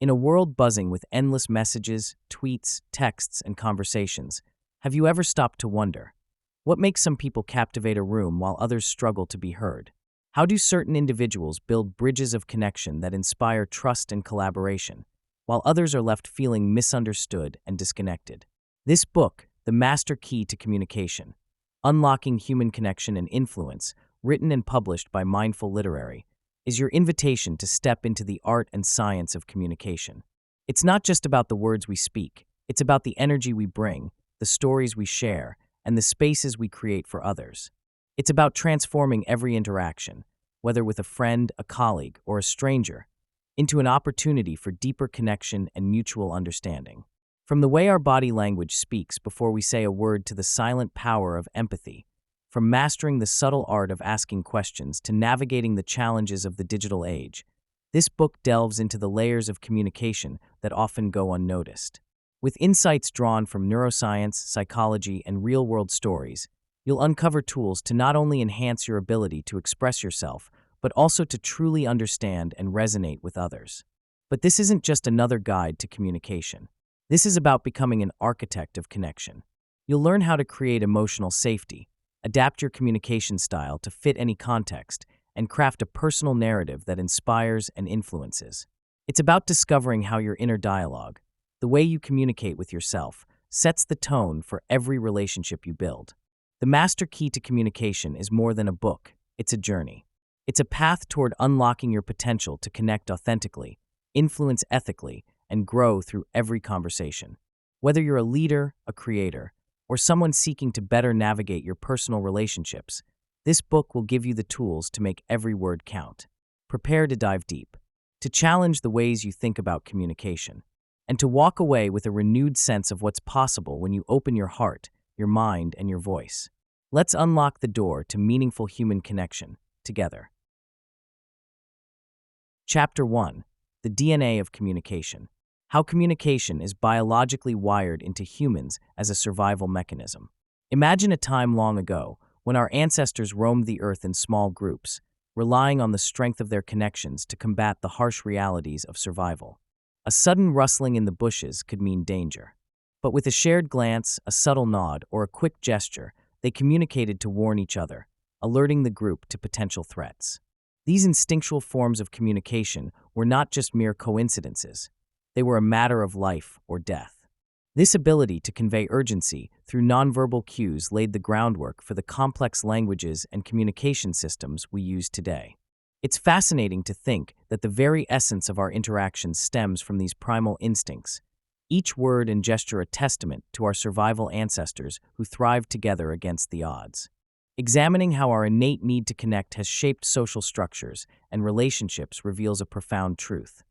In a world buzzing with endless messages, tweets, texts, and conversations, have you ever stopped to wonder, what makes some people captivate a room while others struggle to be heard? How do certain individuals build bridges of connection that inspire trust and collaboration, while others are left feeling misunderstood and disconnected? This book, The Master Key to Communication, Unlocking Human Connection and Influence, written and published by Mindful Literary, is your invitation to step into the art and science of communication. It's not just about the words we speak, it's about the energy we bring, the stories we share, and the spaces we create for others. It's about transforming every interaction, whether with a friend, a colleague, or a stranger, into an opportunity for deeper connection and mutual understanding. From the way our body language speaks before we say a word to the silent power of empathy, from mastering the subtle art of asking questions to navigating the challenges of the digital age, this book delves into the layers of communication that often go unnoticed. With insights drawn from neuroscience, psychology, and real-world stories, you'll uncover tools to not only enhance your ability to express yourself, but also to truly understand and resonate with others. But this isn't just another guide to communication. This is about becoming an architect of connection. You'll learn how to create emotional safety, adapt your communication style to fit any context, and craft a personal narrative that inspires and influences. It's about discovering how your inner dialogue, the way you communicate with yourself, sets the tone for every relationship you build. The Master Key to Communication is more than a book, it's a journey. It's a path toward unlocking your potential to connect authentically, influence ethically, and grow through every conversation. Whether you're a leader, a creator, or someone seeking to better navigate your personal relationships, this book will give you the tools to make every word count. Prepare to dive deep, to challenge the ways you think about communication, and to walk away with a renewed sense of what's possible when you open your heart, your mind, and your voice. Let's unlock the door to meaningful human connection together. Chapter 1: The DNA of Communication. How communication is biologically wired into humans as a survival mechanism. Imagine a time long ago when our ancestors roamed the earth in small groups, relying on the strength of their connections to combat the harsh realities of survival. A sudden rustling in the bushes could mean danger. But with a shared glance, a subtle nod, or a quick gesture, they communicated to warn each other, alerting the group to potential threats. These instinctual forms of communication were not just mere coincidences. They were a matter of life or death. This ability to convey urgency through nonverbal cues laid the groundwork for the complex languages and communication systems we use today. It's fascinating to think that the very essence of our interactions stems from these primal instincts, each word and gesture a testament to our survival ancestors who thrived together against the odds. Examining how our innate need to connect has shaped social structures and relationships reveals a profound truth.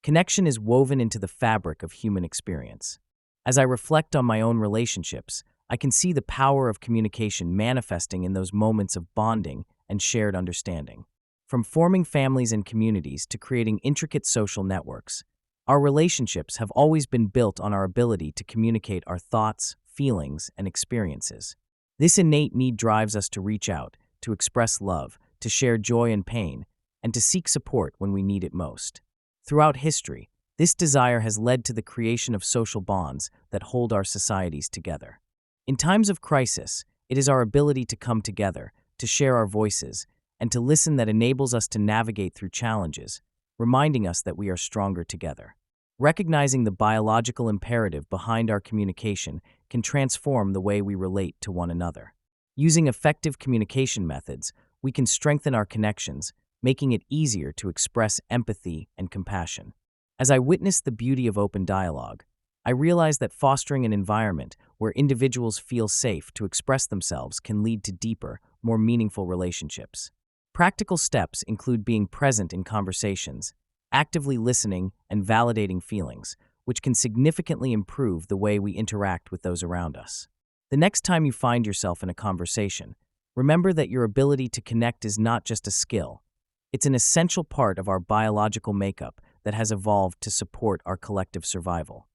Connection is woven into the fabric of human experience. As I reflect on my own relationships, I can see the power of communication manifesting in those moments of bonding and shared understanding. From forming families and communities to creating intricate social networks, our relationships have always been built on our ability to communicate our thoughts, feelings, and experiences. This innate need drives us to reach out, to express love, to share joy and pain, and to seek support when we need it most. Throughout history, this desire has led to the creation of social bonds that hold our societies together. In times of crisis, it is our ability to come together, to share our voices, and to listen that enables us to navigate through challenges, reminding us that we are stronger together. Recognizing the biological imperative behind our communication can transform the way we relate to one another. Using effective communication methods, we can strengthen our connections, making it easier to express empathy and compassion. As I witness the beauty of open dialogue, I realize that fostering an environment where individuals feel safe to express themselves can lead to deeper, more meaningful relationships. Practical steps include being present in conversations, actively listening, and validating feelings, which can significantly improve the way we interact with those around us. The next time you find yourself in a conversation, remember that your ability to connect is not just a skill. It's an essential part of our biological makeup that has evolved to support our collective survival.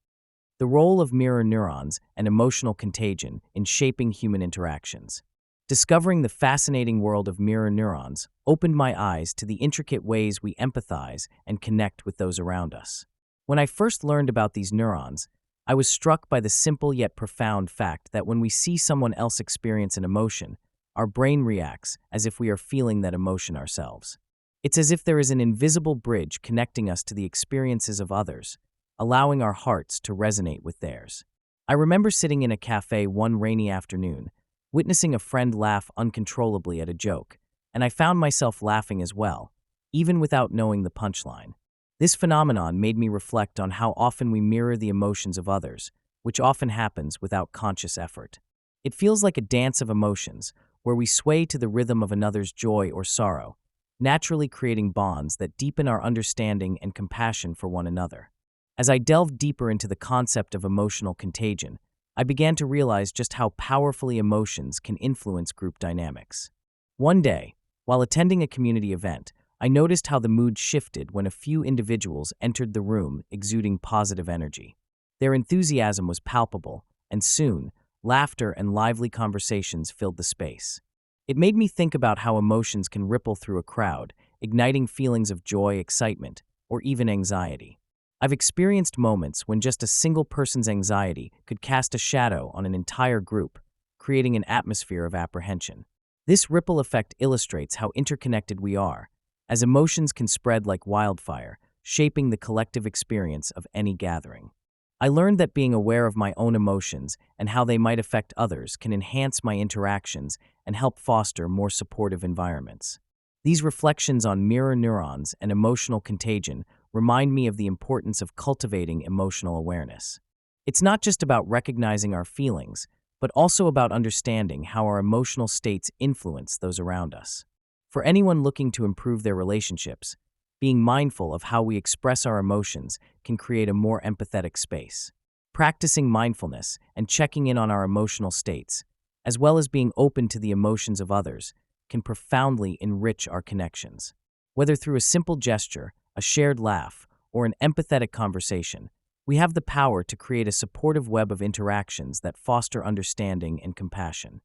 The role of mirror neurons and emotional contagion in shaping human interactions. Discovering the fascinating world of mirror neurons opened my eyes to the intricate ways we empathize and connect with those around us. When I first learned about these neurons, I was struck by the simple yet profound fact that when we see someone else experience an emotion, our brain reacts as if we are feeling that emotion ourselves. It's as if there is an invisible bridge connecting us to the experiences of others, allowing our hearts to resonate with theirs. I remember sitting in a cafe one rainy afternoon, witnessing a friend laugh uncontrollably at a joke, and I found myself laughing as well, even without knowing the punchline. This phenomenon made me reflect on how often we mirror the emotions of others, which often happens without conscious effort. It feels like a dance of emotions, where we sway to the rhythm of another's joy or sorrow, naturally creating bonds that deepen our understanding and compassion for one another. As I delved deeper into the concept of emotional contagion, I began to realize just how powerfully emotions can influence group dynamics. One day, while attending a community event, I noticed how the mood shifted when a few individuals entered the room exuding positive energy. Their enthusiasm was palpable, and soon, laughter and lively conversations filled the space. It made me think about how emotions can ripple through a crowd, igniting feelings of joy, excitement, or even anxiety. I've experienced moments when just a single person's anxiety could cast a shadow on an entire group, creating an atmosphere of apprehension. This ripple effect illustrates how interconnected we are, as emotions can spread like wildfire, shaping the collective experience of any gathering. I learned that being aware of my own emotions and how they might affect others can enhance my interactions and help foster more supportive environments. These reflections on mirror neurons and emotional contagion remind me of the importance of cultivating emotional awareness. It's not just about recognizing our feelings, but also about understanding how our emotional states influence those around us. For anyone looking to improve their relationships, being mindful of how we express our emotions can create a more empathetic space. Practicing mindfulness and checking in on our emotional states, as well as being open to the emotions of others, can profoundly enrich our connections. Whether through a simple gesture, a shared laugh, or an empathetic conversation, we have the power to create a supportive web of interactions that foster understanding and compassion.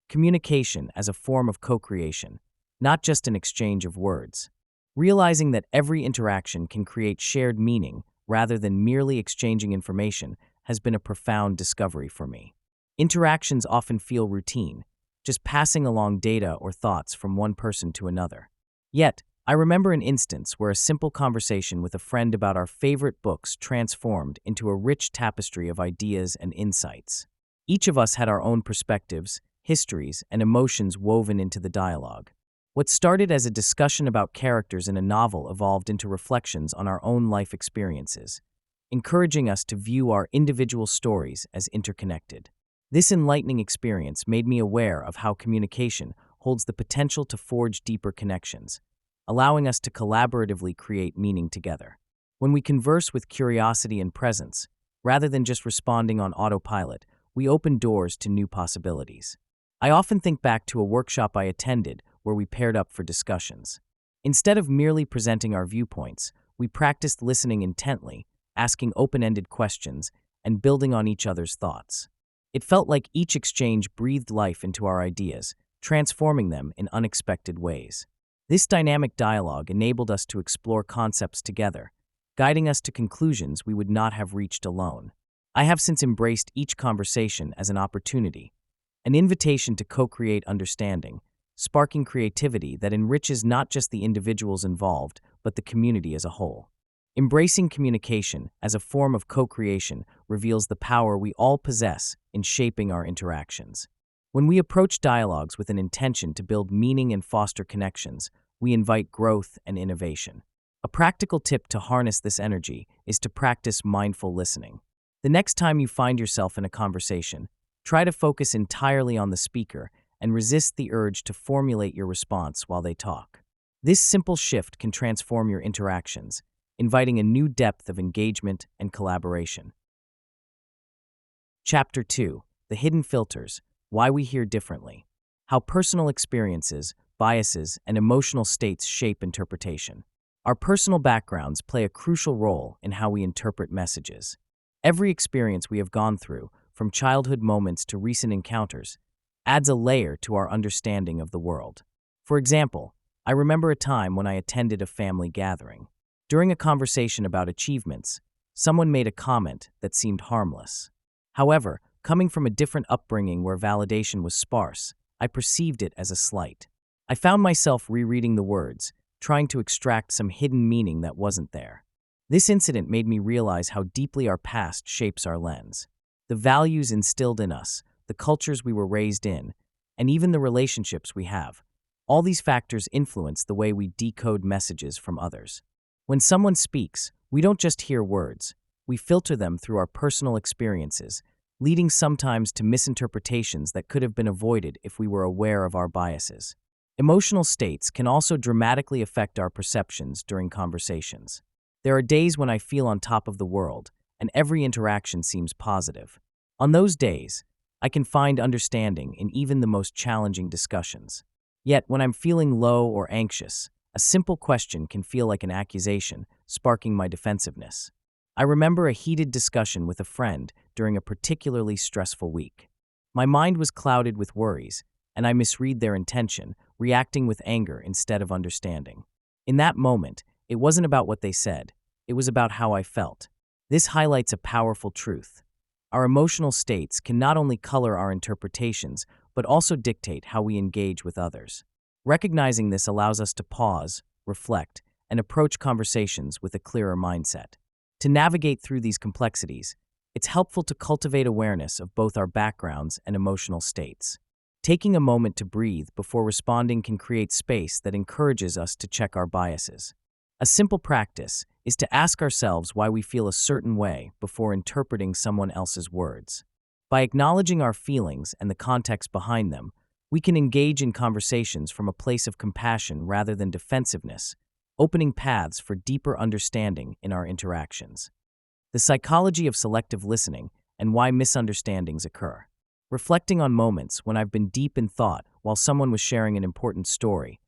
Communication as a form of co-creation, not just an exchange of words. Realizing that every interaction can create shared meaning rather than merely exchanging information has been a profound discovery for me. Interactions often feel routine, just passing along data or thoughts from one person to another. Yet, I remember an instance where a simple conversation with a friend about our favorite books transformed into a rich tapestry of ideas and insights. Each of us had our own perspectives, histories, and emotions woven into the dialogue. What started as a discussion about characters in a novel evolved into reflections on our own life experiences, encouraging us to view our individual stories as interconnected. This enlightening experience made me aware of how communication holds the potential to forge deeper connections, allowing us to collaboratively create meaning together. When we converse with curiosity and presence, rather than just responding on autopilot, we open doors to new possibilities. I often think back to a workshop I attended where we paired up for discussions. Instead of merely presenting our viewpoints, we practiced listening intently, asking open-ended questions, and building on each other's thoughts. It felt like each exchange breathed life into our ideas, transforming them in unexpected ways. This dynamic dialogue enabled us to explore concepts together, guiding us to conclusions we would not have reached alone. I have since embraced each conversation as an opportunity, an invitation to co-create understanding, sparking creativity that enriches not just the individuals involved, but the community as a whole. Embracing communication as a form of co-creation reveals the power we all possess in shaping our interactions. When we approach dialogues with an intention to build meaning and foster connections, we invite growth and innovation. A practical tip to harness this energy is to practice mindful listening. The next time you find yourself in a conversation, try to focus entirely on the speaker and resist the urge to formulate your response while they talk. This simple shift can transform your interactions, inviting a new depth of engagement and collaboration. Chapter 2: The Hidden Filters: Why We Hear Differently. How personal experiences, biases, and emotional states shape interpretation. Our personal backgrounds play a crucial role in how we interpret messages. Every experience we have gone through, from childhood moments to recent encounters, adds a layer to our understanding of the world. For example, I remember a time when I attended a family gathering. During a conversation about achievements, someone made a comment that seemed harmless. However, coming from a different upbringing where validation was sparse, I perceived it as a slight. I found myself rereading the words, trying to extract some hidden meaning that wasn't there. This incident made me realize how deeply our past shapes our lens. The values instilled in us, the cultures we were raised in, and even the relationships we have. All these factors influence the way we decode messages from others. When someone speaks, we don't just hear words, we filter them through our personal experiences, leading sometimes to misinterpretations that could have been avoided if we were aware of our biases. Emotional states can also dramatically affect our perceptions during conversations. There are days when I feel on top of the world, and every interaction seems positive. On those days, I can find understanding in even the most challenging discussions. Yet, when I'm feeling low or anxious, a simple question can feel like an accusation, sparking my defensiveness. I remember a heated discussion with a friend during a particularly stressful week. My mind was clouded with worries, and I misread their intention, reacting with anger instead of understanding. In that moment, it wasn't about what they said, it was about how I felt. This highlights a powerful truth. Our emotional states can not only color our interpretations, but also dictate how we engage with others. Recognizing this allows us to pause, reflect, and approach conversations with a clearer mindset. To navigate through these complexities, it's helpful to cultivate awareness of both our backgrounds and emotional states. Taking a moment to breathe before responding can create space that encourages us to check our biases. A simple practice is to ask ourselves why we feel a certain way before interpreting someone else's words. By acknowledging our feelings and the context behind them, we can engage in conversations from a place of compassion rather than defensiveness, opening paths for deeper understanding in our interactions. The psychology of selective listening and why misunderstandings occur. Reflecting on moments when I've been deep in thought while someone was sharing an important story,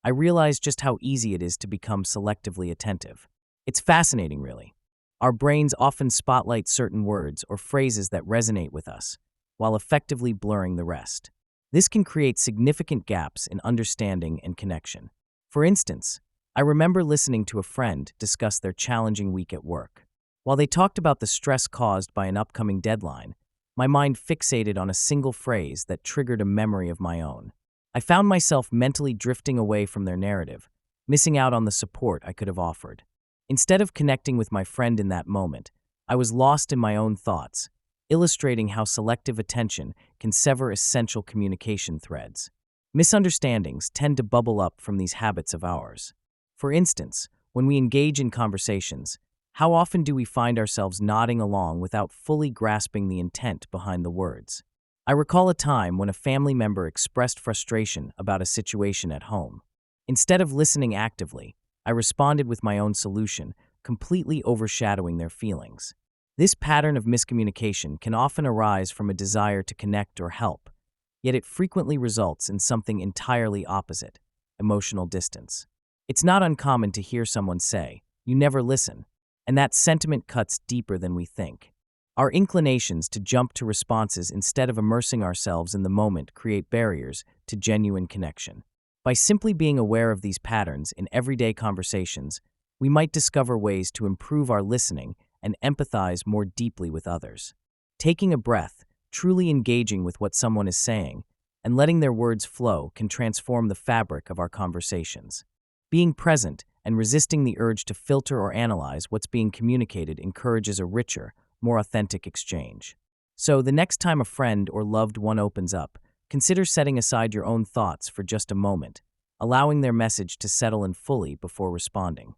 I realized just how easy it is to become selectively attentive. It's fascinating, really. Our brains often spotlight certain words or phrases that resonate with us, while effectively blurring the rest. This can create significant gaps in understanding and connection. For instance, I remember listening to a friend discuss their challenging week at work. While they talked about the stress caused by an upcoming deadline, my mind fixated on a single phrase that triggered a memory of my own. I found myself mentally drifting away from their narrative, missing out on the support I could have offered. Instead of connecting with my friend in that moment, I was lost in my own thoughts, illustrating how selective attention can sever essential communication threads. Misunderstandings tend to bubble up from these habits of ours. For instance, when we engage in conversations, how often do we find ourselves nodding along without fully grasping the intent behind the words? I recall a time when a family member expressed frustration about a situation at home. Instead of listening actively, I responded with my own solution, completely overshadowing their feelings. This pattern of miscommunication can often arise from a desire to connect or help, yet it frequently results in something entirely opposite: emotional distance. It's not uncommon to hear someone say, "You never listen," and that sentiment cuts deeper than we think. Our inclinations to jump to responses instead of immersing ourselves in the moment create barriers to genuine connection. By simply being aware of these patterns in everyday conversations, we might discover ways to improve our listening and empathize more deeply with others. Taking a breath, truly engaging with what someone is saying, and letting their words flow can transform the fabric of our conversations. Being present and resisting the urge to filter or analyze what's being communicated encourages a richer, more authentic exchange. So, the next time a friend or loved one opens up, consider setting aside your own thoughts for just a moment, allowing their message to settle in fully before responding.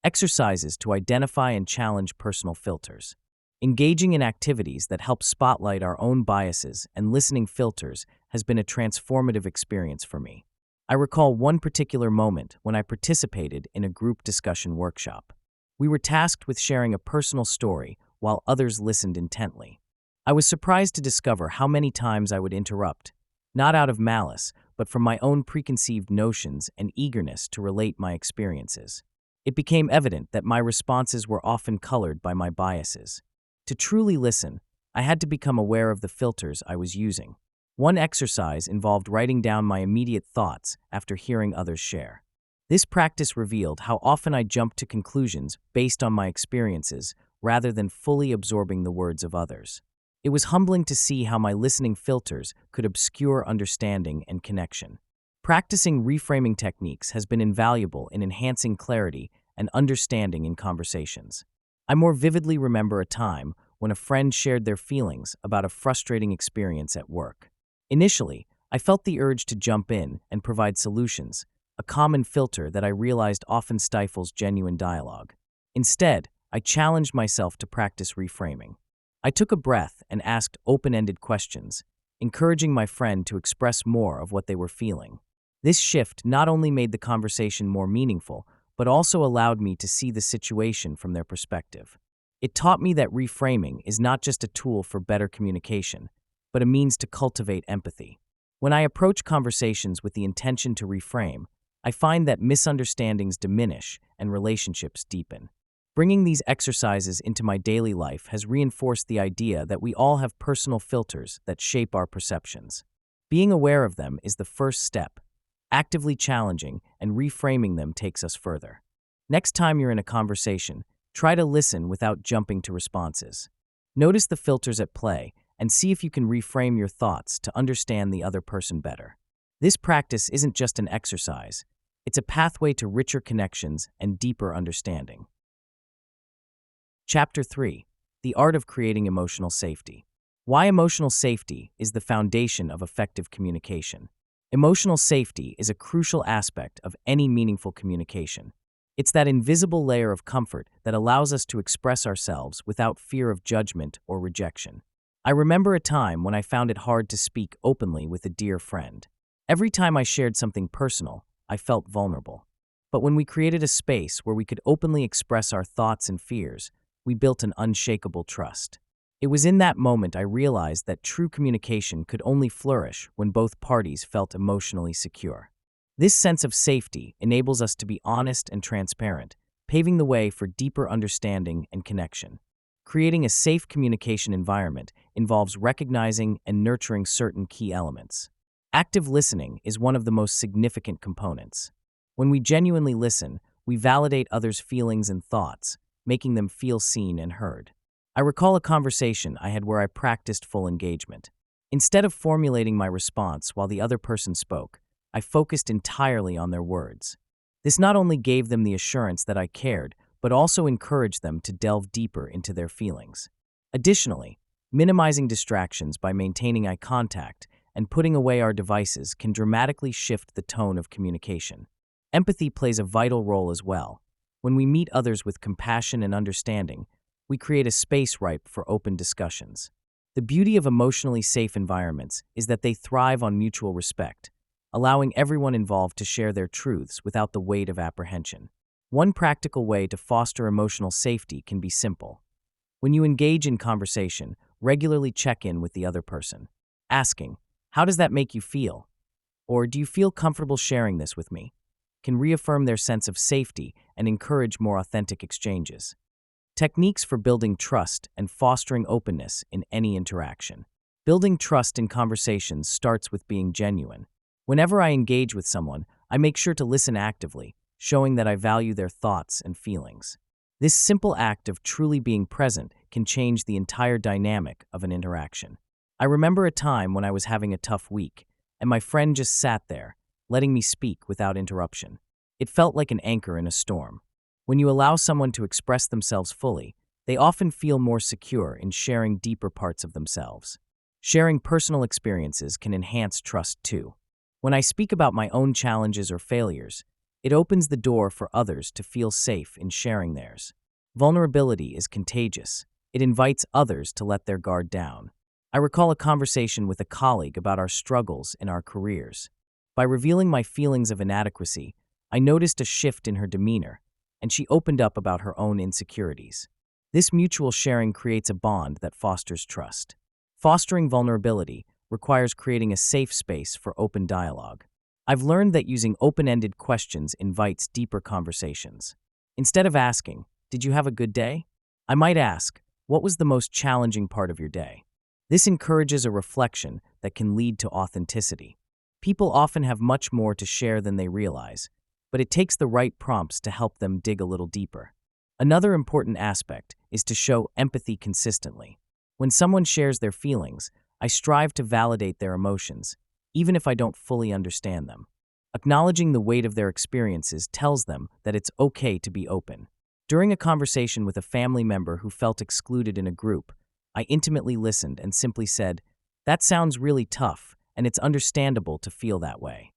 Exercises to identify and challenge personal filters. Engaging in activities that help spotlight our own biases and listening filters has been a transformative experience for me. I recall one particular moment when I participated in a group discussion workshop. We were tasked with sharing a personal story while others listened intently. I was surprised to discover how many times I would interrupt, not out of malice, but from my own preconceived notions and eagerness to relate my experiences. It became evident that my responses were often colored by my biases. To truly listen, I had to become aware of the filters I was using. One exercise involved writing down my immediate thoughts after hearing others share. This practice revealed how often I jumped to conclusions based on my experiences rather than fully absorbing the words of others. It was humbling to see how my listening filters could obscure understanding and connection. Practicing reframing techniques has been invaluable in enhancing clarity and understanding in conversations. I more vividly remember a time when a friend shared their feelings about a frustrating experience at work. Initially, I felt the urge to jump in and provide solutions, a common filter that I realized often stifles genuine dialogue. Instead, I challenged myself to practice reframing. I took a breath and asked open-ended questions, encouraging my friend to express more of what they were feeling. This shift not only made the conversation more meaningful, but also allowed me to see the situation from their perspective. It taught me that reframing is not just a tool for better communication, but a means to cultivate empathy. When I approach conversations with the intention to reframe, I find that misunderstandings diminish and relationships deepen. Bringing these exercises into my daily life has reinforced the idea that we all have personal filters that shape our perceptions. Being aware of them is the first step. Actively challenging and reframing them takes us further. Next time you're in a conversation, try to listen without jumping to responses. Notice the filters at play and see if you can reframe your thoughts to understand the other person better. This practice isn't just an exercise, it's a pathway to richer connections and deeper understanding. Chapter 3: The Art of Creating Emotional Safety. Why emotional safety is the foundation of effective communication. Emotional safety is a crucial aspect of any meaningful communication. It's that invisible layer of comfort that allows us to express ourselves without fear of judgment or rejection. I remember a time when I found it hard to speak openly with a dear friend. Every time I shared something personal, I felt vulnerable. But when we created a space where we could openly express our thoughts and fears, we built an unshakable trust. It was in that moment I realized that true communication could only flourish when both parties felt emotionally secure. This sense of safety enables us to be honest and transparent, paving the way for deeper understanding and connection. Creating a safe communication environment involves recognizing and nurturing certain key elements. Active listening is one of the most significant components. When we genuinely listen, we validate others' feelings and thoughts, making them feel seen and heard. I recall a conversation I had where I practiced full engagement. Instead of formulating my response while the other person spoke, I focused entirely on their words. This not only gave them the assurance that I cared, but also encouraged them to delve deeper into their feelings. Additionally, minimizing distractions by maintaining eye contact and putting away our devices can dramatically shift the tone of communication. Empathy plays a vital role as well. When we meet others with compassion and understanding, we create a space ripe for open discussions. The beauty of emotionally safe environments is that they thrive on mutual respect, allowing everyone involved to share their truths without the weight of apprehension. One practical way to foster emotional safety can be simple. When you engage in conversation, regularly check in with the other person, asking, "How does that make you feel?" Or, "Do you feel comfortable sharing this with me?" can reaffirm their sense of safety and encourage more authentic exchanges. Techniques for building trust and fostering openness in any interaction. Building trust in conversations starts with being genuine. Whenever I engage with someone, I make sure to listen actively, showing that I value their thoughts and feelings. This simple act of truly being present can change the entire dynamic of an interaction. I remember a time when I was having a tough week, and my friend just sat there, letting me speak without interruption. It felt like an anchor in a storm. When you allow someone to express themselves fully, they often feel more secure in sharing deeper parts of themselves. Sharing personal experiences can enhance trust too. When I speak about my own challenges or failures, it opens the door for others to feel safe in sharing theirs. Vulnerability is contagious. It invites others to let their guard down. I recall a conversation with a colleague about our struggles in our careers. By revealing my feelings of inadequacy, I noticed a shift in her demeanor, and she opened up about her own insecurities. This mutual sharing creates a bond that fosters trust. Fostering vulnerability requires creating a safe space for open dialogue. I've learned that using open-ended questions invites deeper conversations. Instead of asking, "Did you have a good day?" I might ask, "What was the most challenging part of your day?" This encourages a reflection that can lead to authenticity. People often have much more to share than they realize, but it takes the right prompts to help them dig a little deeper. Another important aspect is to show empathy consistently. When someone shares their feelings, I strive to validate their emotions, even if I don't fully understand them. Acknowledging the weight of their experiences tells them that it's okay to be open. During a conversation with a family member who felt excluded in a group, I intimately listened and simply said, "That sounds really tough, and it's understandable to feel that way."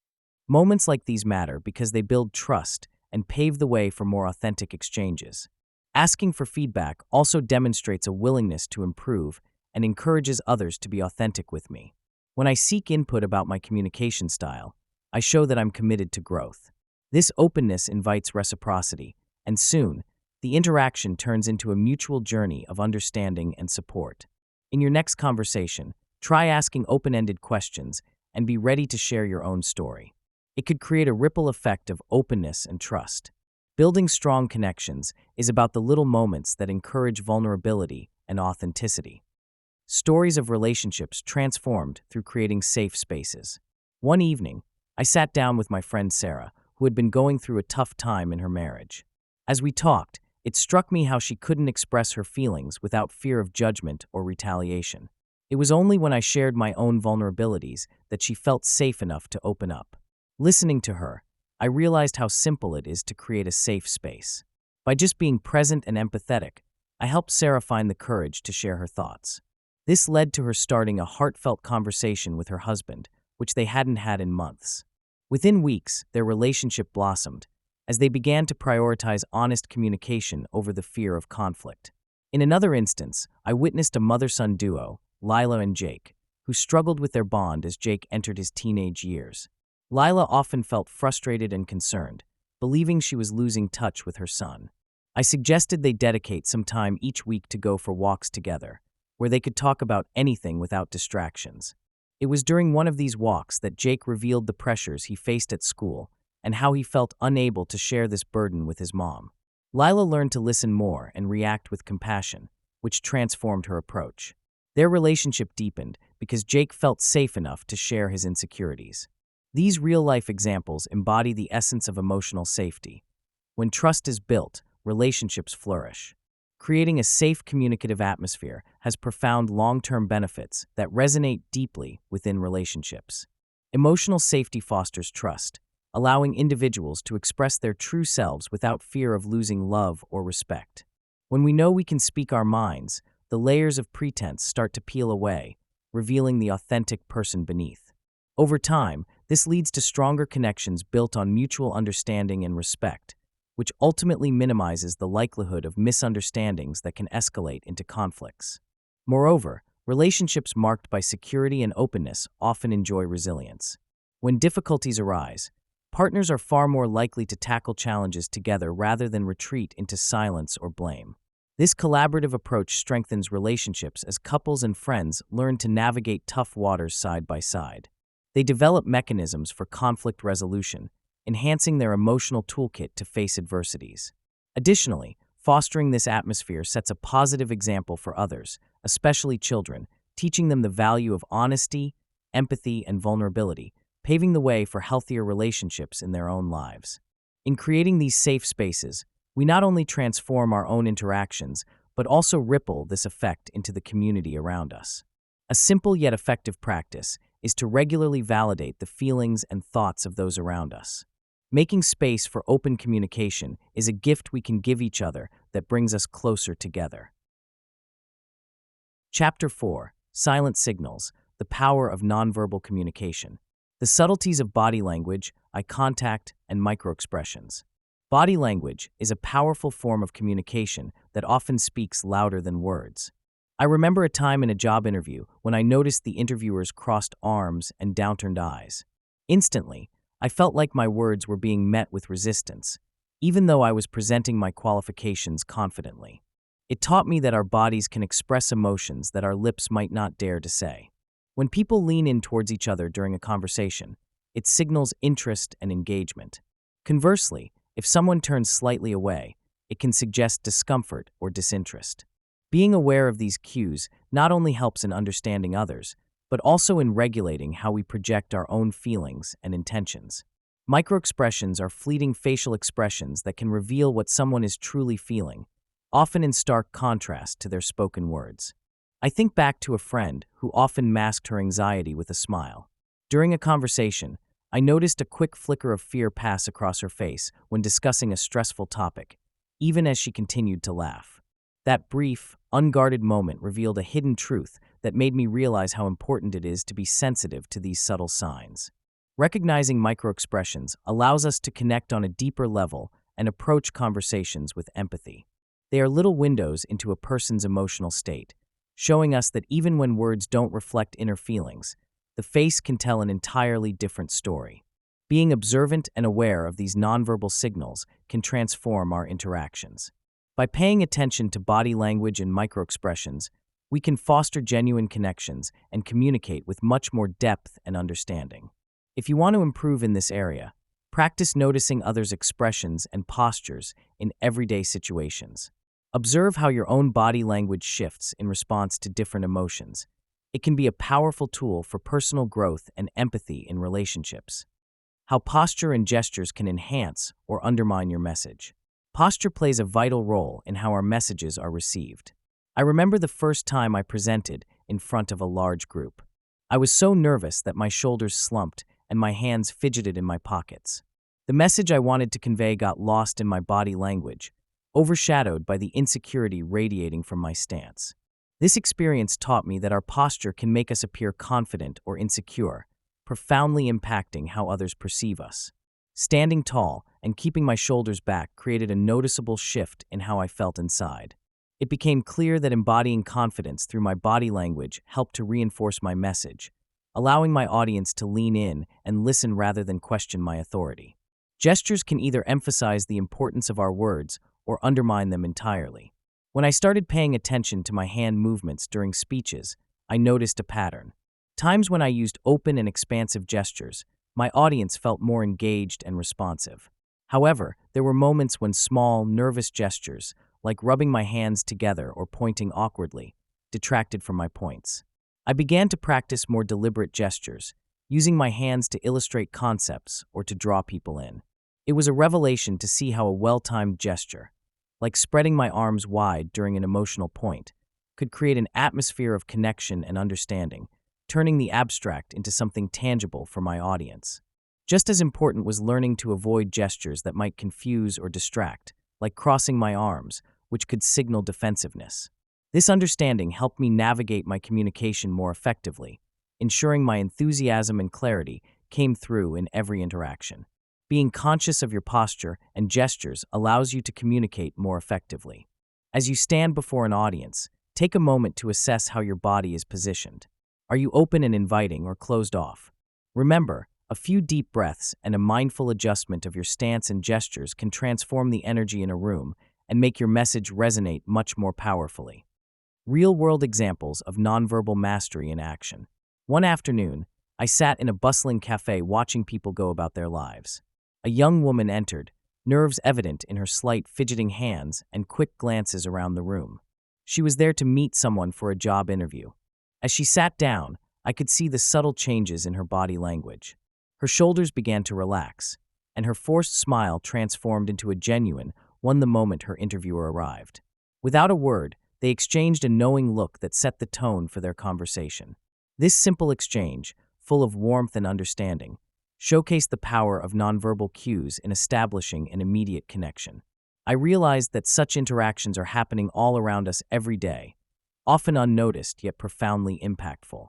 Moments like these matter because they build trust and pave the way for more authentic exchanges. Asking for feedback also demonstrates a willingness to improve and encourages others to be authentic with me. When I seek input about my communication style, I show that I'm committed to growth. This openness invites reciprocity, and soon, the interaction turns into a mutual journey of understanding and support. In your next conversation, try asking open-ended questions and be ready to share your own story. It could create a ripple effect of openness and trust. Building strong connections is about the little moments that encourage vulnerability and authenticity. Stories of relationships transformed through creating safe spaces. One evening, I sat down with my friend Sarah, who had been going through a tough time in her marriage. As we talked, it struck me how she couldn't express her feelings without fear of judgment or retaliation. It was only when I shared my own vulnerabilities that she felt safe enough to open up. Listening to her, I realized how simple it is to create a safe space. By just being present and empathetic, I helped Sarah find the courage to share her thoughts. This led to her starting a heartfelt conversation with her husband, which they hadn't had in months. Within weeks, their relationship blossomed, as they began to prioritize honest communication over the fear of conflict. In another instance, I witnessed a mother-son duo, Lila and Jake, who struggled with their bond as Jake entered his teenage years. Lila often felt frustrated and concerned, believing she was losing touch with her son. I suggested they dedicate some time each week to go for walks together, where they could talk about anything without distractions. It was during one of these walks that Jake revealed the pressures he faced at school and how he felt unable to share this burden with his mom. Lila learned to listen more and react with compassion, which transformed her approach. Their relationship deepened because Jake felt safe enough to share his insecurities. These real-life examples embody the essence of emotional safety. When trust is built, relationships flourish. Creating a safe communicative atmosphere has profound long-term benefits that resonate deeply within relationships. Emotional safety fosters trust, allowing individuals to express their true selves without fear of losing love or respect. When we know we can speak our minds, the layers of pretense start to peel away, revealing the authentic person beneath. Over time, this leads to stronger connections built on mutual understanding and respect, which ultimately minimizes the likelihood of misunderstandings that can escalate into conflicts. Moreover, relationships marked by security and openness often enjoy resilience. When difficulties arise, partners are far more likely to tackle challenges together rather than retreat into silence or blame. This collaborative approach strengthens relationships as couples and friends learn to navigate tough waters side by side. They develop mechanisms for conflict resolution, enhancing their emotional toolkit to face adversities. Additionally, fostering this atmosphere sets a positive example for others, especially children, teaching them the value of honesty, empathy, and vulnerability, paving the way for healthier relationships in their own lives. In creating these safe spaces, we not only transform our own interactions, but also ripple this effect into the community around us. A simple yet effective practice is to regularly validate the feelings and thoughts of those around us. Making space for open communication is a gift we can give each other that brings us closer together. Chapter 4: Silent Signals: The Power of Nonverbal Communication. The subtleties of body language, eye contact, and microexpressions. Body language is a powerful form of communication that often speaks louder than words. I remember a time in a job interview when I noticed the interviewer's crossed arms and downturned eyes. Instantly, I felt like my words were being met with resistance, even though I was presenting my qualifications confidently. It taught me that our bodies can express emotions that our lips might not dare to say. When people lean in towards each other during a conversation, it signals interest and engagement. Conversely, if someone turns slightly away, it can suggest discomfort or disinterest. Being aware of these cues not only helps in understanding others, but also in regulating how we project our own feelings and intentions. Microexpressions are fleeting facial expressions that can reveal what someone is truly feeling, often in stark contrast to their spoken words. I think back to a friend who often masked her anxiety with a smile. During a conversation, I noticed a quick flicker of fear pass across her face when discussing a stressful topic, even as she continued to laugh. That brief, unguarded moment revealed a hidden truth that made me realize how important it is to be sensitive to these subtle signs. Recognizing microexpressions allows us to connect on a deeper level and approach conversations with empathy. They are little windows into a person's emotional state, showing us that even when words don't reflect inner feelings, the face can tell an entirely different story. Being observant and aware of these nonverbal signals can transform our interactions. By paying attention to body language and microexpressions, we can foster genuine connections and communicate with much more depth and understanding. If you want to improve in this area, practice noticing others' expressions and postures in everyday situations. Observe how your own body language shifts in response to different emotions. It can be a powerful tool for personal growth and empathy in relationships. How posture and gestures can enhance or undermine your message. Posture plays a vital role in how our messages are received. I remember the first time I presented in front of a large group. I was so nervous that my shoulders slumped and my hands fidgeted in my pockets. The message I wanted to convey got lost in my body language, overshadowed by the insecurity radiating from my stance. This experience taught me that our posture can make us appear confident or insecure, profoundly impacting how others perceive us. Standing tall and keeping my shoulders back created a noticeable shift in how I felt inside. It became clear that embodying confidence through my body language helped to reinforce my message, allowing my audience to lean in and listen rather than question my authority. Gestures can either emphasize the importance of our words or undermine them entirely. When I started paying attention to my hand movements during speeches, I noticed a pattern. Times when I used open and expansive gestures, my audience felt more engaged and responsive. However, there were moments when small, nervous gestures, like rubbing my hands together or pointing awkwardly, detracted from my points. I began to practice more deliberate gestures, using my hands to illustrate concepts or to draw people in. It was a revelation to see how a well-timed gesture, like spreading my arms wide during an emotional point, could create an atmosphere of connection and understanding, turning the abstract into something tangible for my audience. Just as important was learning to avoid gestures that might confuse or distract, like crossing my arms, which could signal defensiveness. This understanding helped me navigate my communication more effectively, ensuring my enthusiasm and clarity came through in every interaction. Being conscious of your posture and gestures allows you to communicate more effectively. As you stand before an audience, take a moment to assess how your body is positioned. Are you open and inviting or closed off? Remember, a few deep breaths and a mindful adjustment of your stance and gestures can transform the energy in a room and make your message resonate much more powerfully. Real-world examples of nonverbal mastery in action. One afternoon, I sat in a bustling cafe watching people go about their lives. A young woman entered, nerves evident in her slight fidgeting hands and quick glances around the room. She was there to meet someone for a job interview. As she sat down, I could see the subtle changes in her body language. Her shoulders began to relax, and her forced smile transformed into a genuine one the moment her interviewer arrived. Without a word, they exchanged a knowing look that set the tone for their conversation. This simple exchange, full of warmth and understanding, showcased the power of nonverbal cues in establishing an immediate connection. I realized that such interactions are happening all around us every day, often unnoticed yet profoundly impactful.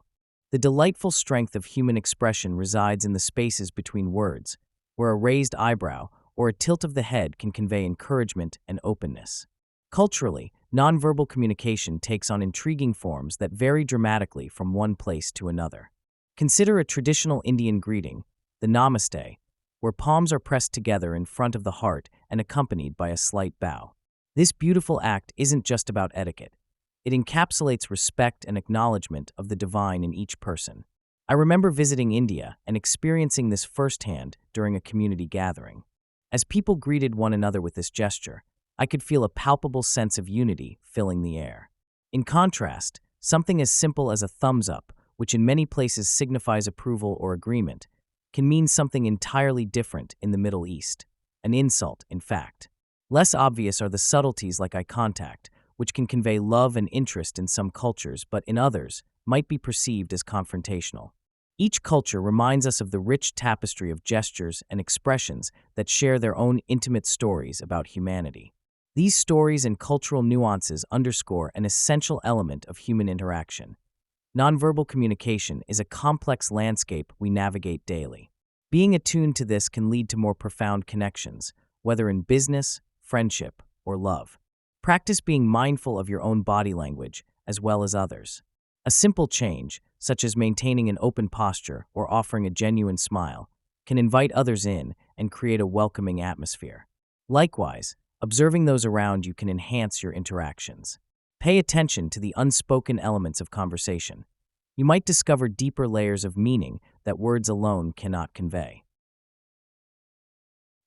The delightful strength of human expression resides in the spaces between words, where a raised eyebrow or a tilt of the head can convey encouragement and openness. Culturally, nonverbal communication takes on intriguing forms that vary dramatically from one place to another. Consider a traditional Indian greeting, the Namaste, where palms are pressed together in front of the heart and accompanied by a slight bow. This beautiful act isn't just about etiquette. It encapsulates respect and acknowledgement of the divine in each person. I remember visiting India and experiencing this firsthand during a community gathering. As people greeted one another with this gesture, I could feel a palpable sense of unity filling the air. In contrast, something as simple as a thumbs up, which in many places signifies approval or agreement, can mean something entirely different in the Middle East, an insult, in fact. Less obvious are the subtleties like eye contact, which can convey love and interest in some cultures, but in others, might be perceived as confrontational. Each culture reminds us of the rich tapestry of gestures and expressions that share their own intimate stories about humanity. These stories and cultural nuances underscore an essential element of human interaction. Nonverbal communication is a complex landscape we navigate daily. Being attuned to this can lead to more profound connections, whether in business, friendship, or love. Practice being mindful of your own body language as well as others. A simple change, such as maintaining an open posture or offering a genuine smile, can invite others in and create a welcoming atmosphere. Likewise, observing those around you can enhance your interactions. Pay attention to the unspoken elements of conversation. You might discover deeper layers of meaning that words alone cannot convey.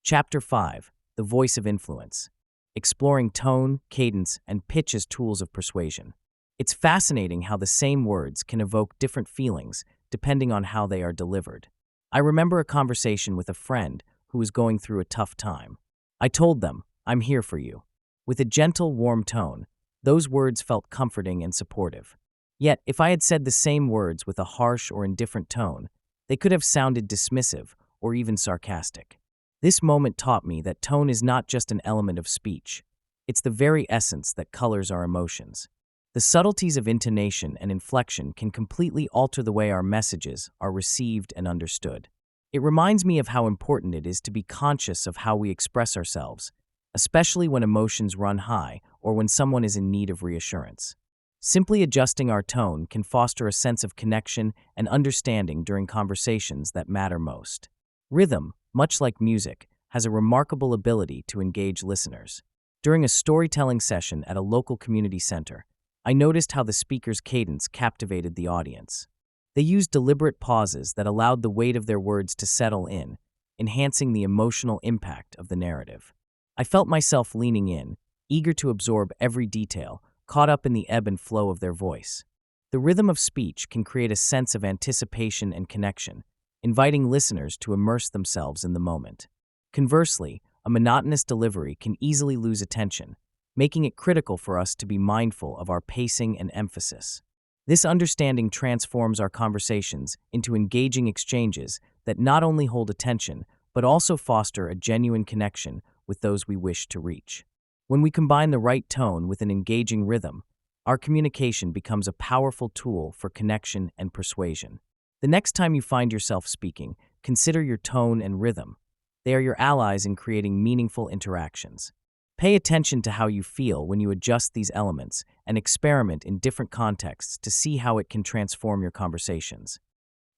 Chapter 5: The Voice of Influence. Exploring tone, cadence, and pitch as tools of persuasion. It's fascinating how the same words can evoke different feelings depending on how they are delivered. I remember a conversation with a friend who was going through a tough time. I told them, "I'm here for you." With a gentle, warm tone, those words felt comforting and supportive. Yet, if I had said the same words with a harsh or indifferent tone, they could have sounded dismissive or even sarcastic. This moment taught me that tone is not just an element of speech. It's the very essence that colors our emotions. The subtleties of intonation and inflection can completely alter the way our messages are received and understood. It reminds me of how important it is to be conscious of how we express ourselves, especially when emotions run high or when someone is in need of reassurance. Simply adjusting our tone can foster a sense of connection and understanding during conversations that matter most. Rhythm, much like music, has a remarkable ability to engage listeners. During a storytelling session at a local community center, I noticed how the speaker's cadence captivated the audience. They used deliberate pauses that allowed the weight of their words to settle in, enhancing the emotional impact of the narrative. I felt myself leaning in, eager to absorb every detail, caught up in the ebb and flow of their voice. The rhythm of speech can create a sense of anticipation and connection, inviting listeners to immerse themselves in the moment. Conversely, a monotonous delivery can easily lose attention, making it critical for us to be mindful of our pacing and emphasis. This understanding transforms our conversations into engaging exchanges that not only hold attention, but also foster a genuine connection with those we wish to reach. When we combine the right tone with an engaging rhythm, our communication becomes a powerful tool for connection and persuasion. The next time you find yourself speaking, consider your tone and rhythm. They are your allies in creating meaningful interactions. Pay attention to how you feel when you adjust these elements and experiment in different contexts to see how it can transform your conversations.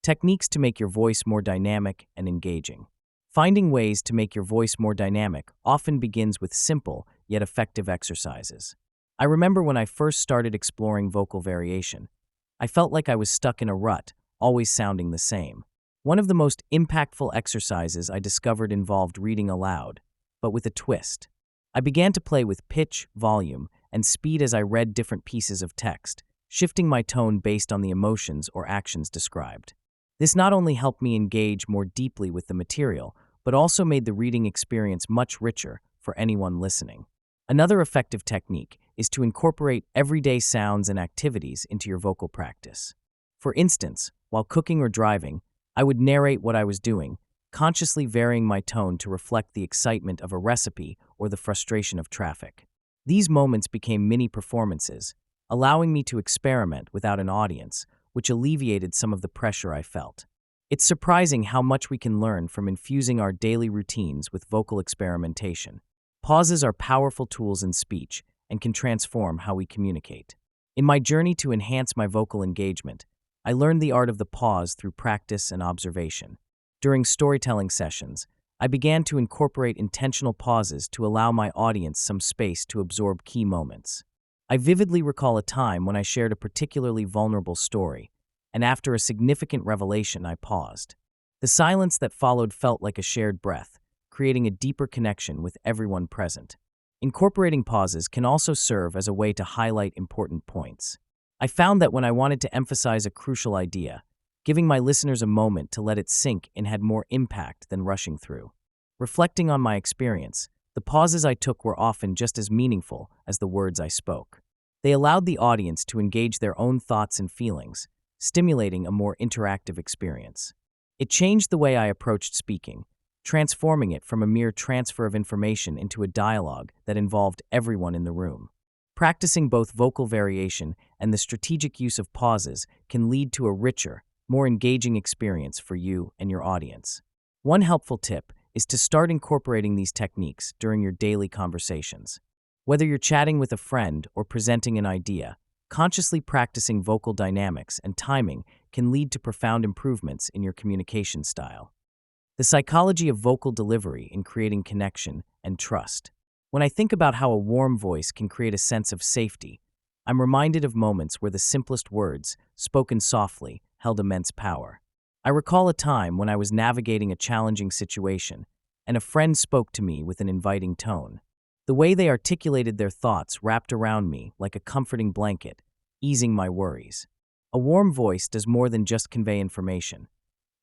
Techniques to make your voice more dynamic and engaging. Finding ways to make your voice more dynamic often begins with simple yet effective exercises. I remember when I first started exploring vocal variation, I felt like I was stuck in a rut, always sounding the same. One of the most impactful exercises I discovered involved reading aloud, but with a twist. I began to play with pitch, volume, and speed as I read different pieces of text, shifting my tone based on the emotions or actions described. This not only helped me engage more deeply with the material, but also made the reading experience much richer for anyone listening. Another effective technique is to incorporate everyday sounds and activities into your vocal practice. For instance, while cooking or driving, I would narrate what I was doing, consciously varying my tone to reflect the excitement of a recipe or the frustration of traffic. These moments became mini performances, allowing me to experiment without an audience, which alleviated some of the pressure I felt. It's surprising how much we can learn from infusing our daily routines with vocal experimentation. Pauses are powerful tools in speech and can transform how we communicate. In my journey to enhance my vocal engagement, I learned the art of the pause through practice and observation. During storytelling sessions, I began to incorporate intentional pauses to allow my audience some space to absorb key moments. I vividly recall a time when I shared a particularly vulnerable story, and after a significant revelation, I paused. The silence that followed felt like a shared breath, creating a deeper connection with everyone present. Incorporating pauses can also serve as a way to highlight important points. I found that when I wanted to emphasize a crucial idea, giving my listeners a moment to let it sink in had more impact than rushing through. Reflecting on my experience, The pauses I took were often just as meaningful as the words I spoke. They allowed the audience to engage their own thoughts and feelings, stimulating a more interactive experience. It changed the way I approached speaking, transforming it from a mere transfer of information into a dialogue that involved everyone in the room. Practicing both vocal variation and the strategic use of pauses can lead to a richer, more engaging experience for you and your audience. One helpful tip is to start incorporating these techniques during your daily conversations. Whether you're chatting with a friend or presenting an idea, consciously practicing vocal dynamics and timing can lead to profound improvements in your communication style. The psychology of vocal delivery in creating connection and trust. When I think about how a warm voice can create a sense of safety, I'm reminded of moments where the simplest words, spoken softly, held immense power. I recall a time when I was navigating a challenging situation, and a friend spoke to me with an inviting tone. The way they articulated their thoughts wrapped around me like a comforting blanket, easing my worries. A warm voice does more than just convey information.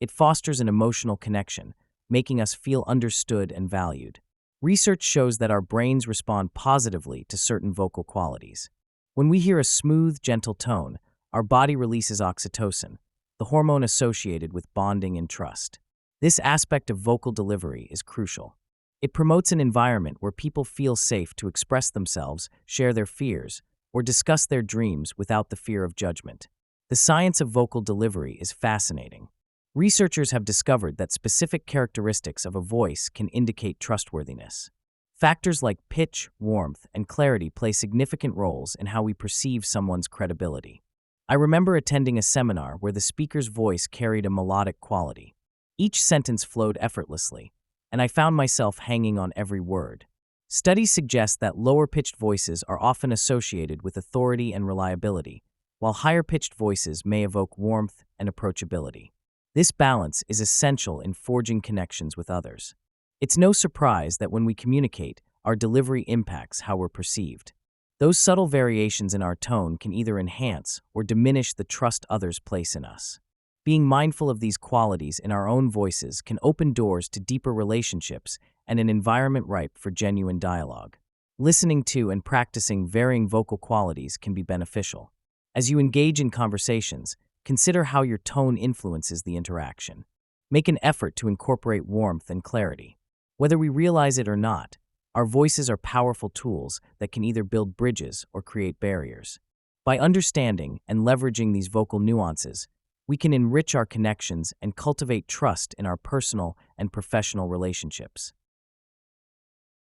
It fosters an emotional connection, making us feel understood and valued. Research shows that our brains respond positively to certain vocal qualities. When we hear a smooth, gentle tone, our body releases oxytocin, the hormone associated with bonding and trust. This aspect of vocal delivery is crucial. It promotes an environment where people feel safe to express themselves, share their fears, or discuss their dreams without the fear of judgment. The science of vocal delivery is fascinating. Researchers have discovered that specific characteristics of a voice can indicate trustworthiness. Factors like pitch, warmth, and clarity play significant roles in how we perceive someone's credibility. I remember attending a seminar where the speaker's voice carried a melodic quality. Each sentence flowed effortlessly, and I found myself hanging on every word. Studies suggest that lower-pitched voices are often associated with authority and reliability, while higher-pitched voices may evoke warmth and approachability. This balance is essential in forging connections with others. It's no surprise that when we communicate, our delivery impacts how we're perceived. Those subtle variations in our tone can either enhance or diminish the trust others place in us. Being mindful of these qualities in our own voices can open doors to deeper relationships and an environment ripe for genuine dialogue. Listening to and practicing varying vocal qualities can be beneficial. As you engage in conversations, consider how your tone influences the interaction. Make an effort to incorporate warmth and clarity. Whether we realize it or not, our voices are powerful tools that can either build bridges or create barriers. By understanding and leveraging these vocal nuances, we can enrich our connections and cultivate trust in our personal and professional relationships.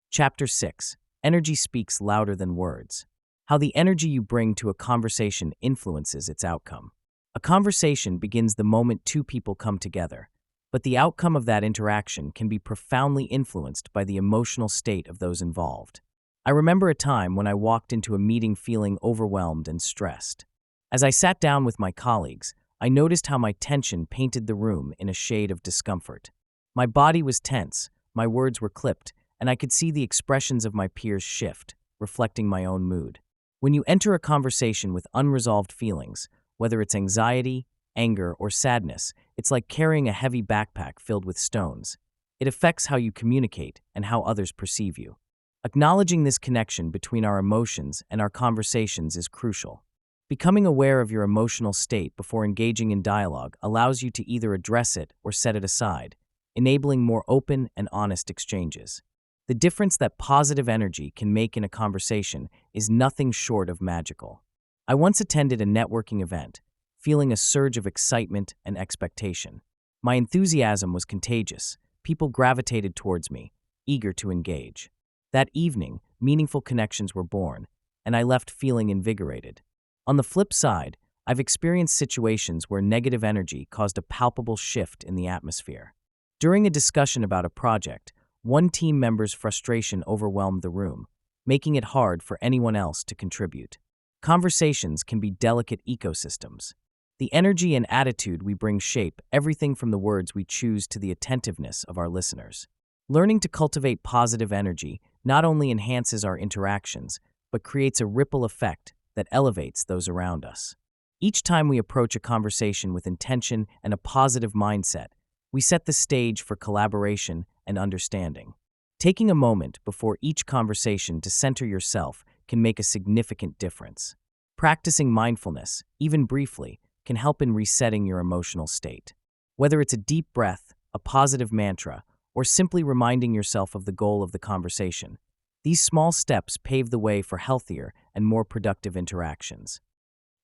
Chapter 6. Energy speaks louder than words. How the energy you bring to a conversation influences its outcome. A conversation begins the moment two people come together, but the outcome of that interaction can be profoundly influenced by the emotional state of those involved. I remember a time when I walked into a meeting feeling overwhelmed and stressed. As I sat down with my colleagues, I noticed how my tension painted the room in a shade of discomfort. My body was tense, my words were clipped, and I could see the expressions of my peers shift, reflecting my own mood. When you enter a conversation with unresolved feelings, whether it's anxiety, anger, or sadness, it's like carrying a heavy backpack filled with stones. It affects how you communicate and how others perceive you. Acknowledging this connection between our emotions and our conversations is crucial. Becoming aware of your emotional state before engaging in dialogue allows you to either address it or set it aside, enabling more open and honest exchanges. The difference that positive energy can make in a conversation is nothing short of magical. I once attended a networking event, feeling a surge of excitement and expectation. My enthusiasm was contagious. People gravitated towards me, eager to engage. That evening, meaningful connections were born, and I left feeling invigorated. On the flip side, I've experienced situations where negative energy caused a palpable shift in the atmosphere. During a discussion about a project, one team member's frustration overwhelmed the room, making it hard for anyone else to contribute. Conversations can be delicate ecosystems. The energy and attitude we bring shape everything from the words we choose to the attentiveness of our listeners. Learning to cultivate positive energy not only enhances our interactions, but creates a ripple effect that elevates those around us. Each time we approach a conversation with intention and a positive mindset, we set the stage for collaboration and understanding. Taking a moment before each conversation to center yourself can make a significant difference. Practicing mindfulness, even briefly, can help in resetting your emotional state. Whether it's a deep breath, a positive mantra, or simply reminding yourself of the goal of the conversation, these small steps pave the way for healthier and more productive interactions.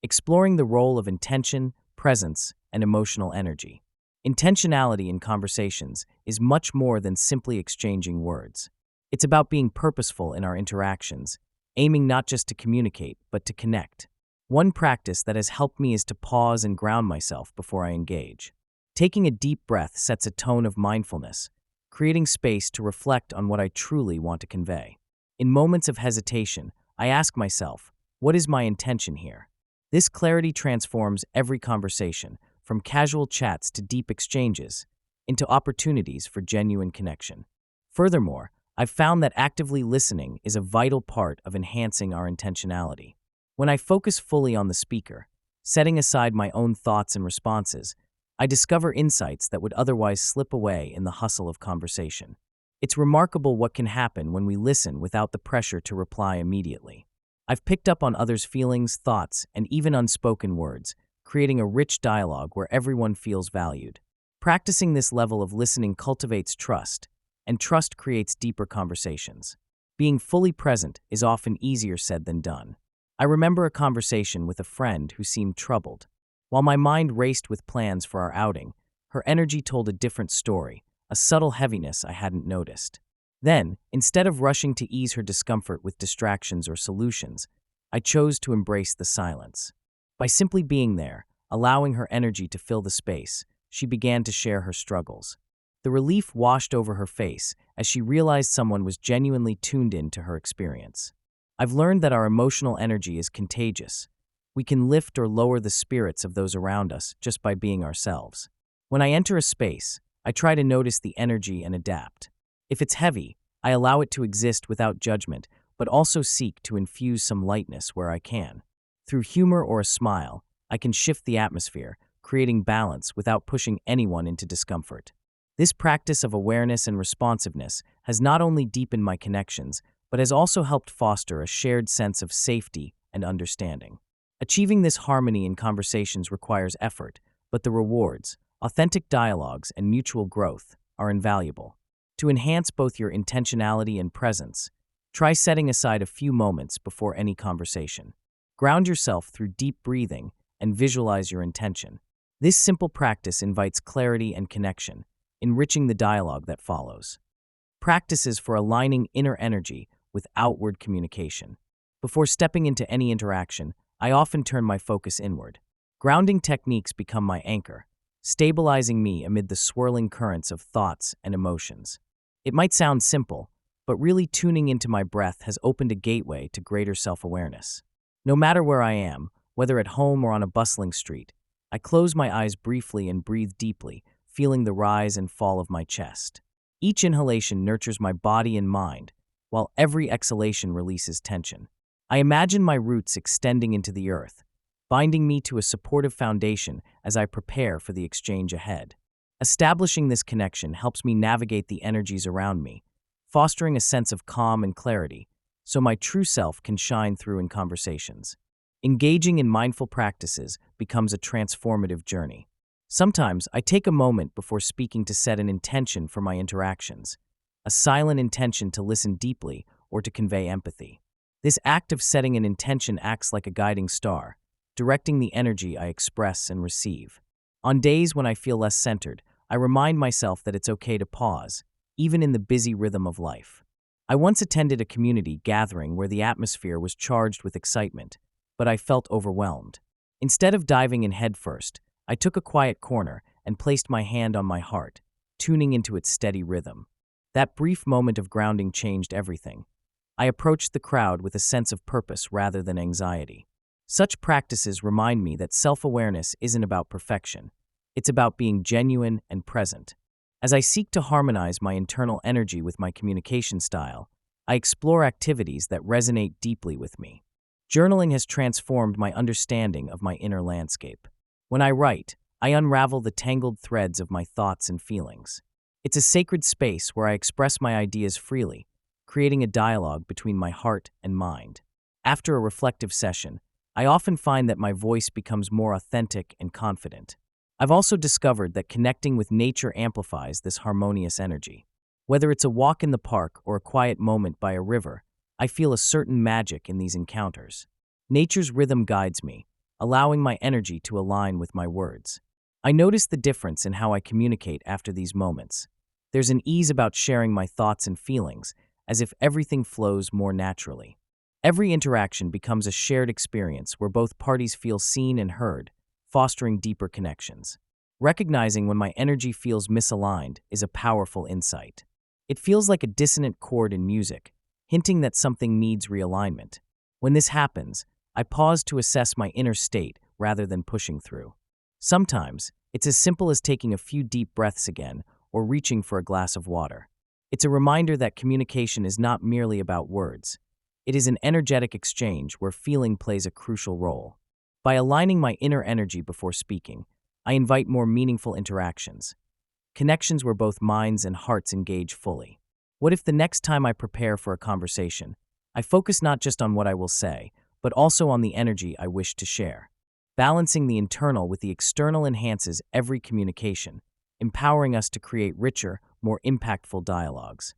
Exploring the role of intention, presence, and emotional energy. Intentionality in conversations is much more than simply exchanging words. It's about being purposeful in our interactions, aiming not just to communicate, but to connect. One practice that has helped me is to pause and ground myself before I engage. Taking a deep breath sets a tone of mindfulness, creating space to reflect on what I truly want to convey. In moments of hesitation, I ask myself, what is my intention here? This clarity transforms every conversation, from casual chats to deep exchanges, into opportunities for genuine connection. Furthermore, I've found that actively listening is a vital part of enhancing our intentionality. When I focus fully on the speaker, setting aside my own thoughts and responses, I discover insights that would otherwise slip away in the hustle of conversation. It's remarkable what can happen when we listen without the pressure to reply immediately. I've picked up on others' feelings, thoughts, and even unspoken words, creating a rich dialogue where everyone feels valued. Practicing this level of listening cultivates trust, and trust creates deeper conversations. Being fully present is often easier said than done. I remember a conversation with a friend who seemed troubled. While my mind raced with plans for our outing, her energy told a different story, a subtle heaviness I hadn't noticed. Then, instead of rushing to ease her discomfort with distractions or solutions, I chose to embrace the silence. By simply being there, allowing her energy to fill the space, she began to share her struggles. The relief washed over her face as she realized someone was genuinely tuned in to her experience. I've learned that our emotional energy is contagious. We can lift or lower the spirits of those around us just by being ourselves. When I enter a space, I try to notice the energy and adapt. If it's heavy, I allow it to exist without judgment, but also seek to infuse some lightness where I can. Through humor or a smile, I can shift the atmosphere, creating balance without pushing anyone into discomfort. This practice of awareness and responsiveness has not only deepened my connections, but has also helped foster a shared sense of safety and understanding. Achieving this harmony in conversations requires effort, but the rewards, authentic dialogues, and mutual growth are invaluable. To enhance both your intentionality and presence, try setting aside a few moments before any conversation. Ground yourself through deep breathing and visualize your intention. This simple practice invites clarity and connection, enriching the dialogue that follows. Practices for aligning inner energy with outward communication. Before stepping into any interaction, I often turn my focus inward. Grounding techniques become my anchor, stabilizing me amid the swirling currents of thoughts and emotions. It might sound simple, but really tuning into my breath has opened a gateway to greater self-awareness. No matter where I am, whether at home or on a bustling street, I close my eyes briefly and breathe deeply, feeling the rise and fall of my chest. Each inhalation nurtures my body and mind, while every exhalation releases tension. I imagine my roots extending into the earth, binding me to a supportive foundation as I prepare for the exchange ahead. Establishing this connection helps me navigate the energies around me, fostering a sense of calm and clarity, so my true self can shine through in conversations. Engaging in mindful practices becomes a transformative journey. Sometimes I take a moment before speaking to set an intention for my interactions, a silent intention to listen deeply or to convey empathy. This act of setting an intention acts like a guiding star, directing the energy I express and receive. On days when I feel less centered, I remind myself that it's okay to pause, even in the busy rhythm of life. I once attended a community gathering where the atmosphere was charged with excitement, but I felt overwhelmed. Instead of diving in headfirst, I took a quiet corner and placed my hand on my heart, tuning into its steady rhythm. That brief moment of grounding changed everything. I approached the crowd with a sense of purpose rather than anxiety. Such practices remind me that self-awareness isn't about perfection. It's about being genuine and present. As I seek to harmonize my internal energy with my communication style, I explore activities that resonate deeply with me. Journaling has transformed my understanding of my inner landscape. When I write, I unravel the tangled threads of my thoughts and feelings. It's a sacred space where I express my ideas freely, creating a dialogue between my heart and mind. After a reflective session, I often find that my voice becomes more authentic and confident. I've also discovered that connecting with nature amplifies this harmonious energy. Whether it's a walk in the park or a quiet moment by a river, I feel a certain magic in these encounters. Nature's rhythm guides me, allowing my energy to align with my words. I notice the difference in how I communicate after these moments. There's an ease about sharing my thoughts and feelings, as if everything flows more naturally. Every interaction becomes a shared experience where both parties feel seen and heard, fostering deeper connections. Recognizing when my energy feels misaligned is a powerful insight. It feels like a dissonant chord in music, hinting that something needs realignment. When this happens, I pause to assess my inner state rather than pushing through. Sometimes, it's as simple as taking a few deep breaths again or reaching for a glass of water. It's a reminder that communication is not merely about words. It is an energetic exchange where feeling plays a crucial role. By aligning my inner energy before speaking, I invite more meaningful interactions, connections where both minds and hearts engage fully. What if the next time I prepare for a conversation, I focus not just on what I will say, but also on the energy I wish to share? Balancing the internal with the external enhances every communication, empowering us to create richer, more impactful dialogues.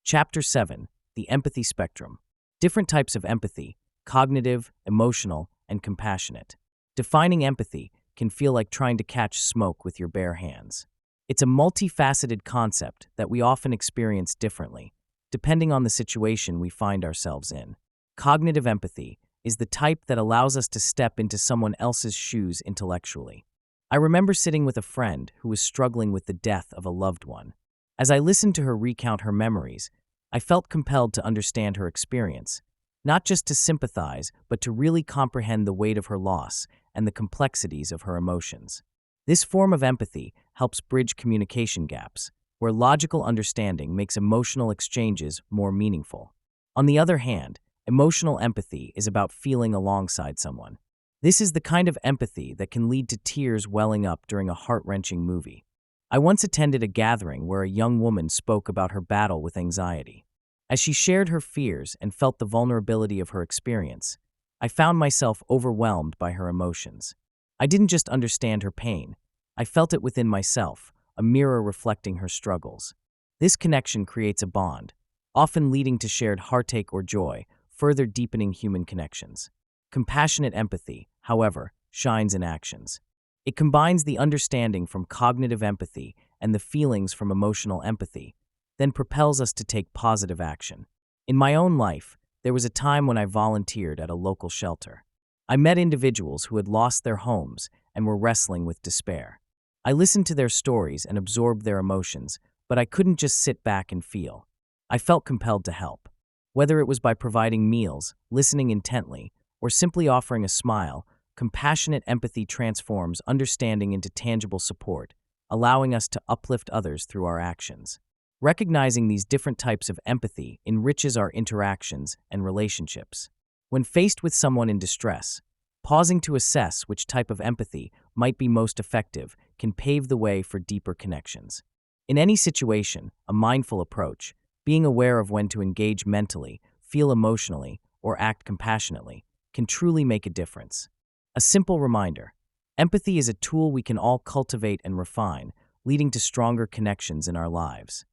Chapter 7: The Empathy Spectrum. Different types of empathy: cognitive, emotional, and compassionate. Defining empathy can feel like trying to catch smoke with your bare hands. It's a multifaceted concept that we often experience differently, depending on the situation we find ourselves in. Cognitive empathy is the type that allows us to step into someone else's shoes intellectually. I remember sitting with a friend who was struggling with the death of a loved one. As I listened to her recount her memories, I felt compelled to understand her experience, not just to sympathize, but to really comprehend the weight of her loss and the complexities of her emotions. This form of empathy helps bridge communication gaps, where logical understanding makes emotional exchanges more meaningful. On the other hand, emotional empathy is about feeling alongside someone. This is the kind of empathy that can lead to tears welling up during a heart-wrenching movie. I once attended a gathering where a young woman spoke about her battle with anxiety. As she shared her fears and felt the vulnerability of her experience, I found myself overwhelmed by her emotions. I didn't just understand her pain, I felt it within myself, a mirror reflecting her struggles. This connection creates a bond, often leading to shared heartache or joy, further deepening human connections. Compassionate empathy, however, shines in actions. It combines the understanding from cognitive empathy and the feelings from emotional empathy, then propels us to take positive action. In my own life, there was a time when I volunteered at a local shelter. I met individuals who had lost their homes and were wrestling with despair. I listened to their stories and absorbed their emotions, but I couldn't just sit back and feel. I felt compelled to help. Whether it was by providing meals, listening intently, or simply offering a smile, compassionate empathy transforms understanding into tangible support, allowing us to uplift others through our actions. Recognizing these different types of empathy enriches our interactions and relationships. When faced with someone in distress, pausing to assess which type of empathy might be most effective can pave the way for deeper connections. In any situation, a mindful approach, being aware of when to engage mentally, feel emotionally, or act compassionately, can truly make a difference. A simple reminder: empathy is a tool we can all cultivate and refine, leading to stronger connections in our lives.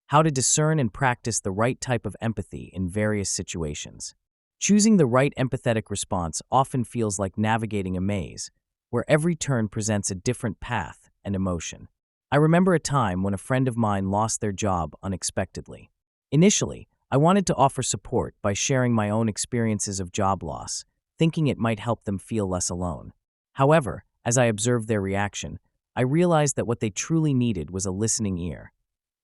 How to discern and practice the right type of empathy in various situations. Choosing the right empathetic response often feels like navigating a maze, where every turn presents a different path and emotion. I remember a time when a friend of mine lost their job unexpectedly. Initially, I wanted to offer support by sharing my own experiences of job loss, thinking it might help them feel less alone. However, as I observed their reaction, I realized that what they truly needed was a listening ear,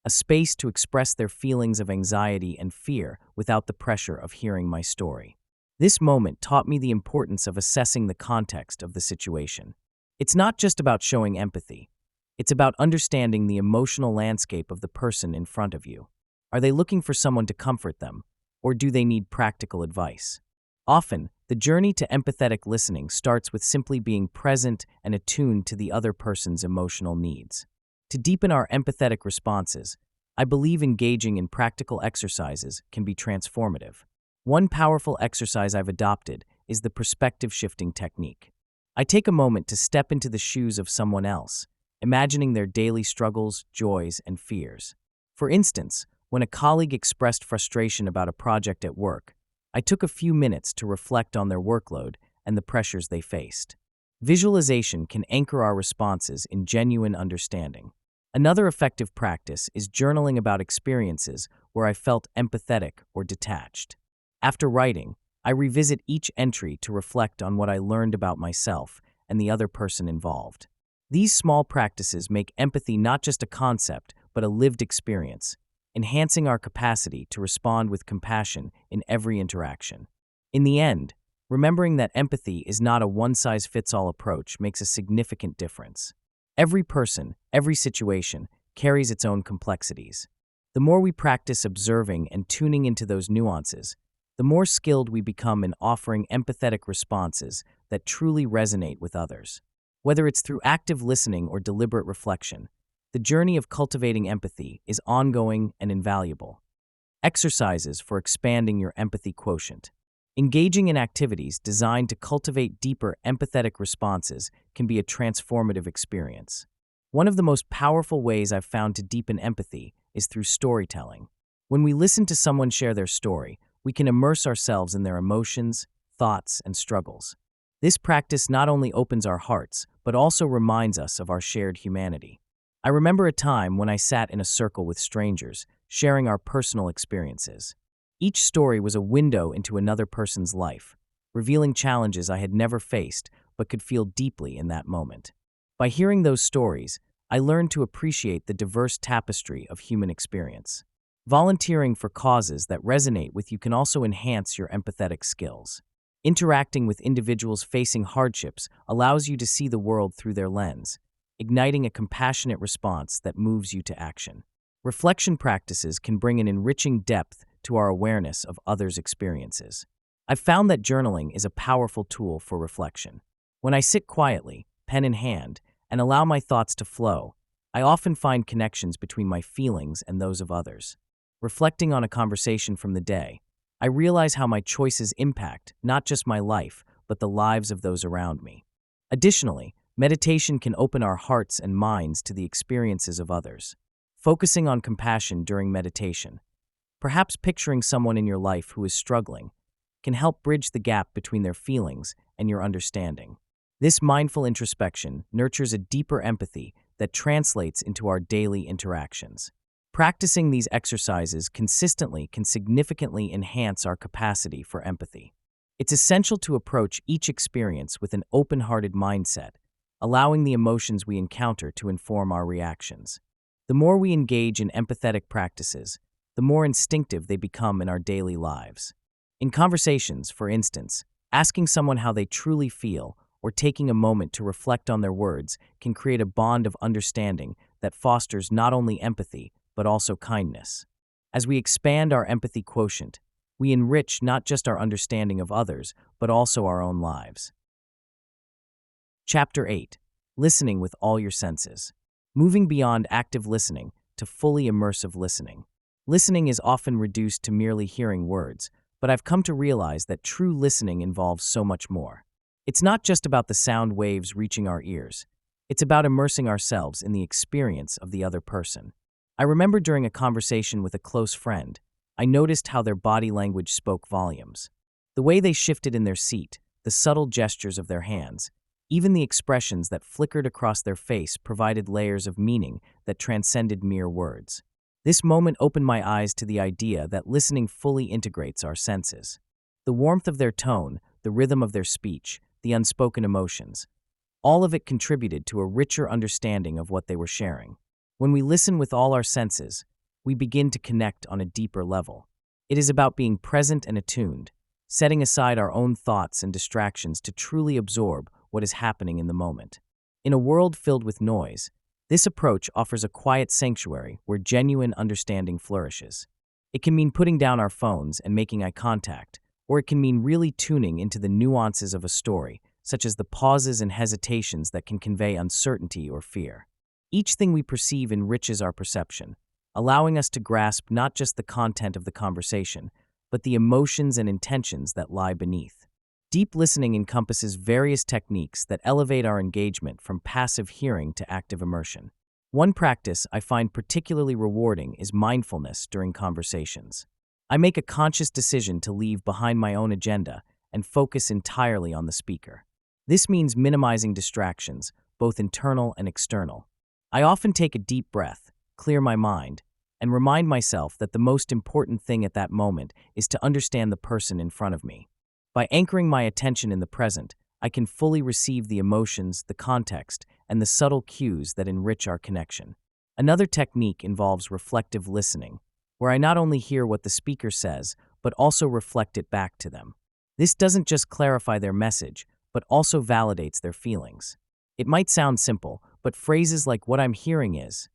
a space to express their feelings of anxiety and fear without the pressure of hearing my story. This moment taught me the importance of assessing the context of the situation. It's not just about showing empathy. It's about understanding the emotional landscape of the person in front of you. Are they looking for someone to comfort them, or do they need practical advice? Often, the journey to empathetic listening starts with simply being present and attuned to the other person's emotional needs. To deepen our empathetic responses, I believe engaging in practical exercises can be transformative. One powerful exercise I've adopted is the perspective shifting technique. I take a moment to step into the shoes of someone else, imagining their daily struggles, joys, and fears. For instance, when a colleague expressed frustration about a project at work, I took a few minutes to reflect on their workload and the pressures they faced. Visualization can anchor our responses in genuine understanding. Another effective practice is journaling about experiences where I felt empathetic or detached. After writing, I revisit each entry to reflect on what I learned about myself and the other person involved. These small practices make empathy not just a concept, but a lived experience, enhancing our capacity to respond with compassion in every interaction. In the end, remembering that empathy is not a one-size-fits-all approach makes a significant difference. Every person, every situation, carries its own complexities. The more we practice observing and tuning into those nuances, the more skilled we become in offering empathetic responses that truly resonate with others. Whether it's through active listening or deliberate reflection, the journey of cultivating empathy is ongoing and invaluable. Exercises for expanding your empathy quotient. Engaging in activities designed to cultivate deeper empathetic responses can be a transformative experience. One of the most powerful ways I've found to deepen empathy is through storytelling. When we listen to someone share their story, we can immerse ourselves in their emotions, thoughts, and struggles. This practice not only opens our hearts, but also reminds us of our shared humanity. I remember a time when I sat in a circle with strangers, sharing our personal experiences. Each story was a window into another person's life, revealing challenges I had never faced but could feel deeply in that moment. By hearing those stories, I learned to appreciate the diverse tapestry of human experience. Volunteering for causes that resonate with you can also enhance your empathetic skills. Interacting with individuals facing hardships allows you to see the world through their lens, igniting a compassionate response that moves you to action. Reflection practices can bring an enriching depth to our awareness of others' experiences. I've found that journaling is a powerful tool for reflection. When I sit quietly, pen in hand, and allow my thoughts to flow, I often find connections between my feelings and those of others. Reflecting on a conversation from the day, I realize how my choices impact not just my life, but the lives of those around me. Additionally, meditation can open our hearts and minds to the experiences of others. Focusing on compassion during meditation, perhaps picturing someone in your life who is struggling, can help bridge the gap between their feelings and your understanding. This mindful introspection nurtures a deeper empathy that translates into our daily interactions. Practicing these exercises consistently can significantly enhance our capacity for empathy. It's essential to approach each experience with an open-hearted mindset, allowing the emotions we encounter to inform our reactions. The more we engage in empathetic practices, the more instinctive they become in our daily lives. In conversations, for instance, asking someone how they truly feel or taking a moment to reflect on their words can create a bond of understanding that fosters not only empathy, but also kindness. As we expand our empathy quotient, we enrich not just our understanding of others, but also our own lives. Chapter 8. Listening with all your senses. Moving beyond active listening to fully immersive listening. Listening is often reduced to merely hearing words, but I've come to realize that true listening involves so much more. It's not just about the sound waves reaching our ears. It's about immersing ourselves in the experience of the other person. I remember during a conversation with a close friend, I noticed how their body language spoke volumes. The way they shifted in their seat, the subtle gestures of their hands, even the expressions that flickered across their face provided layers of meaning that transcended mere words. This moment opened my eyes to the idea that listening fully integrates our senses. The warmth of their tone, the rhythm of their speech, the unspoken emotions, all of it contributed to a richer understanding of what they were sharing. When we listen with all our senses, we begin to connect on a deeper level. It is about being present and attuned, setting aside our own thoughts and distractions to truly absorb what is happening in the moment. In a world filled with noise, this approach offers a quiet sanctuary where genuine understanding flourishes. It can mean putting down our phones and making eye contact, or it can mean really tuning into the nuances of a story, such as the pauses and hesitations that can convey uncertainty or fear. Each thing we perceive enriches our perception, allowing us to grasp not just the content of the conversation, but the emotions and intentions that lie beneath. Deep listening encompasses various techniques that elevate our engagement from passive hearing to active immersion. One practice I find particularly rewarding is mindfulness during conversations. I make a conscious decision to leave behind my own agenda and focus entirely on the speaker. This means minimizing distractions, both internal and external. I often take a deep breath, clear my mind, and remind myself that the most important thing at that moment is to understand the person in front of me. By anchoring my attention in the present, I can fully receive the emotions, the context, and the subtle cues that enrich our connection. Another technique involves reflective listening, where I not only hear what the speaker says, but also reflect it back to them. This doesn't just clarify their message, but also validates their feelings. It might sound simple, but phrases like "what I'm hearing is,"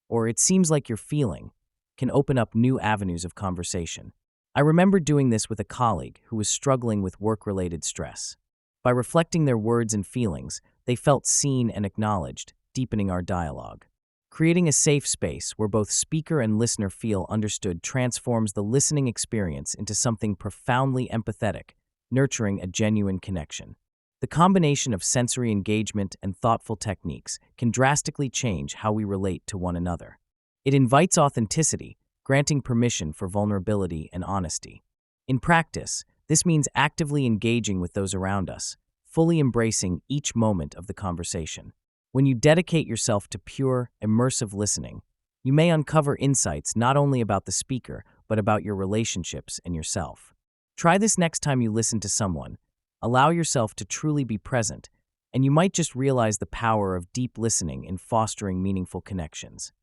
or "it seems like you're feeling," can open up new avenues of conversation. I remember doing this with a colleague who was struggling with work-related stress. By reflecting their words and feelings, they felt seen and acknowledged, deepening our dialogue. Creating a safe space where both speaker and listener feel understood transforms the listening experience into something profoundly empathetic, nurturing a genuine connection. The combination of sensory engagement and thoughtful techniques can drastically change how we relate to one another. It invites authenticity, granting permission for vulnerability and honesty. In practice, this means actively engaging with those around us, fully embracing each moment of the conversation. When you dedicate yourself to pure, immersive listening, you may uncover insights not only about the speaker, but about your relationships and yourself. Try this next time you listen to someone. Allow yourself to truly be present, and you might just realize the power of deep listening in fostering meaningful connections.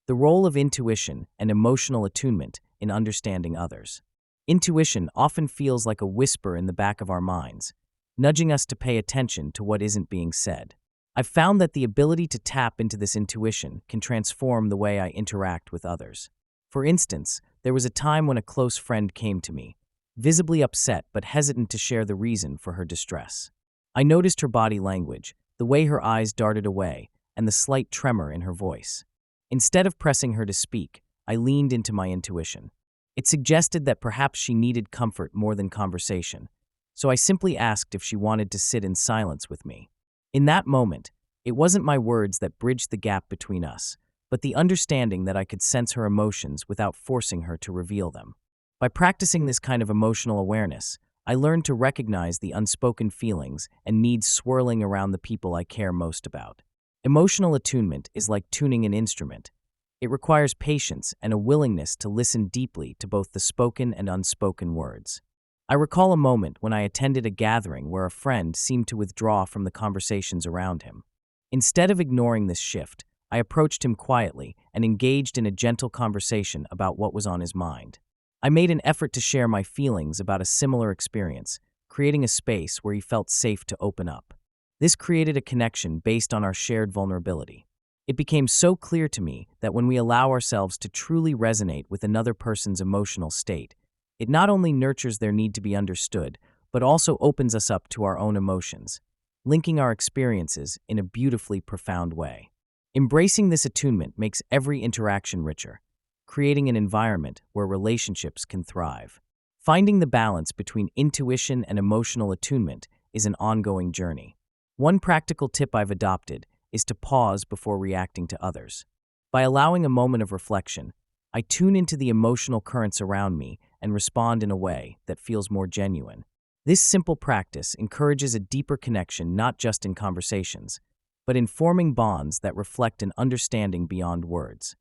The role of intuition and emotional attunement in understanding others. Intuition often feels like a whisper in the back of our minds, nudging us to pay attention to what isn't being said. I've found that the ability to tap into this intuition can transform the way I interact with others. For instance, there was a time when a close friend came to me, visibly upset but hesitant to share the reason for her distress. I noticed her body language, the way her eyes darted away, and the slight tremor in her voice. Instead of pressing her to speak, I leaned into my intuition. It suggested that perhaps she needed comfort more than conversation, so I simply asked if she wanted to sit in silence with me. In that moment, it wasn't my words that bridged the gap between us, but the understanding that I could sense her emotions without forcing her to reveal them. By practicing this kind of emotional awareness, I learned to recognize the unspoken feelings and needs swirling around the people I care most about. Emotional attunement is like tuning an instrument. It requires patience and a willingness to listen deeply to both the spoken and unspoken words. I recall a moment when I attended a gathering where a friend seemed to withdraw from the conversations around him. Instead of ignoring this shift, I approached him quietly and engaged in a gentle conversation about what was on his mind. I made an effort to share my feelings about a similar experience, creating a space where he felt safe to open up. This created a connection based on our shared vulnerability. It became so clear to me that when we allow ourselves to truly resonate with another person's emotional state, it not only nurtures their need to be understood, but also opens us up to our own emotions, linking our experiences in a beautifully profound way. Embracing this attunement makes every interaction richer, creating an environment where relationships can thrive. Finding the balance between intuition and emotional attunement is an ongoing journey. One practical tip I've adopted is to pause before reacting to others. By allowing a moment of reflection, I tune into the emotional currents around me and respond in a way that feels more genuine. This simple practice encourages a deeper connection not just in conversations, but in forming bonds that reflect an understanding beyond words.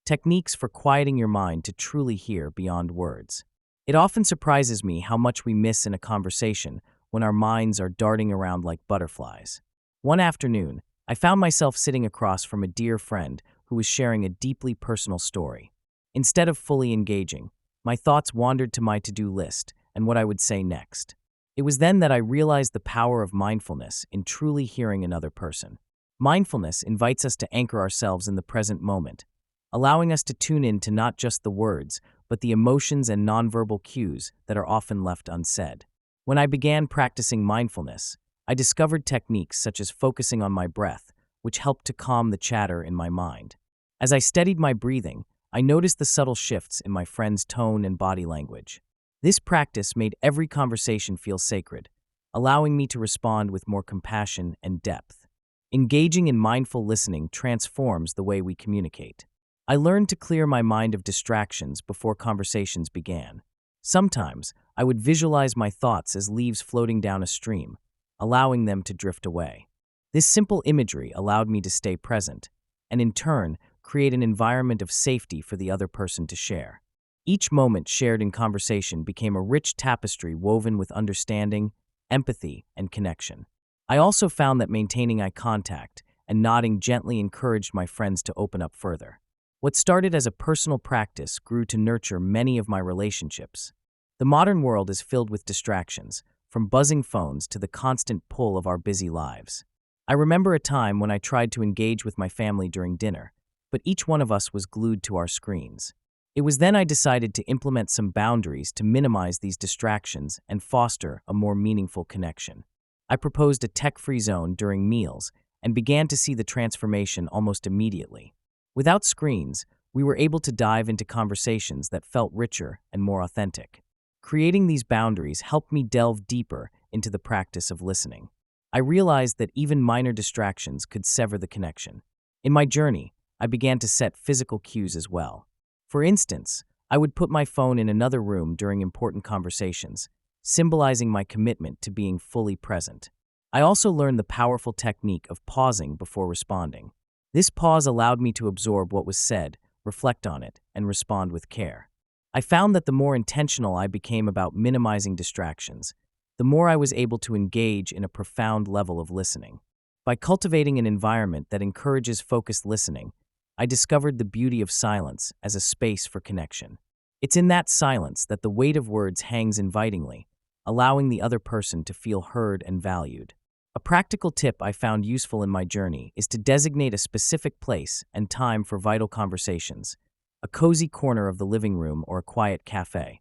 Techniques for quieting your mind to truly hear beyond words. It often surprises me how much we miss in a conversation when our minds are darting around like butterflies. One afternoon, I found myself sitting across from a dear friend who was sharing a deeply personal story. Instead of fully engaging, my thoughts wandered to my to-do list and what I would say next. It was then that I realized the power of mindfulness in truly hearing another person. Mindfulness invites us to anchor ourselves in the present moment, allowing us to tune in to not just the words, but the emotions and nonverbal cues that are often left unsaid. When I began practicing mindfulness, I discovered techniques such as focusing on my breath, which helped to calm the chatter in my mind. As I steadied my breathing, I noticed the subtle shifts in my friend's tone and body language. This practice made every conversation feel sacred, allowing me to respond with more compassion and depth. Engaging in mindful listening transforms the way we communicate. I learned to clear my mind of distractions before conversations began. Sometimes, I would visualize my thoughts as leaves floating down a stream, allowing them to drift away. This simple imagery allowed me to stay present, and in turn, create an environment of safety for the other person to share. Each moment shared in conversation became a rich tapestry woven with understanding, empathy, and connection. I also found that maintaining eye contact and nodding gently encouraged my friends to open up further. What started as a personal practice grew to nurture many of my relationships. The modern world is filled with distractions, from buzzing phones to the constant pull of our busy lives. I remember a time when I tried to engage with my family during dinner, but each one of us was glued to our screens. It was then I decided to implement some boundaries to minimize these distractions and foster a more meaningful connection. I proposed a tech-free zone during meals and began to see the transformation almost immediately. Without screens, we were able to dive into conversations that felt richer and more authentic. Creating these boundaries helped me delve deeper into the practice of listening. I realized that even minor distractions could sever the connection. In my journey, I began to set physical cues as well. For instance, I would put my phone in another room during important conversations, symbolizing my commitment to being fully present. I also learned the powerful technique of pausing before responding. This pause allowed me to absorb what was said, reflect on it, and respond with care. I found that the more intentional I became about minimizing distractions, the more I was able to engage in a profound level of listening. By cultivating an environment that encourages focused listening, I discovered the beauty of silence as a space for connection. It's in that silence that the weight of words hangs invitingly, allowing the other person to feel heard and valued. A practical tip I found useful in my journey is to designate a specific place and time for vital conversations, a cozy corner of the living room or a quiet cafe,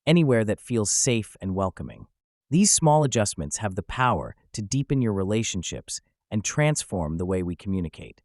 anywhere that feels safe and welcoming. These small adjustments have the power to deepen your relationships and transform the way we communicate.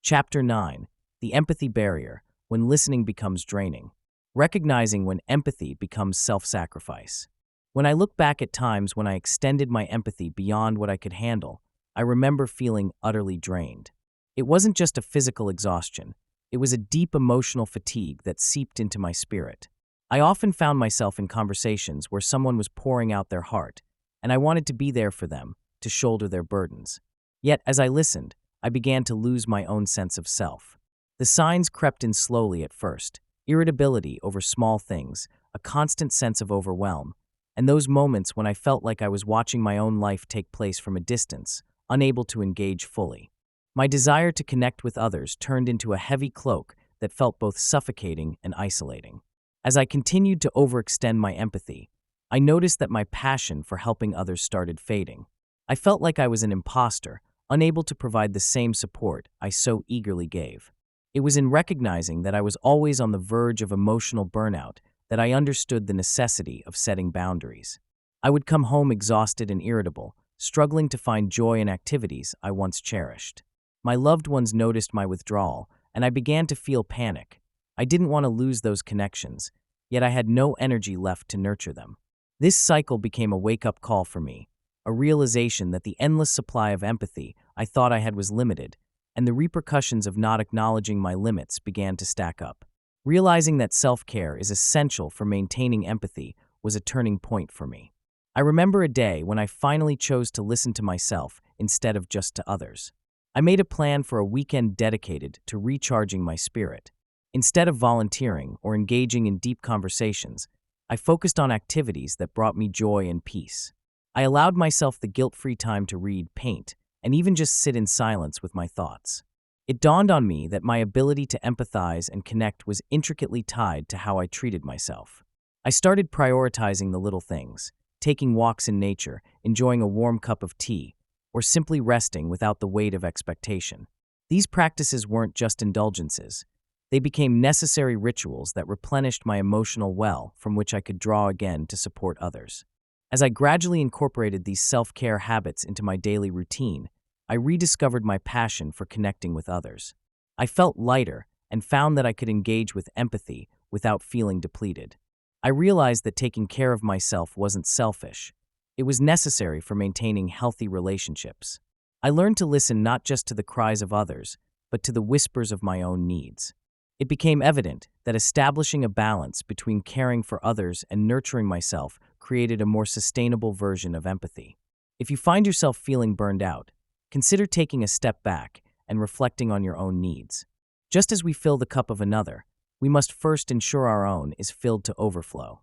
Chapter 9. The Empathy Barrier, When Listening Becomes Draining. Recognizing when empathy becomes self-sacrifice. When I look back at times when I extended my empathy beyond what I could handle, I remember feeling utterly drained. It wasn't just a physical exhaustion, it was a deep emotional fatigue that seeped into my spirit. I often found myself in conversations where someone was pouring out their heart, and I wanted to be there for them, to shoulder their burdens. Yet, as I listened, I began to lose my own sense of self. The signs crept in slowly at first: irritability over small things, a constant sense of overwhelm, and those moments when I felt like I was watching my own life take place from a distance, unable to engage fully. My desire to connect with others turned into a heavy cloak that felt both suffocating and isolating. As I continued to overextend my empathy, I noticed that my passion for helping others started fading. I felt like I was an imposter, unable to provide the same support I so eagerly gave. It was in recognizing that I was always on the verge of emotional burnout that I understood the necessity of setting boundaries. I would come home exhausted and irritable, struggling to find joy in activities I once cherished. My loved ones noticed my withdrawal, and I began to feel panic. I didn't want to lose those connections, yet I had no energy left to nurture them. This cycle became a wake-up call for me, a realization that the endless supply of empathy I thought I had was limited, and the repercussions of not acknowledging my limits began to stack up. Realizing that self-care is essential for maintaining empathy was a turning point for me. I remember a day when I finally chose to listen to myself instead of just to others. I made a plan for a weekend dedicated to recharging my spirit. Instead of volunteering or engaging in deep conversations, I focused on activities that brought me joy and peace. I allowed myself the guilt-free time to read, paint, and even just sit in silence with my thoughts. It dawned on me that my ability to empathize and connect was intricately tied to how I treated myself. I started prioritizing the little things, taking walks in nature, enjoying a warm cup of tea, or simply resting without the weight of expectation. These practices weren't just indulgences. They became necessary rituals that replenished my emotional well from which I could draw again to support others. As I gradually incorporated these self-care habits into my daily routine, I rediscovered my passion for connecting with others. I felt lighter and found that I could engage with empathy without feeling depleted. I realized that taking care of myself wasn't selfish. It was necessary for maintaining healthy relationships. I learned to listen not just to the cries of others, but to the whispers of my own needs. It became evident that establishing a balance between caring for others and nurturing myself created a more sustainable version of empathy. If you find yourself feeling burned out, consider taking a step back and reflecting on your own needs. Just as we fill the cup of another, we must first ensure our own is filled to overflow.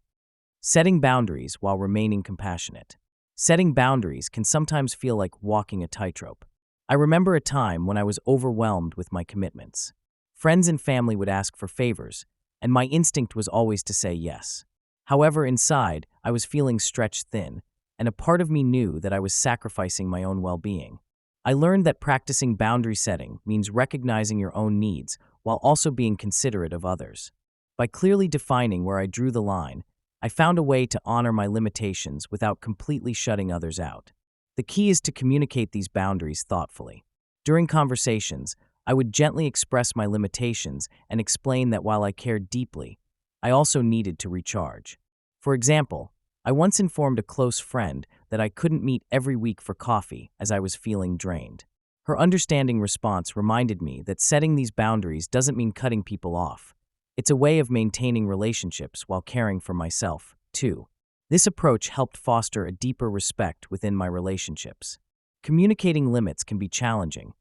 Setting boundaries while remaining compassionate. Setting boundaries can sometimes feel like walking a tightrope. I remember a time when I was overwhelmed with my commitments. Friends and family would ask for favors, and my instinct was always to say yes. However, inside, I was feeling stretched thin, and a part of me knew that I was sacrificing my own well-being. I learned that practicing boundary setting means recognizing your own needs while also being considerate of others. By clearly defining where I drew the line, I found a way to honor my limitations without completely shutting others out. The key is to communicate these boundaries thoughtfully. During conversations, I would gently express my limitations and explain that while I cared deeply, I also needed to recharge. For example, I once informed a close friend that I couldn't meet every week for coffee as I was feeling drained. Her understanding response reminded me that setting these boundaries doesn't mean cutting people off. It's a way of maintaining relationships while caring for myself, too. This approach helped foster a deeper respect within my relationships. Communicating limits can be challenging,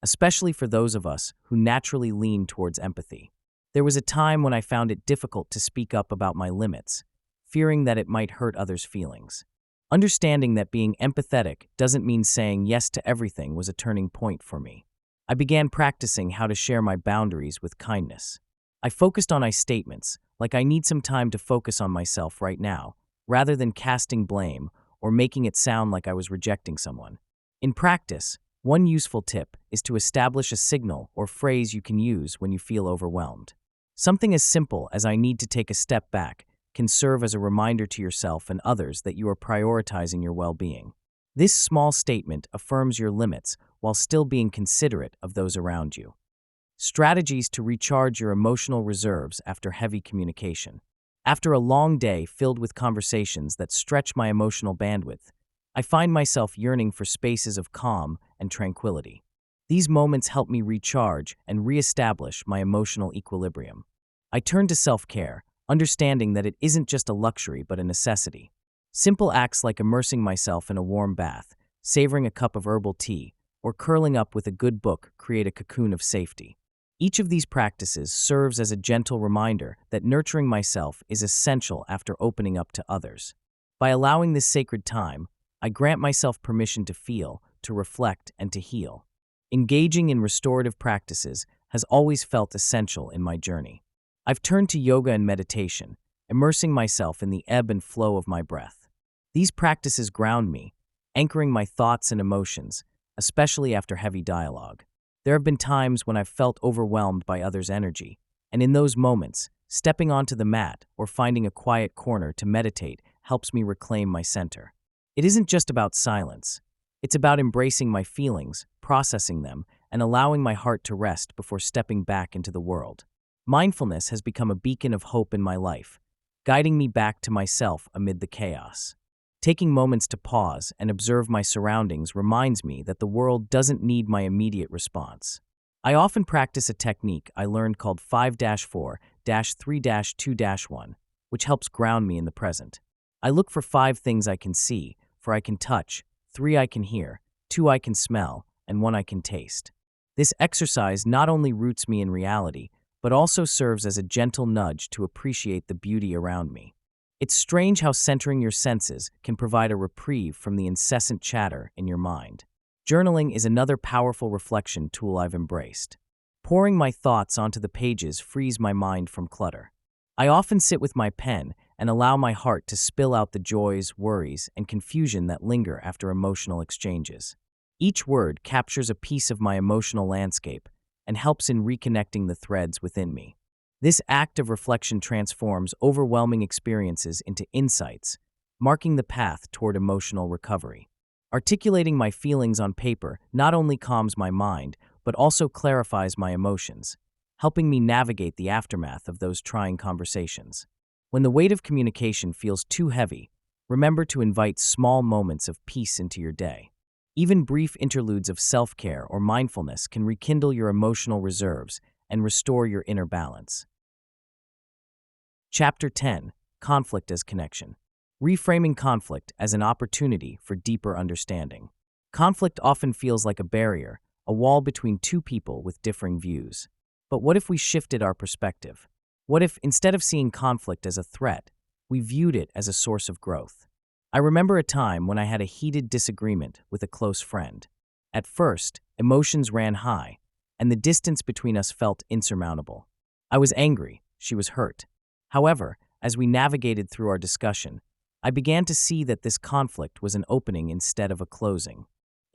especially for those of us who naturally lean towards empathy. There was a time when I found it difficult to speak up about my limits, fearing that it might hurt others' feelings. Understanding that being empathetic doesn't mean saying yes to everything was a turning point for me. I began practicing how to share my boundaries with kindness. I focused on I statements, like I need some time to focus on myself right now, rather than casting blame or making it sound like I was rejecting someone. In practice, one useful tip is to establish a signal or phrase you can use when you feel overwhelmed. Something as simple as I need to take a step back can serve as a reminder to yourself and others that you are prioritizing your well-being. This small statement affirms your limits while still being considerate of those around you. Strategies to recharge your emotional reserves after heavy communication. After a long day filled with conversations that stretch my emotional bandwidth, I find myself yearning for spaces of calm and tranquility. These moments help me recharge and reestablish my emotional equilibrium. I turn to self-care, understanding that it isn't just a luxury but a necessity. Simple acts like immersing myself in a warm bath, savoring a cup of herbal tea, or curling up with a good book create a cocoon of safety. Each of these practices serves as a gentle reminder that nurturing myself is essential after opening up to others. By allowing this sacred time, I grant myself permission to feel, to reflect, and to heal. Engaging in restorative practices has always felt essential in my journey. I've turned to yoga and meditation, immersing myself in the ebb and flow of my breath. These practices ground me, anchoring my thoughts and emotions, especially after heavy dialogue. There have been times when I've felt overwhelmed by others' energy, and in those moments, stepping onto the mat or finding a quiet corner to meditate helps me reclaim my center. It isn't just about silence. It's about embracing my feelings, processing them, and allowing my heart to rest before stepping back into the world. Mindfulness has become a beacon of hope in my life, guiding me back to myself amid the chaos. Taking moments to pause and observe my surroundings reminds me that the world doesn't need my immediate response. I often practice a technique I learned called 5-4-3-2-1, which helps ground me in the present. I look for 5 things I can see, 4 I can touch, 3 I can hear, 2 I can smell, and 1 I can taste. This exercise not only roots me in reality, but also serves as a gentle nudge to appreciate the beauty around me. It's strange how centering your senses can provide a reprieve from the incessant chatter in your mind. Journaling is another powerful reflection tool I've embraced. Pouring my thoughts onto the pages frees my mind from clutter. I often sit with my pen and allow my heart to spill out the joys, worries, and confusion that linger after emotional exchanges. Each word captures a piece of my emotional landscape and helps in reconnecting the threads within me. This act of reflection transforms overwhelming experiences into insights, marking the path toward emotional recovery. Articulating my feelings on paper not only calms my mind, but also clarifies my emotions, helping me navigate the aftermath of those trying conversations. When the weight of communication feels too heavy, remember to invite small moments of peace into your day. Even brief interludes of self-care or mindfulness can rekindle your emotional reserves and restore your inner balance. Chapter 10: Conflict as Connection. Reframing conflict as an opportunity for deeper understanding. Conflict often feels like a barrier, a wall between two people with differing views. But what if we shifted our perspective? What if, instead of seeing conflict as a threat, we viewed it as a source of growth? I remember a time when I had a heated disagreement with a close friend. At first, emotions ran high, and the distance between us felt insurmountable. I was angry, she was hurt. However, as we navigated through our discussion, I began to see that this conflict was an opening instead of a closing.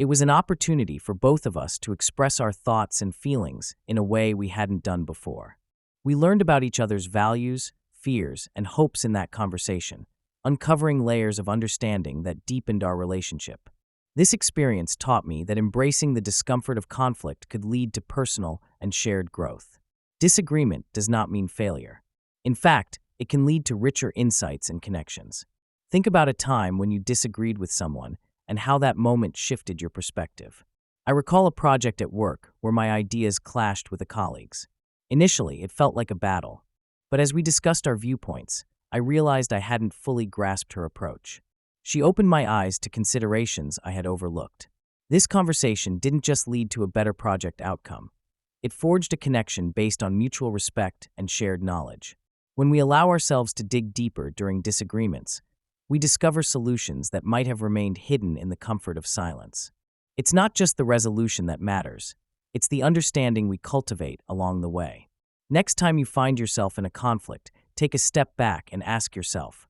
It was an opportunity for both of us to express our thoughts and feelings in a way we hadn't done before. We learned about each other's values, fears, and hopes in that conversation, uncovering layers of understanding that deepened our relationship. This experience taught me that embracing the discomfort of conflict could lead to personal and shared growth. Disagreement does not mean failure. In fact, it can lead to richer insights and connections. Think about a time when you disagreed with someone and how that moment shifted your perspective. I recall a project at work where my ideas clashed with a colleague's. Initially, it felt like a battle, but as we discussed our viewpoints, I realized I hadn't fully grasped her approach. She opened my eyes to considerations I had overlooked. This conversation didn't just lead to a better project outcome. It forged a connection based on mutual respect and shared knowledge. When we allow ourselves to dig deeper during disagreements, we discover solutions that might have remained hidden in the comfort of silence. It's not just the resolution that matters, it's the understanding we cultivate along the way. Next time you find yourself in a conflict, take a step back and ask yourself,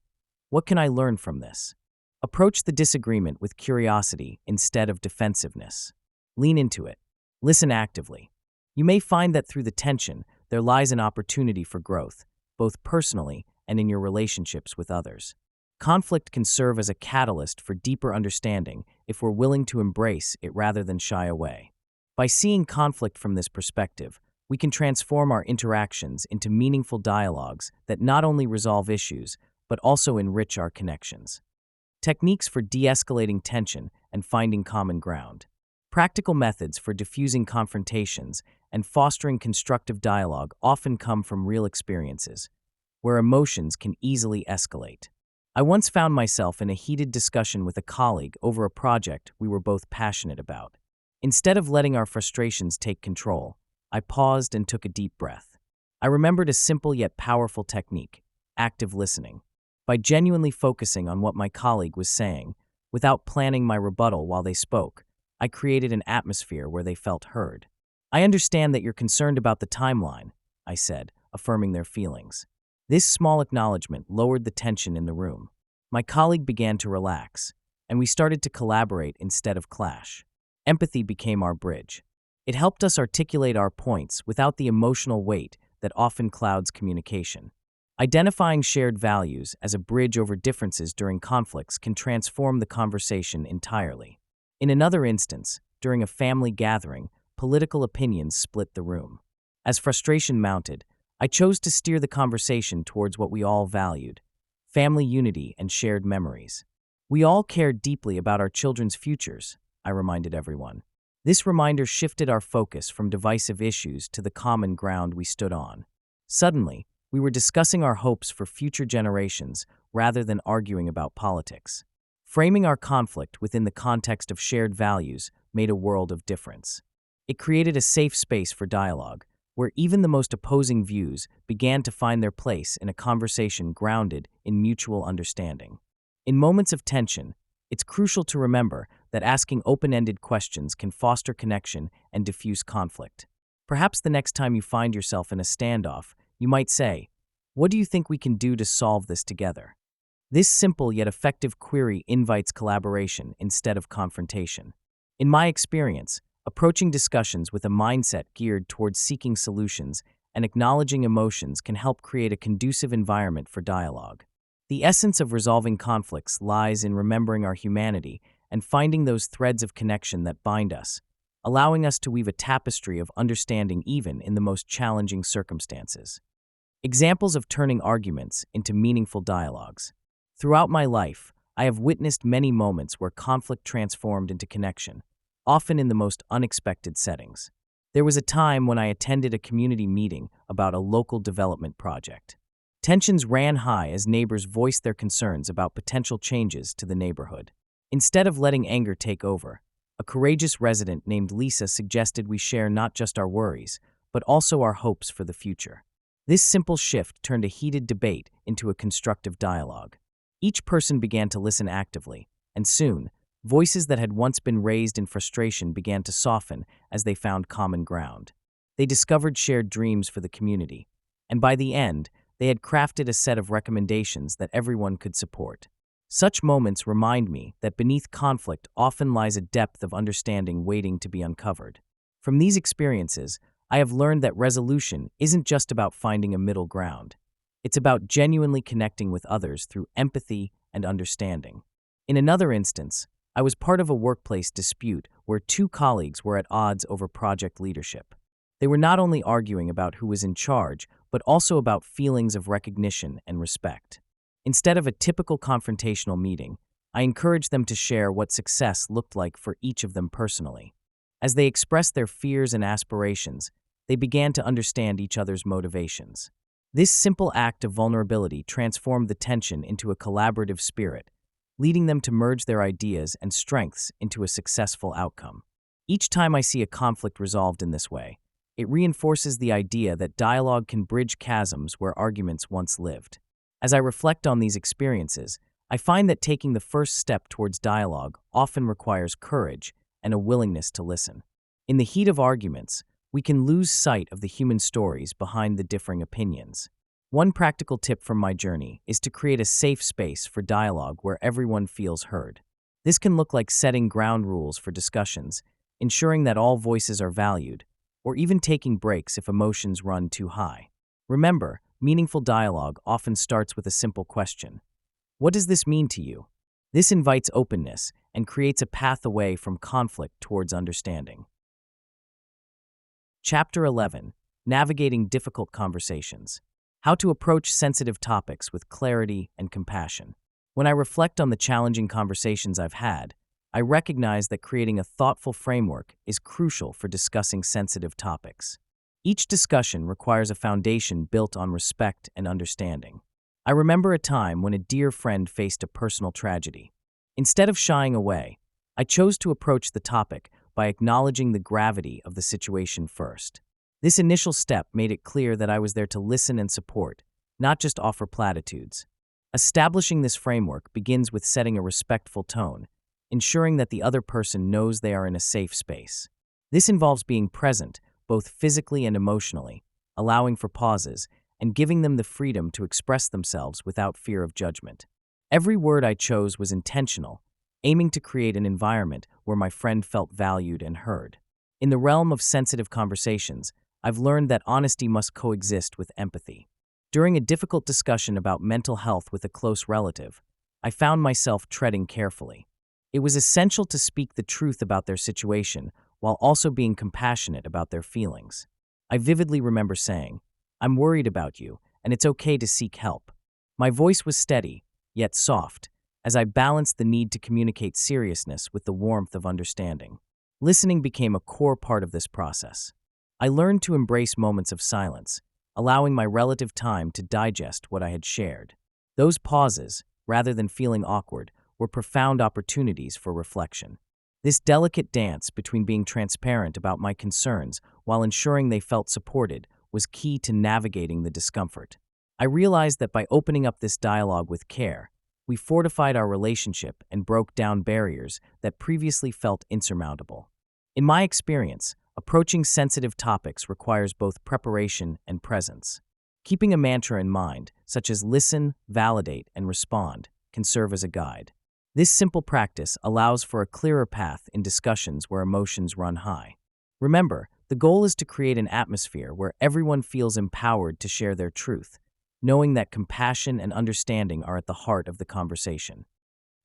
what can I learn from this? Approach the disagreement with curiosity instead of defensiveness. Lean into it. Listen actively. You may find that through the tension, there lies an opportunity for growth, both personally and in your relationships with others. Conflict can serve as a catalyst for deeper understanding if we're willing to embrace it rather than shy away. By seeing conflict from this perspective, we can transform our interactions into meaningful dialogues that not only resolve issues, but also enrich our connections. Techniques for de-escalating tension and finding common ground. Practical methods for diffusing confrontations and fostering constructive dialogue often come from real experiences, where emotions can easily escalate. I once found myself in a heated discussion with a colleague over a project we were both passionate about. Instead of letting our frustrations take control, I paused and took a deep breath. I remembered a simple yet powerful technique: active listening. By genuinely focusing on what my colleague was saying, without planning my rebuttal while they spoke, I created an atmosphere where they felt heard. "I understand that you're concerned about the timeline," I said, affirming their feelings. This small acknowledgement lowered the tension in the room. My colleague began to relax, and we started to collaborate instead of clash. Empathy became our bridge. It helped us articulate our points without the emotional weight that often clouds communication. Identifying shared values as a bridge over differences during conflicts can transform the conversation entirely. In another instance, during a family gathering, political opinions split the room. As frustration mounted, I chose to steer the conversation towards what we all valued: family unity and shared memories. "We all care deeply about our children's futures," I reminded everyone. This reminder shifted our focus from divisive issues to the common ground we stood on. Suddenly, we were discussing our hopes for future generations rather than arguing about politics. Framing our conflict within the context of shared values made a world of difference. It created a safe space for dialogue, where even the most opposing views began to find their place in a conversation grounded in mutual understanding. In moments of tension, it's crucial to remember that asking open-ended questions can foster connection and diffuse conflict. Perhaps the next time you find yourself in a standoff, you might say, "What do you think we can do to solve this together?" This simple yet effective query invites collaboration instead of confrontation. In my experience, approaching discussions with a mindset geared towards seeking solutions and acknowledging emotions can help create a conducive environment for dialogue. The essence of resolving conflicts lies in remembering our humanity and finding those threads of connection that bind us, allowing us to weave a tapestry of understanding even in the most challenging circumstances. Examples of turning arguments into meaningful dialogues. Throughout my life, I have witnessed many moments where conflict transformed into connection, often in the most unexpected settings. There was a time when I attended a community meeting about a local development project. Tensions ran high as neighbors voiced their concerns about potential changes to the neighborhood. Instead of letting anger take over, a courageous resident named Lisa suggested we share not just our worries, but also our hopes for the future. This simple shift turned a heated debate into a constructive dialogue. Each person began to listen actively, and soon, voices that had once been raised in frustration began to soften as they found common ground. They discovered shared dreams for the community, and by the end, they had crafted a set of recommendations that everyone could support. Such moments remind me that beneath conflict often lies a depth of understanding waiting to be uncovered. From these experiences, I have learned that resolution isn't just about finding a middle ground. It's about genuinely connecting with others through empathy and understanding. In another instance, I was part of a workplace dispute where two colleagues were at odds over project leadership. They were not only arguing about who was in charge, but also about feelings of recognition and respect. Instead of a typical confrontational meeting, I encouraged them to share what success looked like for each of them personally. As they expressed their fears and aspirations, they began to understand each other's motivations. This simple act of vulnerability transformed the tension into a collaborative spirit, leading them to merge their ideas and strengths into a successful outcome. Each time I see a conflict resolved in this way, it reinforces the idea that dialogue can bridge chasms where arguments once lived. As I reflect on these experiences, I find that taking the first step towards dialogue often requires courage and a willingness to listen. In the heat of arguments, we can lose sight of the human stories behind the differing opinions. One practical tip from my journey is to create a safe space for dialogue where everyone feels heard. This can look like setting ground rules for discussions, ensuring that all voices are valued, or even taking breaks if emotions run too high. Remember, meaningful dialogue often starts with a simple question. What does this mean to you? This invites openness and creates a path away from conflict towards understanding. Chapter 11. Navigating Difficult Conversations. How to approach sensitive topics with clarity and compassion. When I reflect on the challenging conversations I've had, I recognize that creating a thoughtful framework is crucial for discussing sensitive topics. Each discussion requires a foundation built on respect and understanding. I remember a time when a dear friend faced a personal tragedy. Instead of shying away, I chose to approach the topic by acknowledging the gravity of the situation first. This initial step made it clear that I was there to listen and support, not just offer platitudes. Establishing this framework begins with setting a respectful tone, ensuring that the other person knows they are in a safe space. This involves being present, both physically and emotionally, allowing for pauses, and giving them the freedom to express themselves without fear of judgment. Every word I chose was intentional, aiming to create an environment where my friend felt valued and heard. In the realm of sensitive conversations, I've learned that honesty must coexist with empathy. During a difficult discussion about mental health with a close relative, I found myself treading carefully. It was essential to speak the truth about their situation while also being compassionate about their feelings. I vividly remember saying, "I'm worried about you, and it's okay to seek help." My voice was steady, yet soft, as I balanced the need to communicate seriousness with the warmth of understanding. Listening became a core part of this process. I learned to embrace moments of silence, allowing my relative time to digest what I had shared. Those pauses, rather than feeling awkward, were profound opportunities for reflection. This delicate dance between being transparent about my concerns while ensuring they felt supported was key to navigating the discomfort. I realized that by opening up this dialogue with care, we fortified our relationship and broke down barriers that previously felt insurmountable. In my experience, approaching sensitive topics requires both preparation and presence. Keeping a mantra in mind, such as listen, validate, and respond, can serve as a guide. This simple practice allows for a clearer path in discussions where emotions run high. Remember, the goal is to create an atmosphere where everyone feels empowered to share their truth, knowing that compassion and understanding are at the heart of the conversation.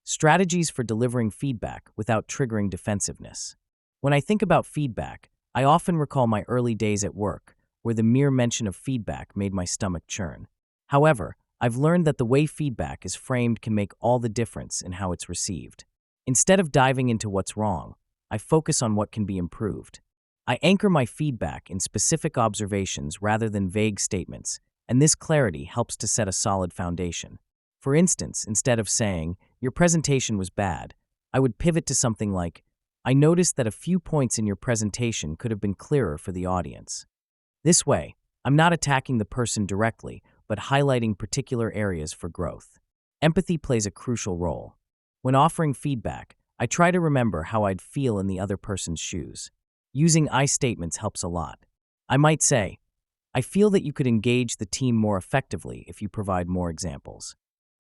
Strategies for delivering feedback without triggering defensiveness. When I think about feedback, I often recall my early days at work, where the mere mention of feedback made my stomach churn. However, I've learned that the way feedback is framed can make all the difference in how it's received. Instead of diving into what's wrong, I focus on what can be improved. I anchor my feedback in specific observations rather than vague statements, and this clarity helps to set a solid foundation. For instance, instead of saying, "Your presentation was bad," I would pivot to something like, "I noticed that a few points in your presentation could have been clearer for the audience." This way, I'm not attacking the person directly, but highlighting particular areas for growth. Empathy plays a crucial role. When offering feedback, I try to remember how I'd feel in the other person's shoes. Using I statements helps a lot. I might say, "I feel that you could engage the team more effectively if you provide more examples."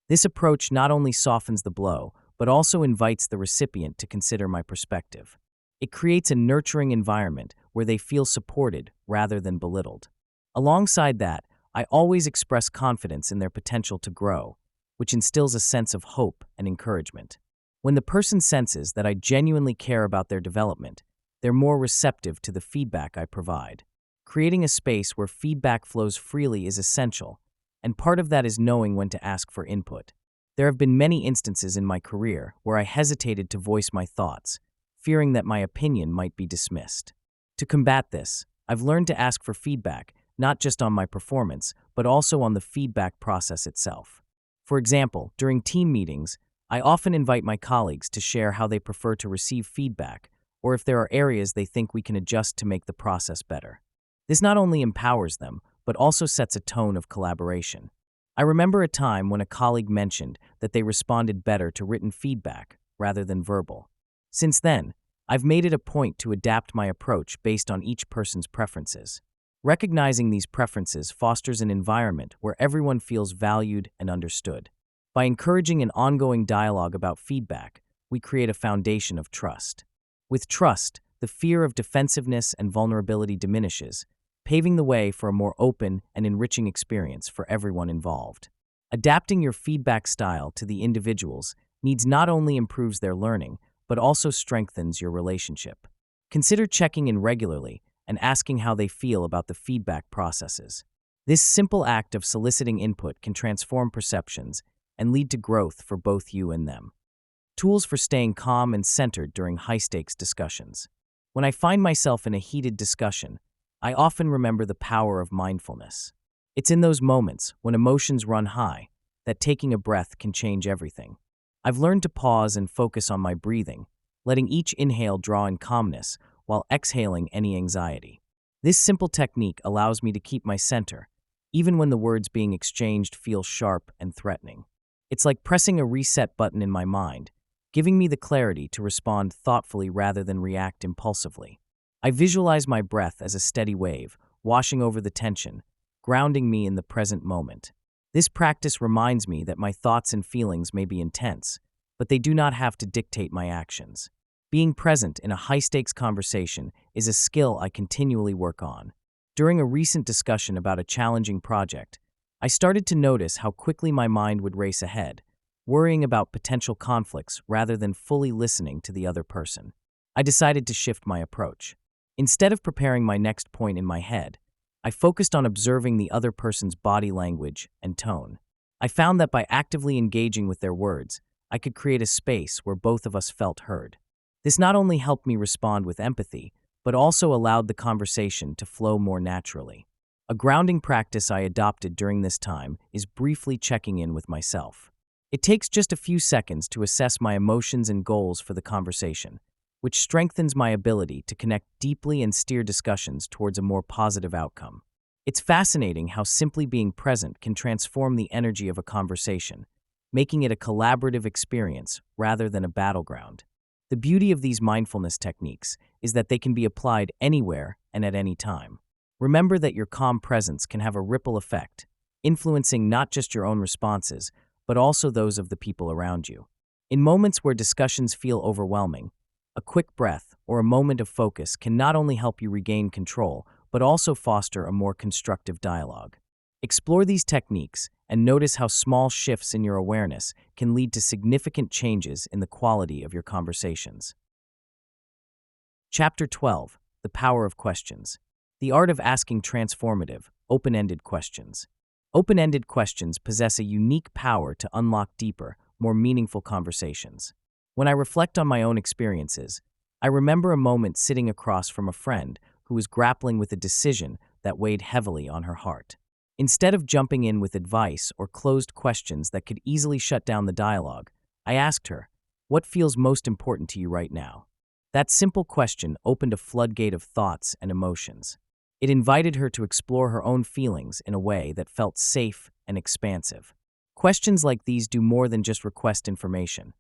This approach not only softens the blow, but also invites the recipient to consider my perspective. It creates a nurturing environment where they feel supported rather than belittled. Alongside that, I always express confidence in their potential to grow, which instills a sense of hope and encouragement. When the person senses that I genuinely care about their development, they're more receptive to the feedback I provide. Creating a space where feedback flows freely is essential, and part of that is knowing when to ask for input. There have been many instances in my career where I hesitated to voice my thoughts, fearing that my opinion might be dismissed. To combat this, I've learned to ask for feedback, not just on my performance, but also on the feedback process itself. For example, during team meetings, I often invite my colleagues to share how they prefer to receive feedback, or if there are areas they think we can adjust to make the process better. This not only empowers them, but also sets a tone of collaboration. I remember a time when a colleague mentioned that they responded better to written feedback rather than verbal. Since then, I've made it a point to adapt my approach based on each person's preferences. Recognizing these preferences fosters an environment where everyone feels valued and understood. By encouraging an ongoing dialogue about feedback, we create a foundation of trust. With trust, the fear of defensiveness and vulnerability diminishes, paving the way for a more open and enriching experience for everyone involved. Adapting your feedback style to the individual's needs not only improves their learning, but also strengthens your relationship. Consider checking in regularly and asking how they feel about the feedback processes. This simple act of soliciting input can transform perceptions and lead to growth for both you and them. Tools for staying calm and centered during high-stakes discussions. When I find myself in a heated discussion, I often remember the power of mindfulness. It's in those moments, when emotions run high, that taking a breath can change everything. I've learned to pause and focus on my breathing, letting each inhale draw in calmness while exhaling any anxiety. This simple technique allows me to keep my center, even when the words being exchanged feel sharp and threatening. It's like pressing a reset button in my mind, giving me the clarity to respond thoughtfully rather than react impulsively. I visualize my breath as a steady wave, washing over the tension, grounding me in the present moment. This practice reminds me that my thoughts and feelings may be intense, but they do not have to dictate my actions. Being present in a high-stakes conversation is a skill I continually work on. During a recent discussion about a challenging project, I started to notice how quickly my mind would race ahead, worrying about potential conflicts rather than fully listening to the other person. I decided to shift my approach. Instead of preparing my next point in my head, I focused on observing the other person's body language and tone. I found that by actively engaging with their words, I could create a space where both of us felt heard. This not only helped me respond with empathy, but also allowed the conversation to flow more naturally. A grounding practice I adopted during this time is briefly checking in with myself. It takes just a few seconds to assess my emotions and goals for the conversation, which strengthens my ability to connect deeply and steer discussions towards a more positive outcome. It's fascinating how simply being present can transform the energy of a conversation, making it a collaborative experience rather than a battleground. The beauty of these mindfulness techniques is that they can be applied anywhere and at any time. Remember that your calm presence can have a ripple effect, influencing not just your own responses, but also those of the people around you. In moments where discussions feel overwhelming, a quick breath or a moment of focus can not only help you regain control, but also foster a more constructive dialogue. Explore these techniques and notice how small shifts in your awareness can lead to significant changes in the quality of your conversations. Chapter 12: The Power of Questions. The Art of Asking Transformative, Open-Ended Questions. Open-ended questions possess a unique power to unlock deeper, more meaningful conversations. When I reflect on my own experiences, I remember a moment sitting across from a friend who was grappling with a decision that weighed heavily on her heart. Instead of jumping in with advice or closed questions that could easily shut down the dialogue, I asked her, "What feels most important to you right now?" That simple question opened a floodgate of thoughts and emotions. It invited her to explore her own feelings in a way that felt safe and expansive. Questions like these do more than just request information.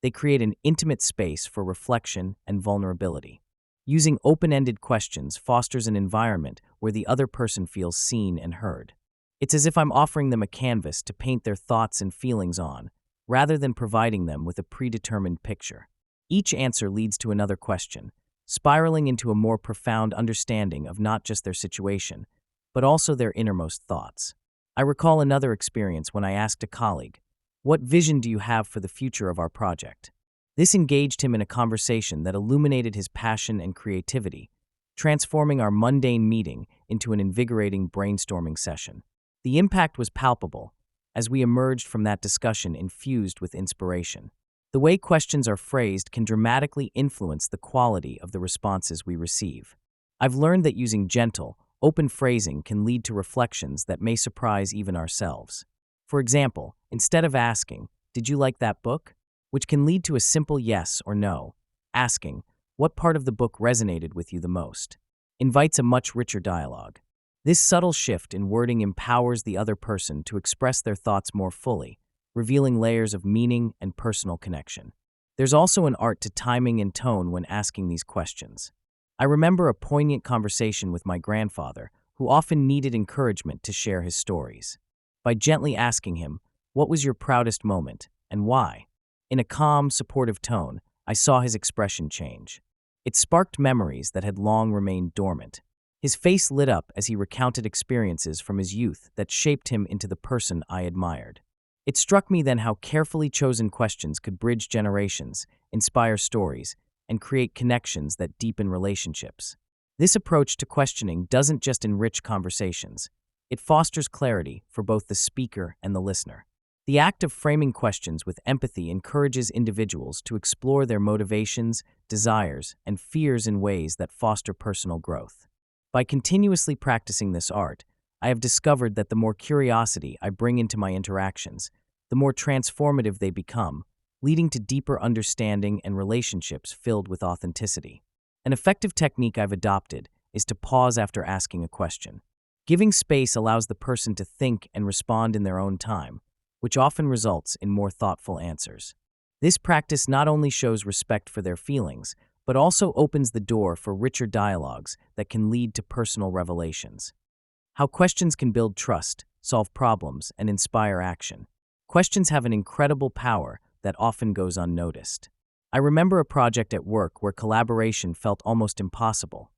They create an intimate space for reflection and vulnerability. Using open-ended questions fosters an environment where the other person feels seen and heard. It's as if I'm offering them a canvas to paint their thoughts and feelings on, rather than providing them with a predetermined picture. Each answer leads to another question, spiraling into a more profound understanding of not just their situation, but also their innermost thoughts. I recall another experience when I asked a colleague, "What vision do you have for the future of our project?" This engaged him in a conversation that illuminated his passion and creativity, transforming our mundane meeting into an invigorating brainstorming session. The impact was palpable, as we emerged from that discussion infused with inspiration. The way questions are phrased can dramatically influence the quality of the responses we receive. I've learned that using gentle, open phrasing can lead to reflections that may surprise even ourselves. For example, instead of asking, "Did you like that book?" which can lead to a simple yes or no, asking, "What part of the book resonated with you the most?" invites a much richer dialogue. This subtle shift in wording empowers the other person to express their thoughts more fully, revealing layers of meaning and personal connection. There's also an art to timing and tone when asking these questions. I remember a poignant conversation with my grandfather, who often needed encouragement to share his stories. By gently asking him, "What was your proudest moment, and why?" in a calm, supportive tone, I saw his expression change. It sparked memories that had long remained dormant. His face lit up as he recounted experiences from his youth that shaped him into the person I admired. It struck me then how carefully chosen questions could bridge generations, inspire stories, and create connections that deepen relationships. This approach to questioning doesn't just enrich conversations, it fosters clarity for both the speaker and the listener. The act of framing questions with empathy encourages individuals to explore their motivations, desires, and fears in ways that foster personal growth. By continuously practicing this art, I have discovered that the more curiosity I bring into my interactions, the more transformative they become, leading to deeper understanding and relationships filled with authenticity. An effective technique I've adopted is to pause after asking a question. Giving space allows the person to think and respond in their own time, which often results in more thoughtful answers. This practice not only shows respect for their feelings, but also opens the door for richer dialogues that can lead to personal revelations. How questions can build trust, solve problems, and inspire action. Questions have an incredible power that often goes unnoticed. I remember a project at work where collaboration felt almost impossible.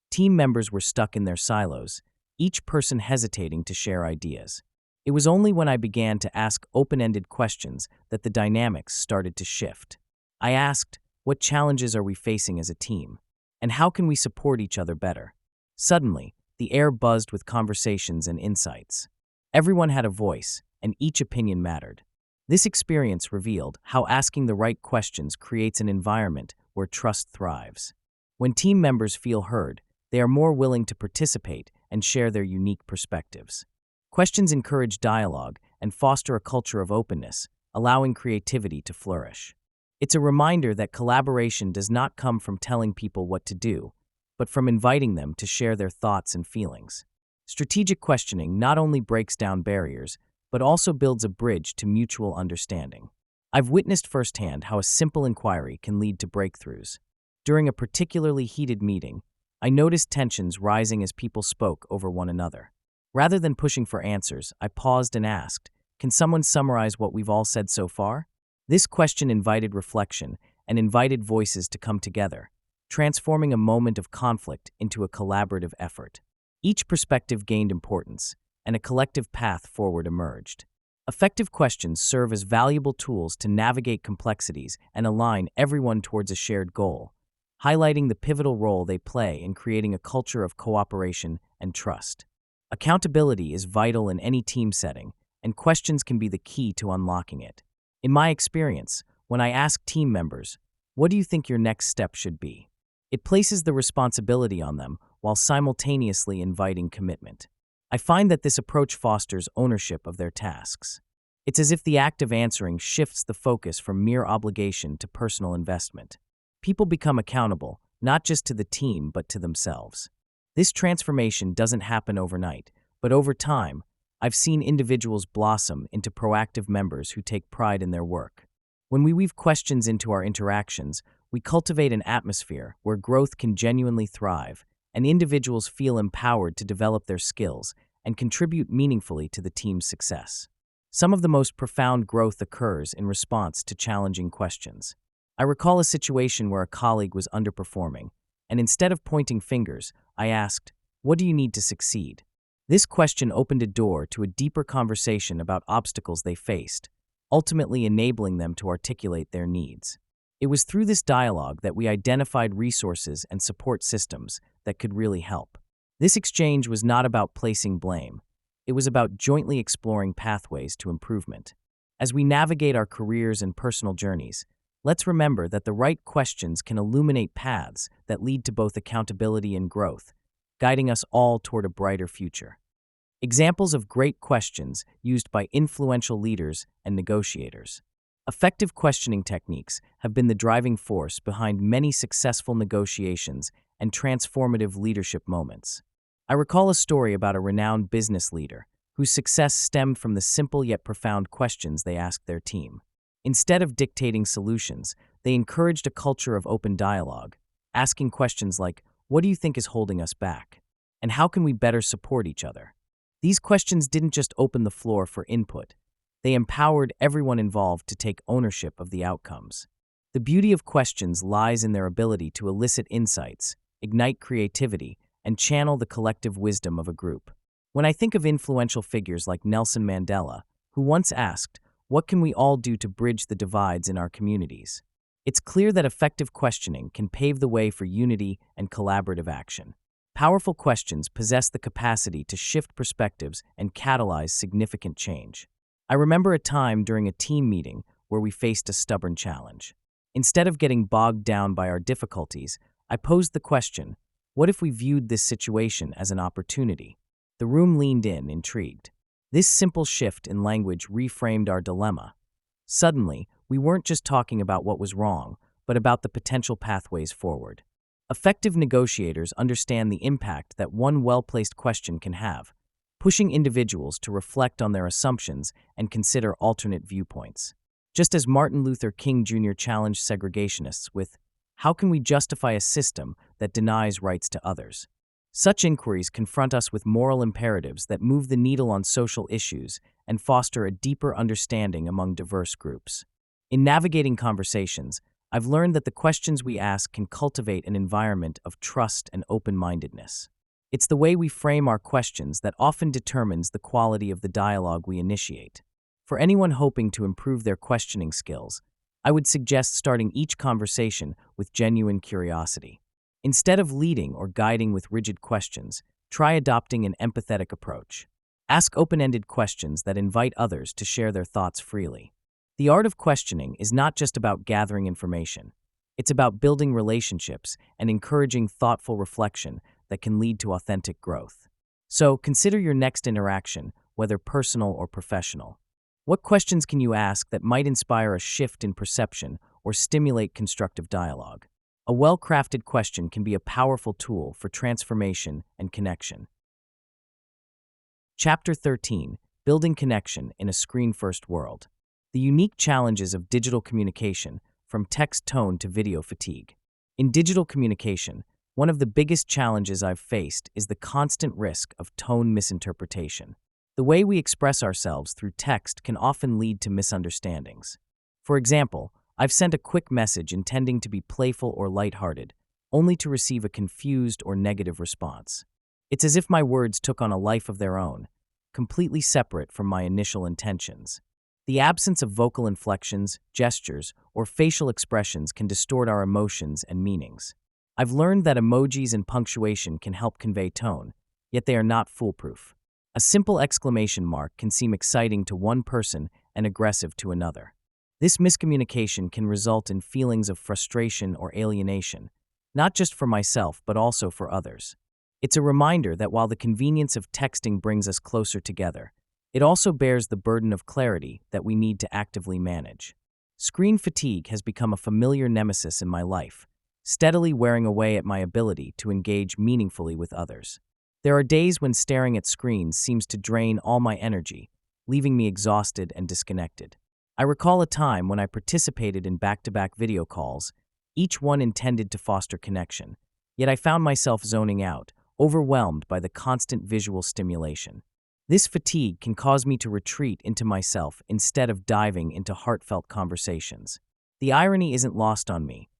Team members were stuck in their silos, each person hesitating to share ideas. It was only when I began to ask open-ended questions that the dynamics started to shift. I asked, "What challenges are we facing as a team? And how can we support each other better?" Suddenly, the air buzzed with conversations and insights. Everyone had a voice, and each opinion mattered. This experience revealed how asking the right questions creates an environment where trust thrives. When team members feel heard, they are more willing to participate and share their unique perspectives. Questions encourage dialogue and foster a culture of openness, allowing creativity to flourish. It's a reminder that collaboration does not come from telling people what to do, but from inviting them to share their thoughts and feelings. Strategic questioning not only breaks down barriers, but also builds a bridge to mutual understanding. I've witnessed firsthand how a simple inquiry can lead to breakthroughs. During a particularly heated meeting, I noticed tensions rising as people spoke over one another. Rather than pushing for answers, I paused and asked, "Can someone summarize what we've all said so far?" This question invited reflection and invited voices to come together, transforming a moment of conflict into a collaborative effort. Each perspective gained importance, and a collective path forward emerged. Effective questions serve as valuable tools to navigate complexities and align everyone towards a shared goal, highlighting the pivotal role they play in creating a culture of cooperation and trust. Accountability is vital in any team setting, and questions can be the key to unlocking it. In my experience, when I ask team members, "What do you think your next step should be?" it places the responsibility on them while simultaneously inviting commitment. I find that this approach fosters ownership of their tasks. It's as if the act of answering shifts the focus from mere obligation to personal investment. People become accountable, not just to the team but to themselves. This transformation doesn't happen overnight, but over time, I've seen individuals blossom into proactive members who take pride in their work. When we weave questions into our interactions, we cultivate an atmosphere where growth can genuinely thrive, and individuals feel empowered to develop their skills and contribute meaningfully to the team's success. Some of the most profound growth occurs in response to challenging questions. I recall a situation where a colleague was underperforming, and instead of pointing fingers, I asked, "What do you need to succeed?" This question opened a door to a deeper conversation about obstacles they faced, ultimately enabling them to articulate their needs. It was through this dialogue that we identified resources and support systems that could really help. This exchange was not about placing blame. It was about jointly exploring pathways to improvement. As we navigate our careers and personal journeys, let's remember that the right questions can illuminate paths that lead to both accountability and growth, guiding us all toward a brighter future. Examples of great questions used by influential leaders and negotiators. Effective questioning techniques have been the driving force behind many successful negotiations and transformative leadership moments. I recall a story about a renowned business leader whose success stemmed from the simple yet profound questions they asked their team. Instead of dictating solutions, they encouraged a culture of open dialogue, asking questions like, "What do you think is holding us back?" and "How can we better support each other?" These questions didn't just open the floor for input. They empowered everyone involved to take ownership of the outcomes. The beauty of questions lies in their ability to elicit insights, ignite creativity, and channel the collective wisdom of a group. When I think of influential figures like Nelson Mandela, who once asked, "What can we all do to bridge the divides in our communities?" it's clear that effective questioning can pave the way for unity and collaborative action. Powerful questions possess the capacity to shift perspectives and catalyze significant change. I remember a time during a team meeting where we faced a stubborn challenge. Instead of getting bogged down by our difficulties, I posed the question, "What if we viewed this situation as an opportunity?" The room leaned in, intrigued. This simple shift in language reframed our dilemma. Suddenly, we weren't just talking about what was wrong, but about the potential pathways forward. Effective negotiators understand the impact that one well-placed question can have, pushing individuals to reflect on their assumptions and consider alternate viewpoints. Just as Martin Luther King Jr. challenged segregationists with, "How can we justify a system that denies rights to others?" Such inquiries confront us with moral imperatives that move the needle on social issues and foster a deeper understanding among diverse groups. In navigating conversations, I've learned that the questions we ask can cultivate an environment of trust and open-mindedness. It's the way we frame our questions that often determines the quality of the dialogue we initiate. For anyone hoping to improve their questioning skills, I would suggest starting each conversation with genuine curiosity. Instead of leading or guiding with rigid questions, try adopting an empathetic approach. Ask open-ended questions that invite others to share their thoughts freely. The art of questioning is not just about gathering information. It's about building relationships and encouraging thoughtful reflection that can lead to authentic growth. So, consider your next interaction, whether personal or professional. What questions can you ask that might inspire a shift in perception or stimulate constructive dialogue? A well-crafted question can be a powerful tool for transformation and connection. Chapter 13: Building Connection in a Screen-First World. The unique challenges of digital communication, from text tone to video fatigue. In digital communication, one of the biggest challenges I've faced is the constant risk of tone misinterpretation. The way we express ourselves through text can often lead to misunderstandings. For example, I've sent a quick message intending to be playful or lighthearted, only to receive a confused or negative response. It's as if my words took on a life of their own, completely separate from my initial intentions. The absence of vocal inflections, gestures, or facial expressions can distort our emotions and meanings. I've learned that emojis and punctuation can help convey tone, yet they are not foolproof. A simple exclamation mark can seem exciting to one person and aggressive to another. This miscommunication can result in feelings of frustration or alienation, not just for myself but also for others. It's a reminder that while the convenience of texting brings us closer together, it also bears the burden of clarity that we need to actively manage. Screen fatigue has become a familiar nemesis in my life, steadily wearing away at my ability to engage meaningfully with others. There are days when staring at screens seems to drain all my energy, leaving me exhausted and disconnected. I recall a time when I participated in back-to-back video calls, each one intended to foster connection, yet I found myself zoning out, overwhelmed by the constant visual stimulation. This fatigue can cause me to retreat into myself instead of diving into heartfelt conversations. The irony isn't lost on me.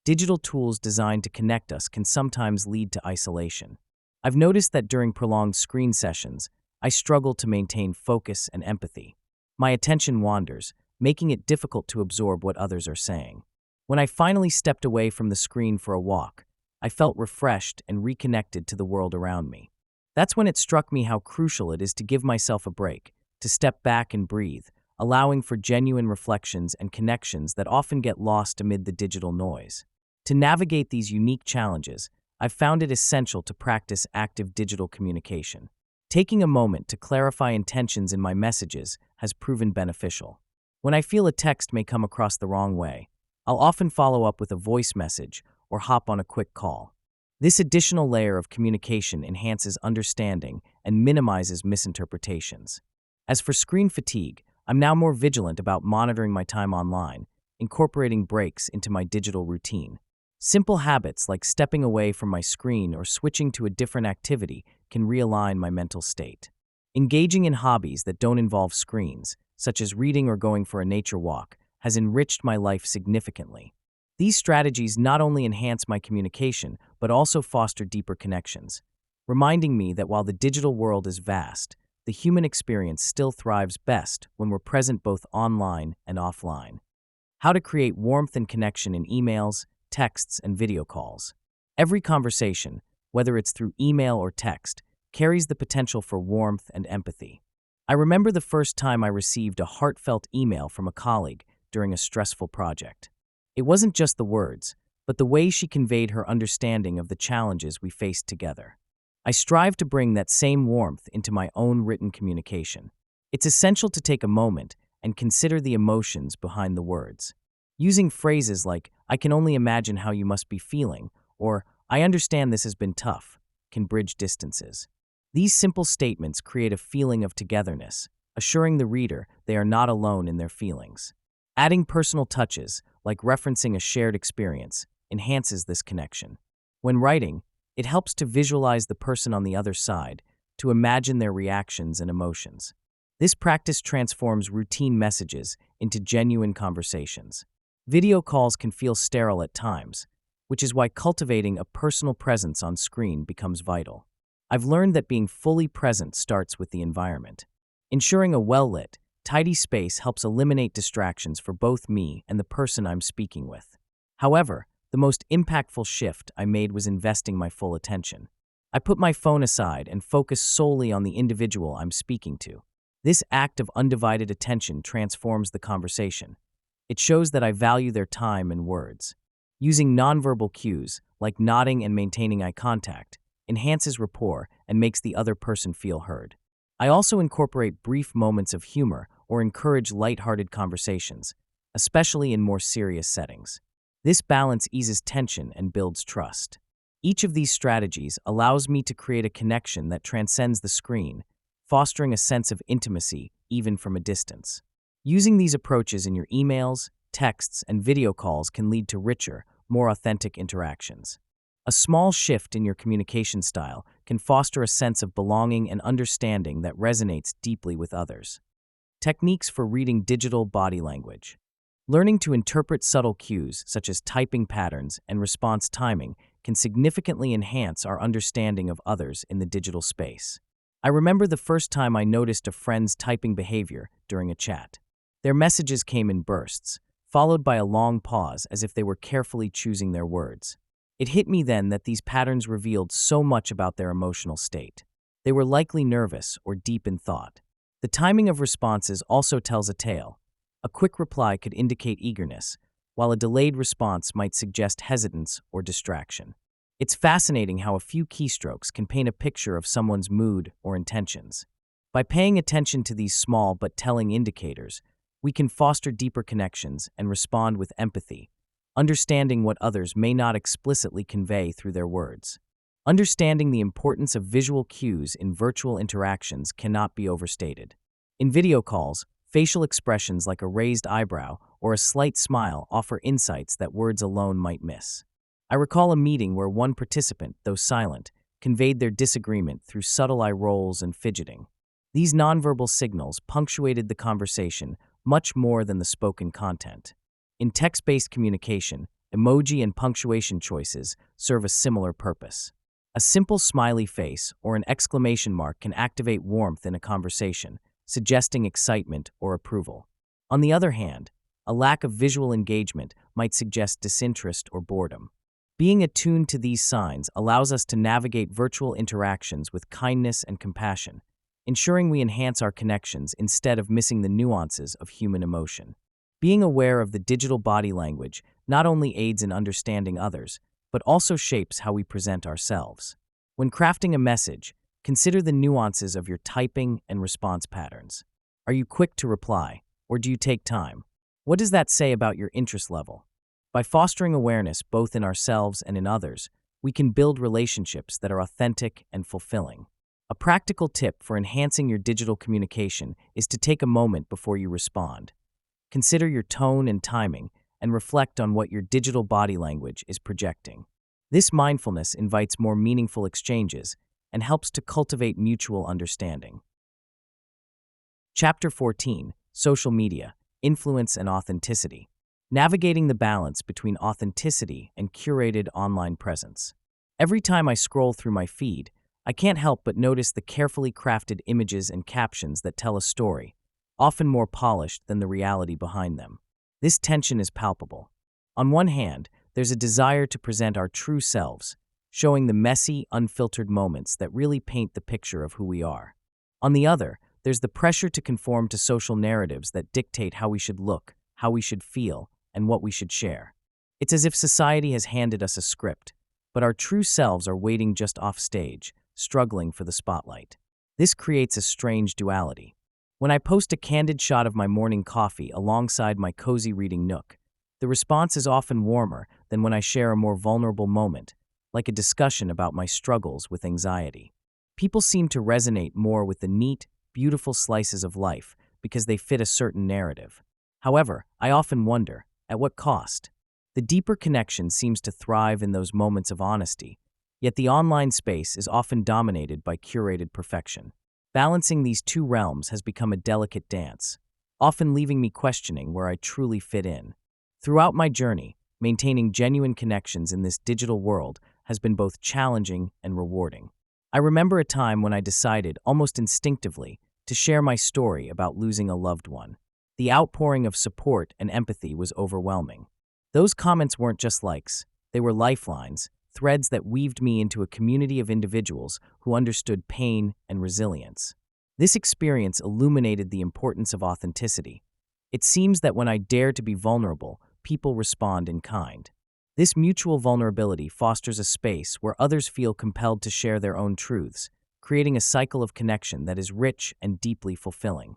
Digital tools designed to connect us can sometimes lead to isolation. I've noticed that during prolonged screen sessions, I struggle to maintain focus and empathy. My attention wanders, making it difficult to absorb what others are saying. When I finally stepped away from the screen for a walk, I felt refreshed and reconnected to the world around me. That's when it struck me how crucial it is to give myself a break, to step back and breathe, allowing for genuine reflections and connections that often get lost amid the digital noise. To navigate these unique challenges, I've found it essential to practice active digital communication. Taking a moment to clarify intentions in my messages has proven beneficial. When I feel a text may come across the wrong way, I'll often follow up with a voice message or hop on a quick call. This additional layer of communication enhances understanding and minimizes misinterpretations. As for screen fatigue, I'm now more vigilant about monitoring my time online, incorporating breaks into my digital routine. Simple habits like stepping away from my screen or switching to a different activity can realign my mental state. Engaging in hobbies that don't involve screens, such as reading or going for a nature walk, has enriched my life significantly. These strategies not only enhance my communication, but also foster deeper connections, reminding me that while the digital world is vast, the human experience still thrives best when we're present both online and offline. How to create warmth and connection in emails, texts, and video calls. Every conversation, whether it's through email or text, carries the potential for warmth and empathy. I remember the first time I received a heartfelt email from a colleague during a stressful project. It wasn't just the words, but the way she conveyed her understanding of the challenges we faced together. I strive to bring that same warmth into my own written communication. It's essential to take a moment and consider the emotions behind the words. Using phrases like, "I can only imagine how you must be feeling," or "I understand this has been tough," can bridge distances. These simple statements create a feeling of togetherness, assuring the reader they are not alone in their feelings. Adding personal touches, like referencing a shared experience, enhances this connection. When writing, it helps to visualize the person on the other side, to imagine their reactions and emotions. This practice transforms routine messages into genuine conversations. Video calls can feel sterile at times, which is why cultivating a personal presence on screen becomes vital. I've learned that being fully present starts with the environment. Ensuring a well-lit, tidy space helps eliminate distractions for both me and the person I'm speaking with. However, the most impactful shift I made was investing my full attention. I put my phone aside and focused solely on the individual I'm speaking to. This act of undivided attention transforms the conversation. It shows that I value their time and words. Using nonverbal cues, like nodding and maintaining eye contact, enhances rapport and makes the other person feel heard. I also incorporate brief moments of humor or encourage lighthearted conversations, especially in more serious settings. This balance eases tension and builds trust. Each of these strategies allows me to create a connection that transcends the screen, fostering a sense of intimacy even from a distance. Using these approaches in your emails, texts, and video calls can lead to richer, more authentic interactions. A small shift in your communication style can foster a sense of belonging and understanding that resonates deeply with others. Techniques for reading digital body language. Learning to interpret subtle cues, such as typing patterns and response timing, can significantly enhance our understanding of others in the digital space. I remember the first time I noticed a friend's typing behavior during a chat. Their messages came in bursts, followed by a long pause as if they were carefully choosing their words. It hit me then that these patterns revealed so much about their emotional state. They were likely nervous or deep in thought. The timing of responses also tells a tale. A quick reply could indicate eagerness, while a delayed response might suggest hesitance or distraction. It's fascinating how a few keystrokes can paint a picture of someone's mood or intentions. By paying attention to these small but telling indicators, we can foster deeper connections and respond with empathy, understanding what others may not explicitly convey through their words. Understanding the importance of visual cues in virtual interactions cannot be overstated. In video calls, facial expressions like a raised eyebrow or a slight smile offer insights that words alone might miss. I recall a meeting where one participant, though silent, conveyed their disagreement through subtle eye rolls and fidgeting. These nonverbal signals punctuated the conversation much more than the spoken content. In text-based communication, emoji and punctuation choices serve a similar purpose. A simple smiley face or an exclamation mark can activate warmth in a conversation, suggesting excitement or approval. On the other hand, a lack of visual engagement might suggest disinterest or boredom. Being attuned to these signs allows us to navigate virtual interactions with kindness and compassion, ensuring we enhance our connections instead of missing the nuances of human emotion. Being aware of the digital body language not only aids in understanding others, but also shapes how we present ourselves. When crafting a message, consider the nuances of your typing and response patterns. Are you quick to reply, or do you take time? What does that say about your interest level? By fostering awareness both in ourselves and in others, we can build relationships that are authentic and fulfilling. A practical tip for enhancing your digital communication is to take a moment before you respond. Consider your tone and timing and reflect on what your digital body language is projecting. This mindfulness invites more meaningful exchanges and helps to cultivate mutual understanding. Chapter 14: Social Media, Influence and Authenticity. Navigating the balance between authenticity and curated online presence. Every time I scroll through my feed, I can't help but notice the carefully crafted images and captions that tell a story, often more polished than the reality behind them. This tension is palpable. On one hand, there's a desire to present our true selves, showing the messy, unfiltered moments that really paint the picture of who we are. On the other, there's the pressure to conform to social narratives that dictate how we should look, how we should feel, and what we should share. It's as if society has handed us a script, but our true selves are waiting just off stage, struggling for the spotlight. This creates a strange duality. When I post a candid shot of my morning coffee alongside my cozy reading nook, the response is often warmer than when I share a more vulnerable moment, like a discussion about my struggles with anxiety. People seem to resonate more with the neat, beautiful slices of life because they fit a certain narrative. However, I often wonder, at what cost? The deeper connection seems to thrive in those moments of honesty, yet the online space is often dominated by curated perfection. Balancing these two realms has become a delicate dance, often leaving me questioning where I truly fit in. Throughout my journey, maintaining genuine connections in this digital world has been both challenging and rewarding. I remember a time when I decided, almost instinctively, to share my story about losing a loved one. The outpouring of support and empathy was overwhelming. Those comments weren't just likes, they were lifelines, threads that weaved me into a community of individuals who understood pain and resilience. This experience illuminated the importance of authenticity. It seems that when I dare to be vulnerable, people respond in kind. This mutual vulnerability fosters a space where others feel compelled to share their own truths, creating a cycle of connection that is rich and deeply fulfilling.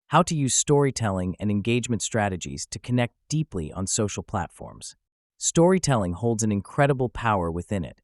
How to use storytelling and engagement strategies to connect deeply on social platforms. Storytelling holds an incredible power within it,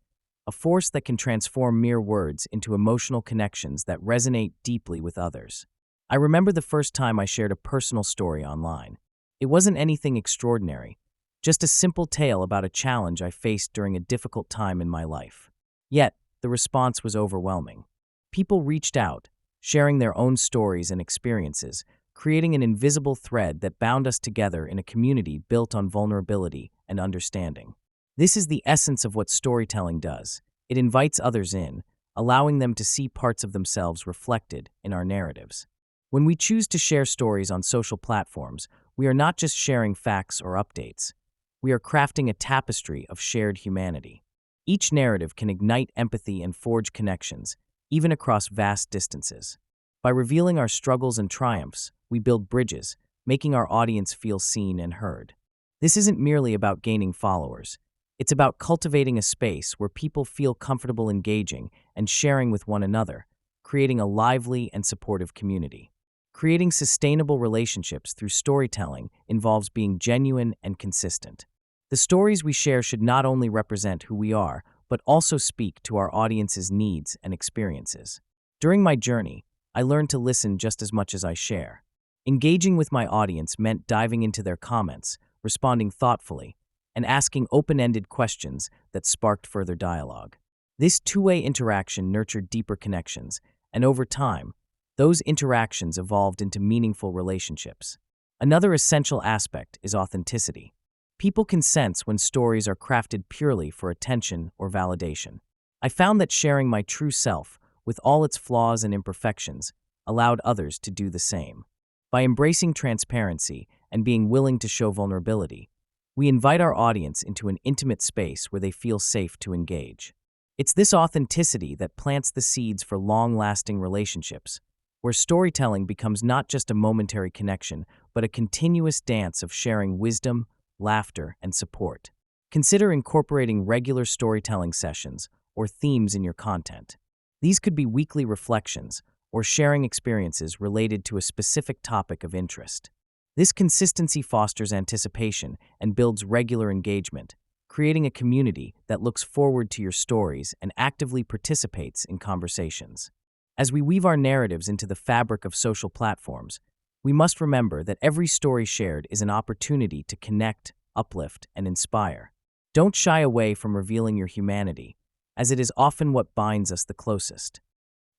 a force that can transform mere words into emotional connections that resonate deeply with others. I remember the first time I shared a personal story online. It wasn't anything extraordinary, just a simple tale about a challenge I faced during a difficult time in my life. Yet, the response was overwhelming. People reached out, sharing their own stories and experiences, creating an invisible thread that bound us together in a community built on vulnerability and understanding. This is the essence of what storytelling does. It invites others in, allowing them to see parts of themselves reflected in our narratives. When we choose to share stories on social platforms, we are not just sharing facts or updates. We are crafting a tapestry of shared humanity. Each narrative can ignite empathy and forge connections, even across vast distances. By revealing our struggles and triumphs, we build bridges, making our audience feel seen and heard. This isn't merely about gaining followers. It's about cultivating a space where people feel comfortable engaging and sharing with one another, creating a lively and supportive community. Creating sustainable relationships through storytelling involves being genuine and consistent. The stories we share should not only represent who we are, but also speak to our audience's needs and experiences. During my journey, I learned to listen just as much as I share. Engaging with my audience meant diving into their comments, responding thoughtfully, and asking open-ended questions that sparked further dialogue. This two-way interaction nurtured deeper connections, and over time, those interactions evolved into meaningful relationships. Another essential aspect is authenticity. People can sense when stories are crafted purely for attention or validation. I found that sharing my true self, with all its flaws and imperfections, allowed others to do the same. By embracing transparency and being willing to show vulnerability, we invite our audience into an intimate space where they feel safe to engage. It's this authenticity that plants the seeds for long-lasting relationships, where storytelling becomes not just a momentary connection, but a continuous dance of sharing wisdom, laughter, and support. Consider incorporating regular storytelling sessions or themes in your content. These could be weekly reflections or sharing experiences related to a specific topic of interest. This consistency fosters anticipation and builds regular engagement, creating a community that looks forward to your stories and actively participates in conversations. As we weave our narratives into the fabric of social platforms, we must remember that every story shared is an opportunity to connect, uplift, and inspire. Don't shy away from revealing your humanity, as it is often what binds us the closest.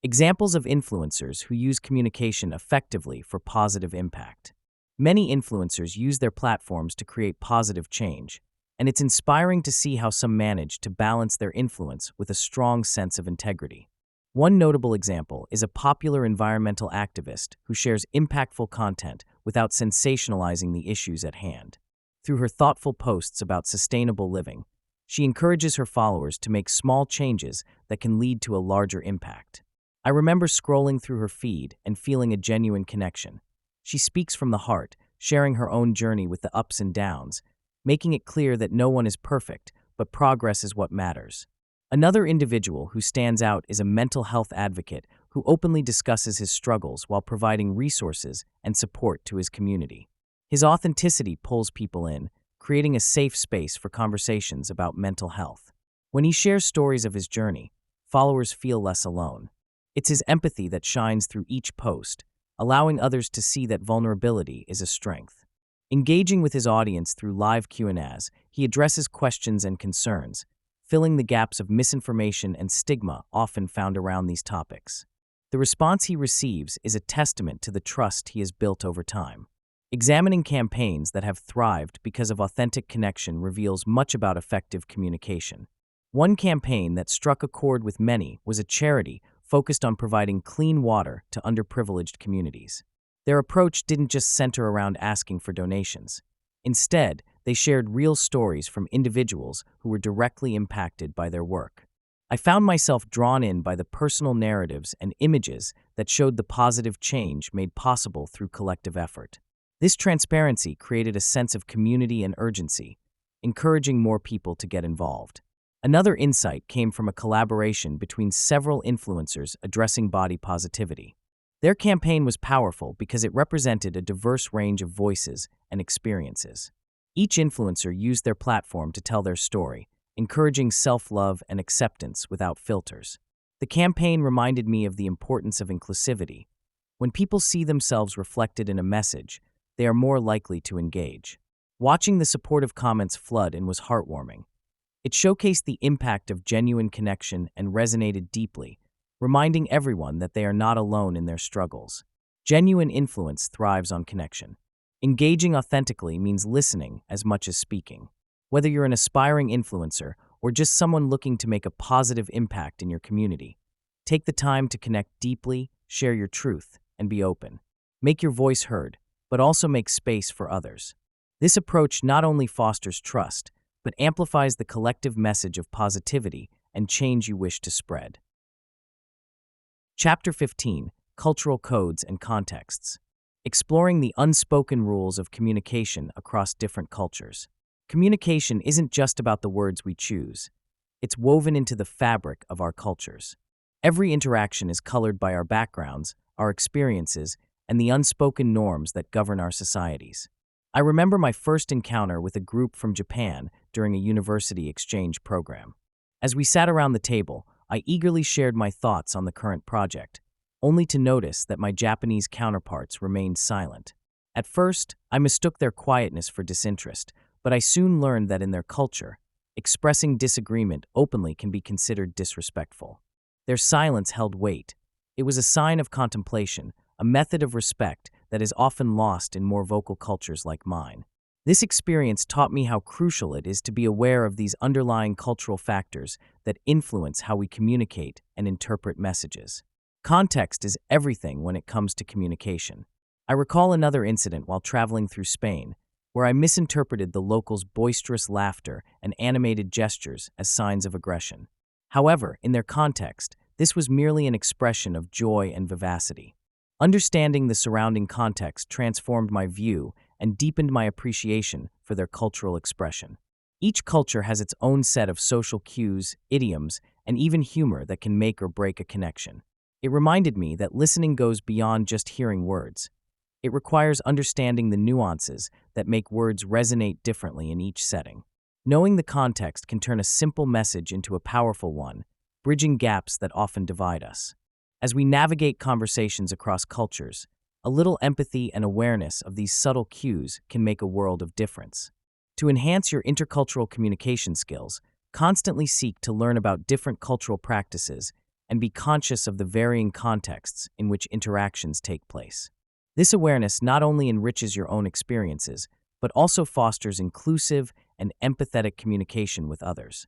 Examples of influencers who use communication effectively for positive impact. Many influencers use their platforms to create positive change, and it's inspiring to see how some manage to balance their influence with a strong sense of integrity. One notable example is a popular environmental activist who shares impactful content without sensationalizing the issues at hand. Through her thoughtful posts about sustainable living, she encourages her followers to make small changes that can lead to a larger impact. I remember scrolling through her feed and feeling a genuine connection. She speaks from the heart, sharing her own journey with the ups and downs, making it clear that no one is perfect, but progress is what matters. Another individual who stands out is a mental health advocate who openly discusses his struggles while providing resources and support to his community. His authenticity pulls people in, creating a safe space for conversations about mental health. When he shares stories of his journey, followers feel less alone. It's his empathy that shines through each post, allowing others to see that vulnerability is a strength. Engaging with his audience through live Q&As, he addresses questions and concerns, filling the gaps of misinformation and stigma often found around these topics. The response he receives is a testament to the trust he has built over time. Examining campaigns that have thrived because of authentic connection reveals much about effective communication. One campaign that struck a chord with many was a charity focused on providing clean water to underprivileged communities. Their approach didn't just center around asking for donations. Instead, they shared real stories from individuals who were directly impacted by their work. I found myself drawn in by the personal narratives and images that showed the positive change made possible through collective effort. This transparency created a sense of community and urgency, encouraging more people to get involved. Another insight came from a collaboration between several influencers addressing body positivity. Their campaign was powerful because it represented a diverse range of voices and experiences. Each influencer used their platform to tell their story, encouraging self-love and acceptance without filters. The campaign reminded me of the importance of inclusivity. When people see themselves reflected in a message, they are more likely to engage. Watching the supportive comments flood in was heartwarming. It showcased the impact of genuine connection and resonated deeply, reminding everyone that they are not alone in their struggles. Genuine influence thrives on connection. Engaging authentically means listening as much as speaking. Whether you're an aspiring influencer or just someone looking to make a positive impact in your community, Take the time to connect deeply, share your truth, and be open. Make your voice heard, but also make space for others. This approach not only fosters trust, but amplifies the collective message of positivity and change you wish to spread. Chapter 15: Cultural Codes and Contexts. Exploring the unspoken rules of communication across different cultures. Communication isn't just about the words we choose. It's woven into the fabric of our cultures. Every interaction is colored by our backgrounds, our experiences, and the unspoken norms that govern our societies. I remember my first encounter with a group from Japan during a university exchange program. As we sat around the table, I eagerly shared my thoughts on the current project, only to notice that my Japanese counterparts remained silent. At first, I mistook their quietness for disinterest, but I soon learned that in their culture, expressing disagreement openly can be considered disrespectful. Their silence held weight. It was a sign of contemplation, a method of respect that is often lost in more vocal cultures like mine. This experience taught me how crucial it is to be aware of these underlying cultural factors that influence how we communicate and interpret messages. Context is everything when it comes to communication. I recall another incident while traveling through Spain, where I misinterpreted the locals' boisterous laughter and animated gestures as signs of aggression. However, in their context, this was merely an expression of joy and vivacity. Understanding the surrounding context transformed my view and deepened my appreciation for their cultural expression. Each culture has its own set of social cues, idioms, and even humor that can make or break a connection. It reminded me that listening goes beyond just hearing words. It requires understanding the nuances that make words resonate differently in each setting. Knowing the context can turn a simple message into a powerful one, bridging gaps that often divide us. As we navigate conversations across cultures, a little empathy and awareness of these subtle cues can make a world of difference. To enhance your intercultural communication skills, constantly seek to learn about different cultural practices and be conscious of the varying contexts in which interactions take place. This awareness not only enriches your own experiences, but also fosters inclusive and empathetic communication with others.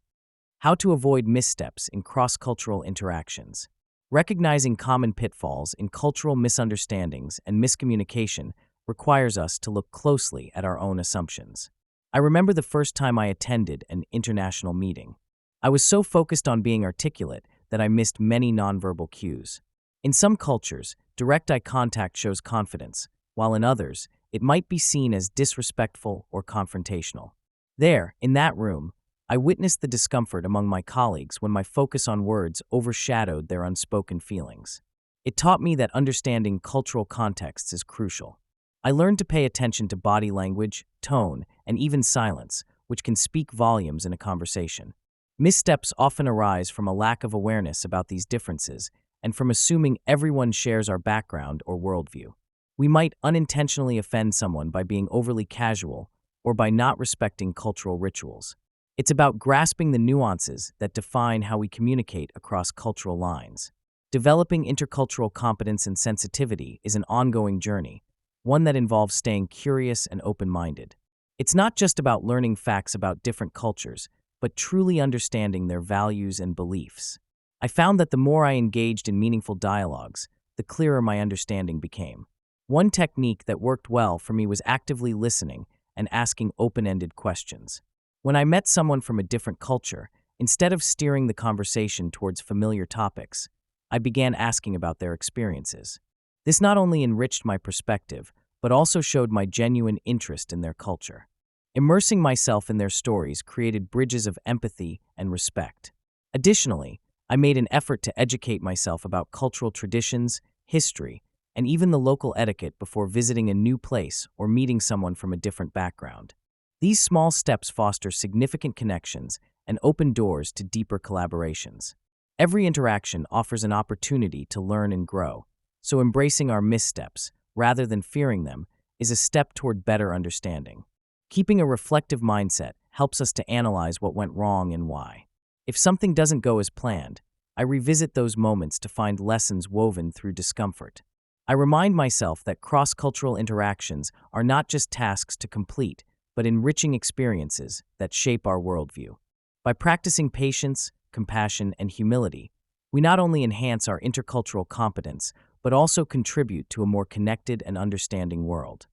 How to avoid missteps in cross-cultural interactions. Recognizing common pitfalls in cultural misunderstandings and miscommunication requires us to look closely at our own assumptions. I remember the first time I attended an international meeting. I was so focused on being articulate that I missed many nonverbal cues. In some cultures, direct eye contact shows confidence, while in others, it might be seen as disrespectful or confrontational. There, in that room, I witnessed the discomfort among my colleagues when my focus on words overshadowed their unspoken feelings. It taught me that understanding cultural contexts is crucial. I learned to pay attention to body language, tone, and even silence, which can speak volumes in a conversation. Missteps often arise from a lack of awareness about these differences and from assuming everyone shares our background or worldview. We might unintentionally offend someone by being overly casual or by not respecting cultural rituals. It's about grasping the nuances that define how we communicate across cultural lines. Developing intercultural competence and sensitivity is an ongoing journey, one that involves staying curious and open-minded. It's not just about learning facts about different cultures, but truly understanding their values and beliefs. I found that the more I engaged in meaningful dialogues, the clearer my understanding became. One technique that worked well for me was actively listening and asking open-ended questions. When I met someone from a different culture, instead of steering the conversation towards familiar topics, I began asking about their experiences. This not only enriched my perspective, but also showed my genuine interest in their culture. Immersing myself in their stories created bridges of empathy and respect. Additionally, I made an effort to educate myself about cultural traditions, history, and even the local etiquette before visiting a new place or meeting someone from a different background. These small steps foster significant connections and open doors to deeper collaborations. Every interaction offers an opportunity to learn and grow, so embracing our missteps, rather than fearing them, is a step toward better understanding. Keeping a reflective mindset helps us to analyze what went wrong and why. If something doesn't go as planned, I revisit those moments to find lessons woven through discomfort. I remind myself that cross-cultural interactions are not just tasks to complete, but enriching experiences that shape our worldview. By practicing patience, compassion, and humility, We not only enhance our intercultural competence, but also contribute to a more connected and understanding world.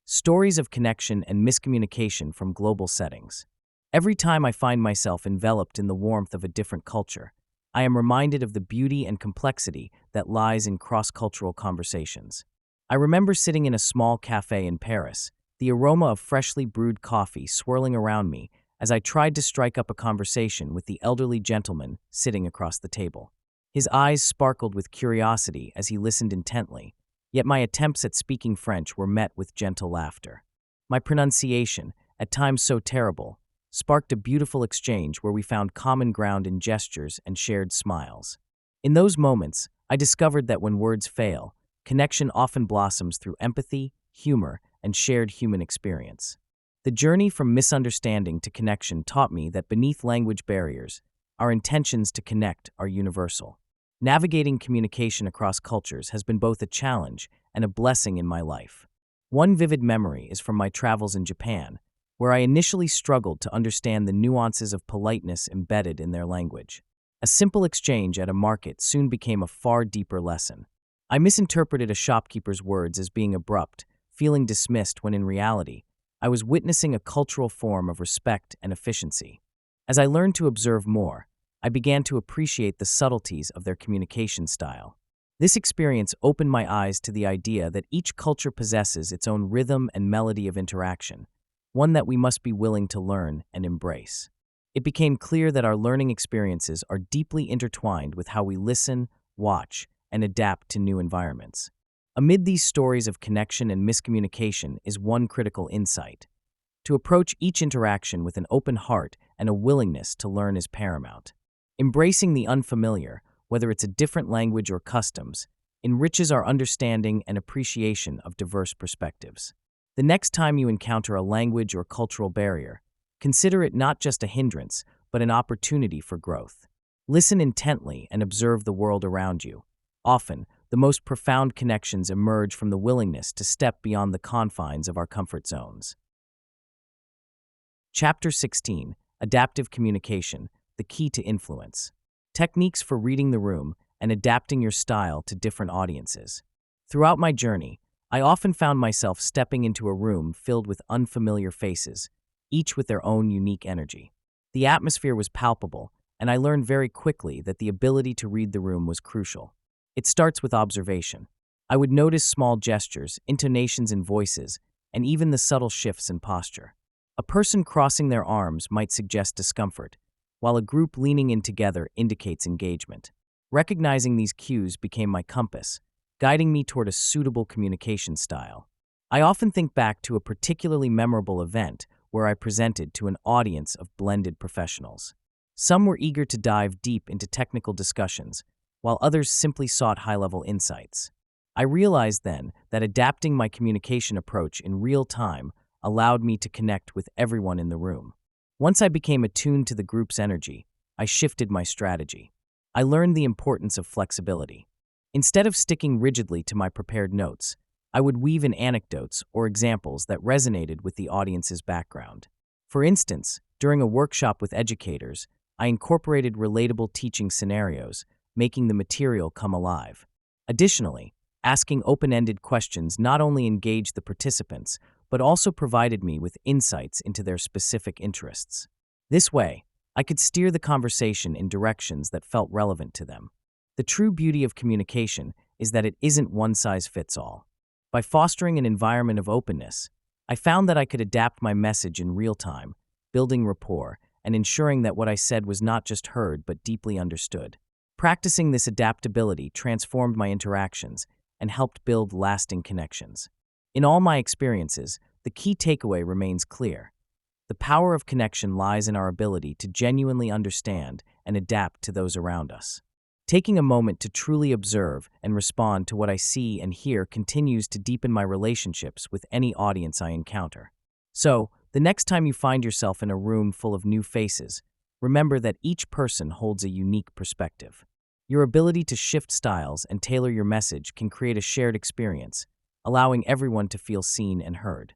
Stories of connection and miscommunication from global settings. Every time I find myself enveloped in the warmth of a different culture, I am reminded of the beauty and complexity that lies in cross-cultural conversations. I remember sitting in a small cafe in Paris, the aroma of freshly brewed coffee swirling around me as I tried to strike up a conversation with the elderly gentleman sitting across the table. His eyes sparkled with curiosity as he listened intently, yet my attempts at speaking French were met with gentle laughter. My pronunciation, at times so terrible, sparked a beautiful exchange where we found common ground in gestures and shared smiles. In those moments, I discovered that when words fail, connection often blossoms through empathy, humor, and shared human experience. The journey from misunderstanding to connection taught me that beneath language barriers, our intentions to connect are universal. Navigating communication across cultures has been both a challenge and a blessing in my life. One vivid memory is from my travels in Japan, where I initially struggled to understand the nuances of politeness embedded in their language. A simple exchange at a market soon became a far deeper lesson. I misinterpreted a shopkeeper's words as being abrupt, feeling dismissed when in reality, I was witnessing a cultural form of respect and efficiency. As I learned to observe more, I began to appreciate the subtleties of their communication style. This experience opened my eyes to the idea that each culture possesses its own rhythm and melody of interaction, one that we must be willing to learn and embrace. It became clear that our learning experiences are deeply intertwined with how we listen, watch, and adapt to new environments. Amid these stories of connection and miscommunication is one critical insight. To approach each interaction with an open heart and a willingness to learn is paramount. Embracing the unfamiliar, whether it's a different language or customs, enriches our understanding and appreciation of diverse perspectives. The next time you encounter a language or cultural barrier, consider it not just a hindrance, but an opportunity for growth. Listen intently and observe the world around you. Often, the most profound connections emerge from the willingness to step beyond the confines of our comfort zones. Chapter 16: Adaptive Communication, the Key to Influence. Techniques for reading the room and adapting your style to different audiences. Throughout my journey, I often found myself stepping into a room filled with unfamiliar faces, each with their own unique energy. The atmosphere was palpable, and I learned very quickly that the ability to read the room was crucial. It starts with observation. I would notice small gestures, intonations in voices, and even the subtle shifts in posture. A person crossing their arms might suggest discomfort, while a group leaning in together indicates engagement. Recognizing these cues became my compass, guiding me toward a suitable communication style. I often think back to a particularly memorable event where I presented to an audience of blended professionals. Some were eager to dive deep into technical discussions, while others simply sought high-level insights. I realized then that adapting my communication approach in real time allowed me to connect with everyone in the room. Once I became attuned to the group's energy, I shifted my strategy. I learned the importance of flexibility. Instead of sticking rigidly to my prepared notes, I would weave in anecdotes or examples that resonated with the audience's background. For instance, during a workshop with educators, I incorporated relatable teaching scenarios, making the material come alive. Additionally, asking open-ended questions not only engaged the participants, but also provided me with insights into their specific interests. This way, I could steer the conversation in directions that felt relevant to them. The true beauty of communication is that it isn't one-size-fits-all. By fostering an environment of openness, I found that I could adapt my message in real time, building rapport and ensuring that what I said was not just heard but deeply understood. Practicing this adaptability transformed my interactions and helped build lasting connections. In all my experiences, the key takeaway remains clear. The power of connection lies in our ability to genuinely understand and adapt to those around us. Taking a moment to truly observe and respond to what I see and hear continues to deepen my relationships with any audience I encounter. So, the next time you find yourself in a room full of new faces, remember that each person holds a unique perspective. Your ability to shift styles and tailor your message can create a shared experience, allowing everyone to feel seen and heard.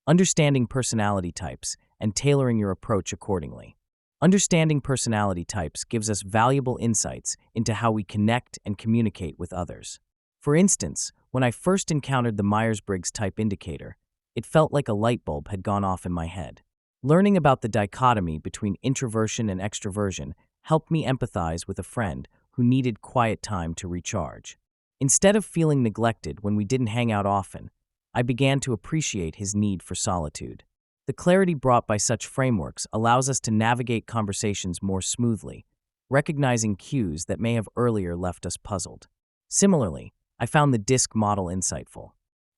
Understanding personality types and tailoring your approach accordingly. Understanding personality types gives us valuable insights into how we connect and communicate with others. For instance, when I first encountered the Myers-Briggs type indicator, it felt like a light bulb had gone off in my head. Learning about the dichotomy between introversion and extroversion helped me empathize with a friend who needed quiet time to recharge. Instead of feeling neglected when we didn't hang out often, I began to appreciate his need for solitude. The clarity brought by such frameworks allows us to navigate conversations more smoothly, recognizing cues that may have earlier left us puzzled. Similarly, I found the DISC model insightful.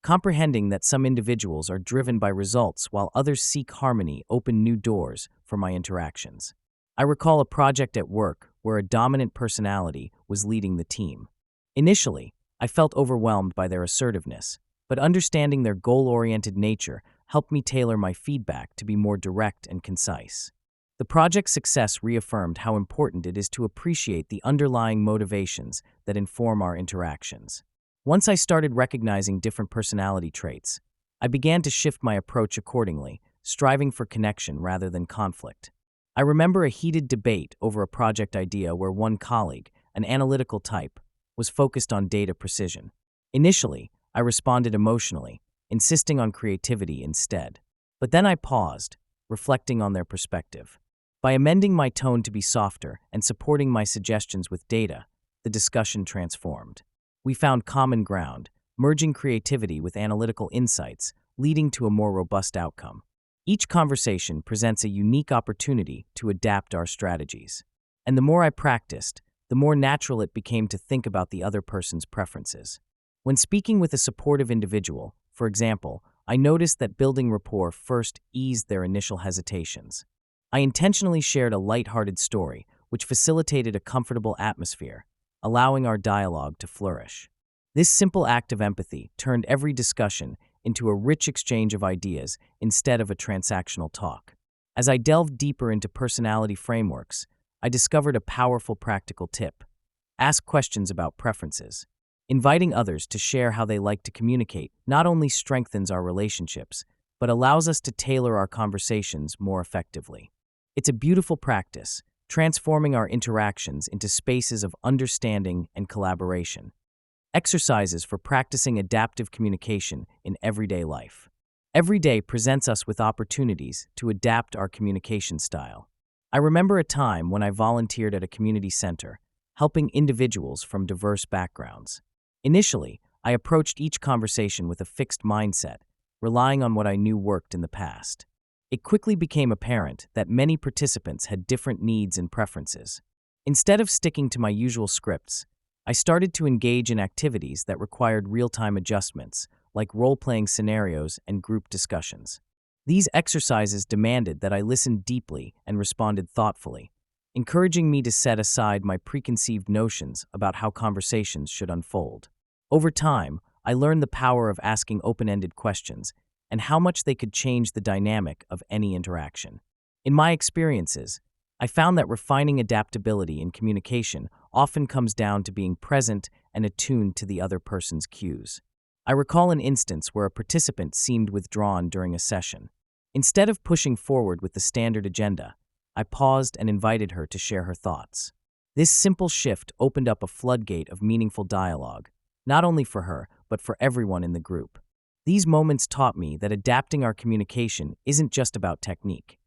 Comprehending that some individuals are driven by results while others seek harmony opened new doors for my interactions. I recall a project at work where a dominant personality was leading the team. Initially, I felt overwhelmed by their assertiveness, but understanding their goal-oriented nature helped me tailor my feedback to be more direct and concise. The project's success reaffirmed how important it is to appreciate the underlying motivations that inform our interactions. Once I started recognizing different personality traits, I began to shift my approach accordingly, striving for connection rather than conflict. I remember a heated debate over a project idea where one colleague, an analytical type, was focused on data precision. Initially, I responded emotionally, insisting on creativity instead. But then I paused, reflecting on their perspective. By amending my tone to be softer and supporting my suggestions with data, the discussion transformed. We found common ground, merging creativity with analytical insights, leading to a more robust outcome. Each conversation presents a unique opportunity to adapt our strategies. And the more I practiced, the more natural it became to think about the other person's preferences. When speaking with a supportive individual, for example, I noticed that building rapport first eased their initial hesitations. I intentionally shared a lighthearted story, which facilitated a comfortable atmosphere, allowing our dialogue to flourish. This simple act of empathy turned every discussion into a rich exchange of ideas instead of a transactional talk. As I delved deeper into personality frameworks, I discovered a powerful practical tip. Ask questions about preferences. Inviting others to share how they like to communicate not only strengthens our relationships, but allows us to tailor our conversations more effectively. It's a beautiful practice, transforming our interactions into spaces of understanding and collaboration. Exercises for practicing adaptive communication in everyday life. Every day presents us with opportunities to adapt our communication style. I remember a time when I volunteered at a community center, helping individuals from diverse backgrounds. Initially, I approached each conversation with a fixed mindset, relying on what I knew worked in the past. It quickly became apparent that many participants had different needs and preferences. Instead of sticking to my usual scripts, I started to engage in activities that required real-time adjustments, like role-playing scenarios and group discussions. These exercises demanded that I listened deeply and responded thoughtfully, encouraging me to set aside my preconceived notions about how conversations should unfold. Over time, I learned the power of asking open-ended questions and how much they could change the dynamic of any interaction. In my experiences, I found that refining adaptability in communication often comes down to being present and attuned to the other person's cues. I recall an instance where a participant seemed withdrawn during a session. Instead of pushing forward with the standard agenda, I paused and invited her to share her thoughts. This simple shift opened up a floodgate of meaningful dialogue, not only for her, but for everyone in the group. These moments taught me that adapting our communication isn't just about technique.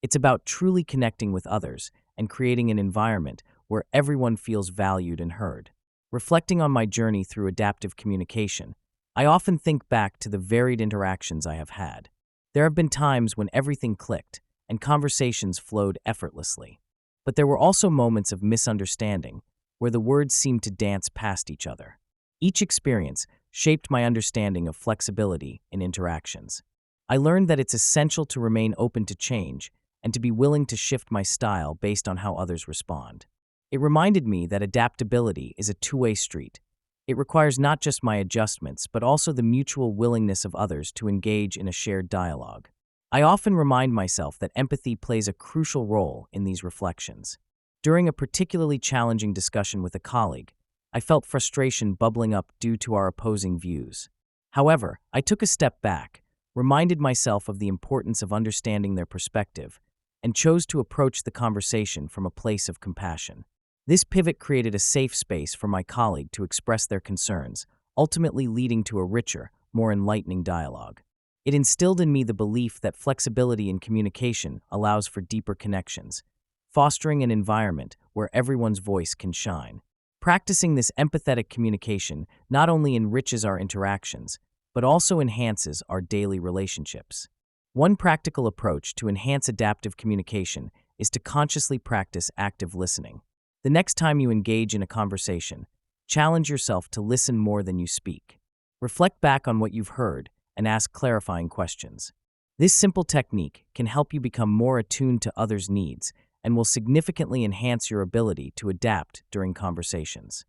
It's about truly connecting with others and creating an environment where everyone feels valued and heard. Reflecting on my journey through adaptive communication, I often think back to the varied interactions I have had. There have been times when everything clicked and conversations flowed effortlessly. But there were also moments of misunderstanding where the words seemed to dance past each other. Each experience shaped my understanding of flexibility in interactions. I learned that it's essential to remain open to change and to be willing to shift my style based on how others respond. It reminded me that adaptability is a two-way street. It requires not just my adjustments, but also the mutual willingness of others to engage in a shared dialogue. I often remind myself that empathy plays a crucial role in these reflections. During a particularly challenging discussion with a colleague, I felt frustration bubbling up due to our opposing views. However, I took a step back, reminded myself of the importance of understanding their perspective, and chose to approach the conversation from a place of compassion. This pivot created a safe space for my colleague to express their concerns, ultimately leading to a richer, more enlightening dialogue. It instilled in me the belief that flexibility in communication allows for deeper connections, fostering an environment where everyone's voice can shine. Practicing this empathetic communication not only enriches our interactions, but also enhances our daily relationships. One practical approach to enhance adaptive communication is to consciously practice active listening. The next time you engage in a conversation, challenge yourself to listen more than you speak. Reflect back on what you've heard and ask clarifying questions. This simple technique can help you become more attuned to others' needs and will significantly enhance your ability to adapt during conversations.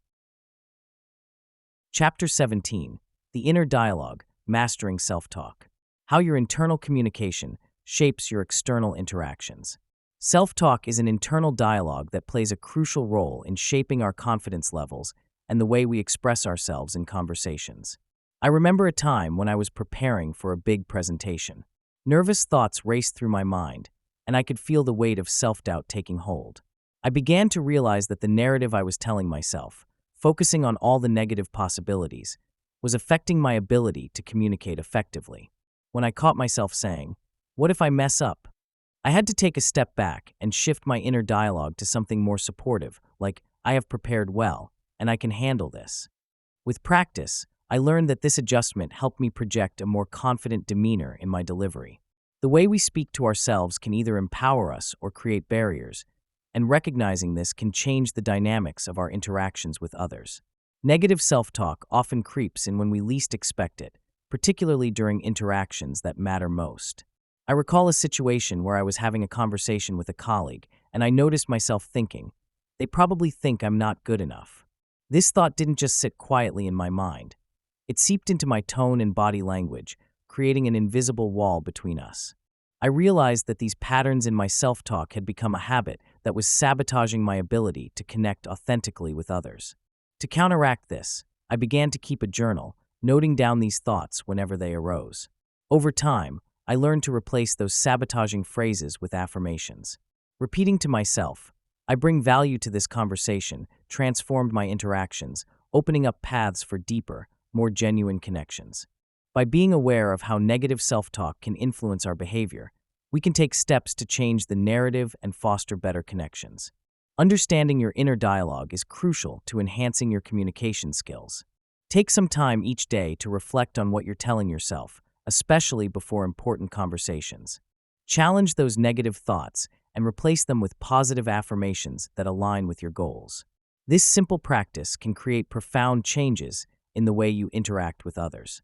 Chapter 17: The Inner Dialogue, Mastering Self-Talk. How your internal communication shapes your external interactions. Self-talk is an internal dialogue that plays a crucial role in shaping our confidence levels and the way we express ourselves in conversations. I remember a time when I was preparing for a big presentation. Nervous thoughts raced through my mind, and I could feel the weight of self-doubt taking hold. I began to realize that the narrative I was telling myself, focusing on all the negative possibilities, was affecting my ability to communicate effectively. When I caught myself saying, "What if I mess up?" I had to take a step back and shift my inner dialogue to something more supportive, like, "I have prepared well, and I can handle this." With practice, I learned that this adjustment helped me project a more confident demeanor in my delivery. The way we speak to ourselves can either empower us or create barriers, and recognizing this can change the dynamics of our interactions with others. Negative self-talk often creeps in when we least expect it, particularly during interactions that matter most. I recall a situation where I was having a conversation with a colleague, and I noticed myself thinking, "They probably think I'm not good enough." This thought didn't just sit quietly in my mind. It seeped into my tone and body language, creating an invisible wall between us. I realized that these patterns in my self-talk had become a habit that was sabotaging my ability to connect authentically with others. To counteract this, I began to keep a journal, noting down these thoughts whenever they arose. Over time, I learned to replace those sabotaging phrases with affirmations. Repeating to myself, "I bring value to this conversation," transformed my interactions, opening up paths for deeper, more genuine connections. By being aware of how negative self-talk can influence our behavior, we can take steps to change the narrative and foster better connections. Understanding your inner dialogue is crucial to enhancing your communication skills. Take some time each day to reflect on what you're telling yourself, especially before important conversations. Challenge those negative thoughts and replace them with positive affirmations that align with your goals. This simple practice can create profound changes in the way you interact with others.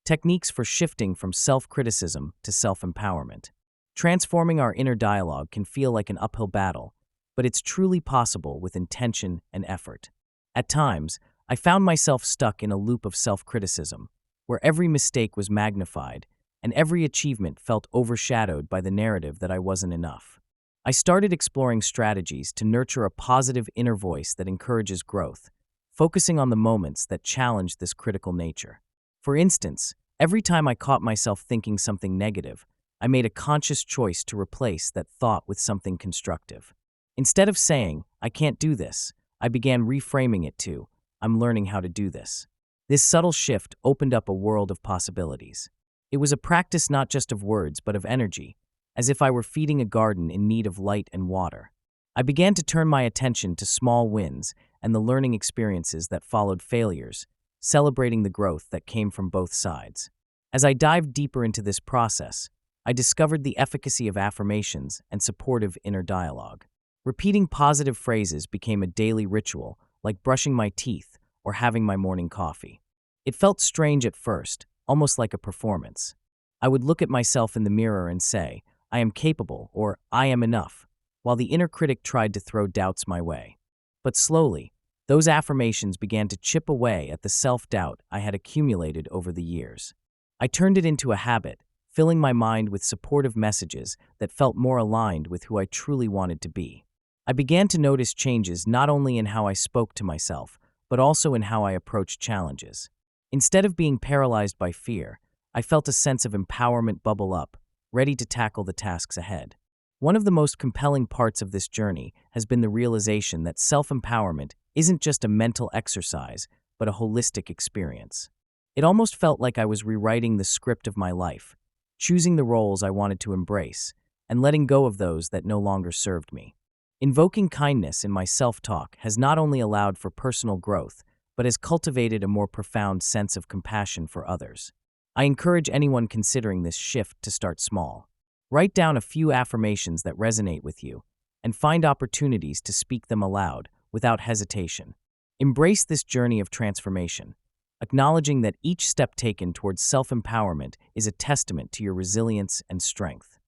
Techniques for shifting from self-criticism to self-empowerment. Transforming our inner dialogue can feel like an uphill battle, but it's truly possible with intention and effort. At times, I found myself stuck in a loop of self-criticism, where every mistake was magnified and every achievement felt overshadowed by the narrative that I wasn't enough. I started exploring strategies to nurture a positive inner voice that encourages growth, focusing on the moments that challenge this critical nature. For instance, every time I caught myself thinking something negative, I made a conscious choice to replace that thought with something constructive. Instead of saying, "I can't do this," I began reframing it to, "I'm learning how to do this." This subtle shift opened up a world of possibilities. It was a practice not just of words but of energy, as if I were feeding a garden in need of light and water. I began to turn my attention to small wins and the learning experiences that followed failures, celebrating the growth that came from both sides. As I dived deeper into this process, I discovered the efficacy of affirmations and supportive inner dialogue. Repeating positive phrases became a daily ritual, like brushing my teeth or having my morning coffee. It felt strange at first, almost like a performance. I would look at myself in the mirror and say, "I am capable," or "I am enough," while the inner critic tried to throw doubts my way. But slowly, those affirmations began to chip away at the self-doubt I had accumulated over the years. I turned it into a habit, filling my mind with supportive messages that felt more aligned with who I truly wanted to be. I began to notice changes not only in how I spoke to myself, but also in how I approached challenges. Instead of being paralyzed by fear, I felt a sense of empowerment bubble up, ready to tackle the tasks ahead. One of the most compelling parts of this journey has been the realization that self-empowerment isn't just a mental exercise, but a holistic experience. It almost felt like I was rewriting the script of my life, choosing the roles I wanted to embrace, and letting go of those that no longer served me. Invoking kindness in my self-talk has not only allowed for personal growth, but has cultivated a more profound sense of compassion for others. I encourage anyone considering this shift to start small. Write down a few affirmations that resonate with you, and find opportunities to speak them aloud without hesitation. Embrace this journey of transformation, acknowledging that each step taken towards self-empowerment is a testament to your resilience and strength.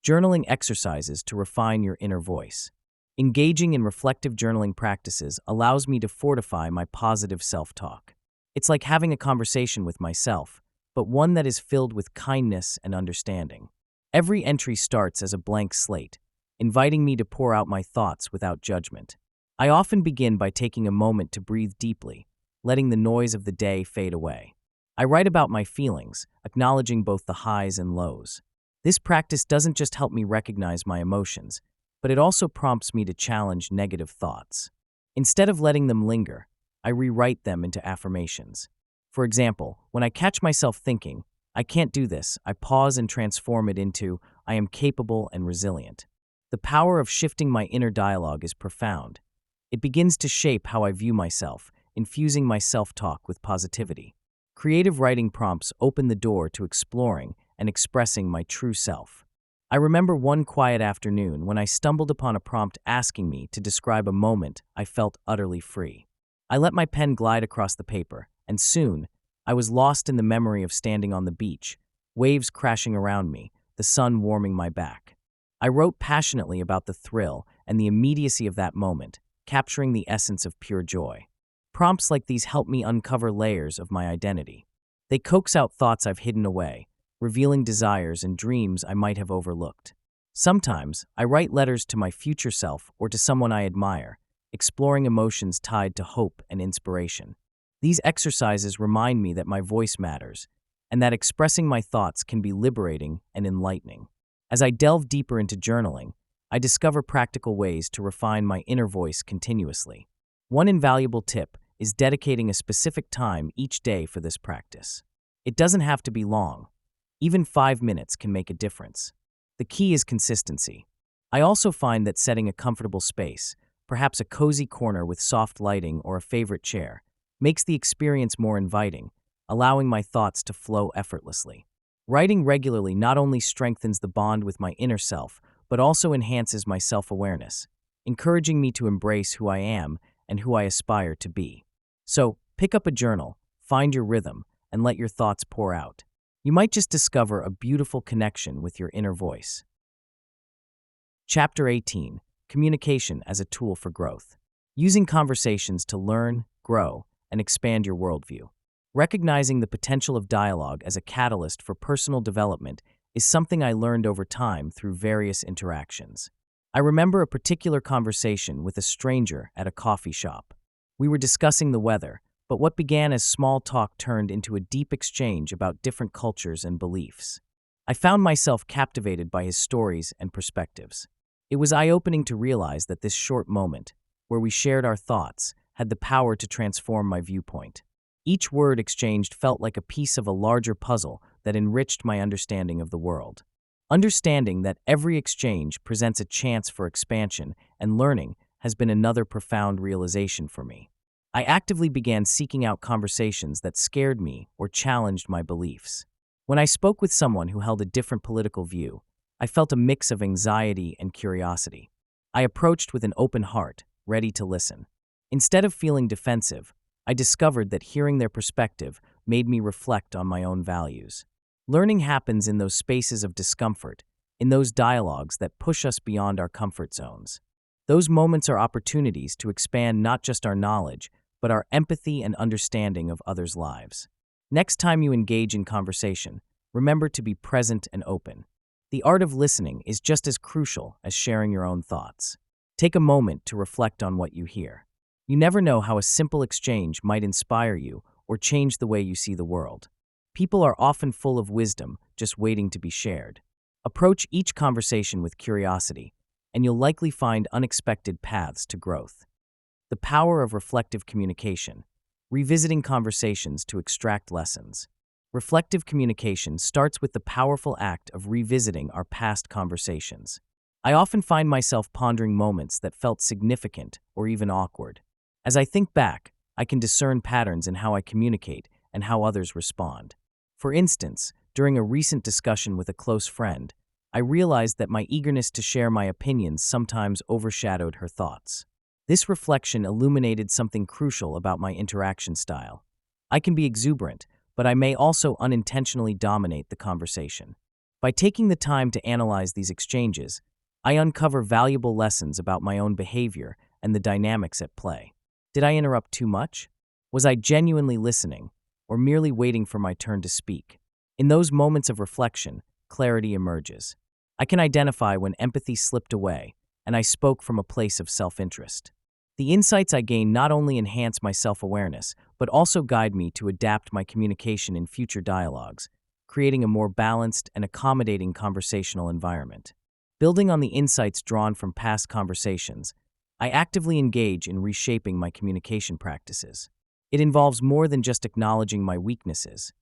Journaling exercises to refine your inner voice. Engaging in reflective journaling practices allows me to fortify my positive self-talk. It's like having a conversation with myself, but one that is filled with kindness and understanding. Every entry starts as a blank slate, inviting me to pour out my thoughts without judgment. I often begin by taking a moment to breathe deeply, letting the noise of the day fade away. I write about my feelings, acknowledging both the highs and lows. This practice doesn't just help me recognize my emotions, but it also prompts me to challenge negative thoughts. Instead of letting them linger, I rewrite them into affirmations. For example, when I catch myself thinking, "I can't do this," I pause and transform it into, "I am capable and resilient." The power of shifting my inner dialogue is profound. It begins to shape how I view myself, infusing my self-talk with positivity. Creative writing prompts open the door to exploring and expressing my true self. I remember one quiet afternoon when I stumbled upon a prompt asking me to describe a moment I felt utterly free. I let my pen glide across the paper, and soon, I was lost in the memory of standing on the beach, waves crashing around me, the sun warming my back. I wrote passionately about the thrill and the immediacy of that moment, capturing the essence of pure joy. Prompts like these help me uncover layers of my identity. They coax out thoughts I've hidden away, revealing desires and dreams I might have overlooked. Sometimes, I write letters to my future self or to someone I admire, exploring emotions tied to hope and inspiration. These exercises remind me that my voice matters, and that expressing my thoughts can be liberating and enlightening. As I delve deeper into journaling, I discover practical ways to refine my inner voice continuously. One invaluable tip is dedicating a specific time each day for this practice. It doesn't have to be long. Even 5 minutes can make a difference. The key is consistency. I also find that setting a comfortable space, perhaps a cozy corner with soft lighting or a favorite chair, makes the experience more inviting, allowing my thoughts to flow effortlessly. Writing regularly not only strengthens the bond with my inner self, but also enhances my self-awareness, encouraging me to embrace who I am and who I aspire to be. So, pick up a journal, find your rhythm, and let your thoughts pour out. You might just discover a beautiful connection with your inner voice. Chapter 18: Communication as a Tool for Growth. Using conversations to learn, grow, and expand your worldview. Recognizing the potential of dialogue as a catalyst for personal development is something I learned over time through various interactions. I remember a particular conversation with a stranger at a coffee shop. We were discussing the weather, but what began as small talk turned into a deep exchange about different cultures and beliefs. I found myself captivated by his stories and perspectives. It was eye-opening to realize that this short moment, where we shared our thoughts, had the power to transform my viewpoint. Each word exchanged felt like a piece of a larger puzzle that enriched my understanding of the world. Understanding that every exchange presents a chance for expansion and learning has been another profound realization for me. I actively began seeking out conversations that scared me or challenged my beliefs. When I spoke with someone who held a different political view, I felt a mix of anxiety and curiosity. I approached with an open heart, ready to listen. Instead of feeling defensive, I discovered that hearing their perspective made me reflect on my own values. Learning happens in those spaces of discomfort, in those dialogues that push us beyond our comfort zones. Those moments are opportunities to expand not just our knowledge, but our empathy and understanding of others' lives. Next time you engage in conversation, remember to be present and open. The art of listening is just as crucial as sharing your own thoughts. Take a moment to reflect on what you hear. You never know how a simple exchange might inspire you or change the way you see the world. People are often full of wisdom, just waiting to be shared. Approach each conversation with curiosity, and you'll likely find unexpected paths to growth. The power of reflective communication. Revisiting conversations to extract lessons. Reflective communication starts with the powerful act of revisiting our past conversations. I often find myself pondering moments that felt significant or even awkward. As I think back, I can discern patterns in how I communicate and how others respond. For instance, during a recent discussion with a close friend, I realized that my eagerness to share my opinions sometimes overshadowed her thoughts. This reflection illuminated something crucial about my interaction style. I can be exuberant, but I may also unintentionally dominate the conversation. By taking the time to analyze these exchanges, I uncover valuable lessons about my own behavior and the dynamics at play. Did I interrupt too much? Was I genuinely listening, or merely waiting for my turn to speak? In those moments of reflection, clarity emerges. I can identify when empathy slipped away, and I spoke from a place of self-interest. The insights I gain not only enhance my self-awareness, but also guide me to adapt my communication in future dialogues, creating a more balanced and accommodating conversational environment. Building on the insights drawn from past conversations, I actively engage in reshaping my communication practices. It involves more than just acknowledging my weaknesses.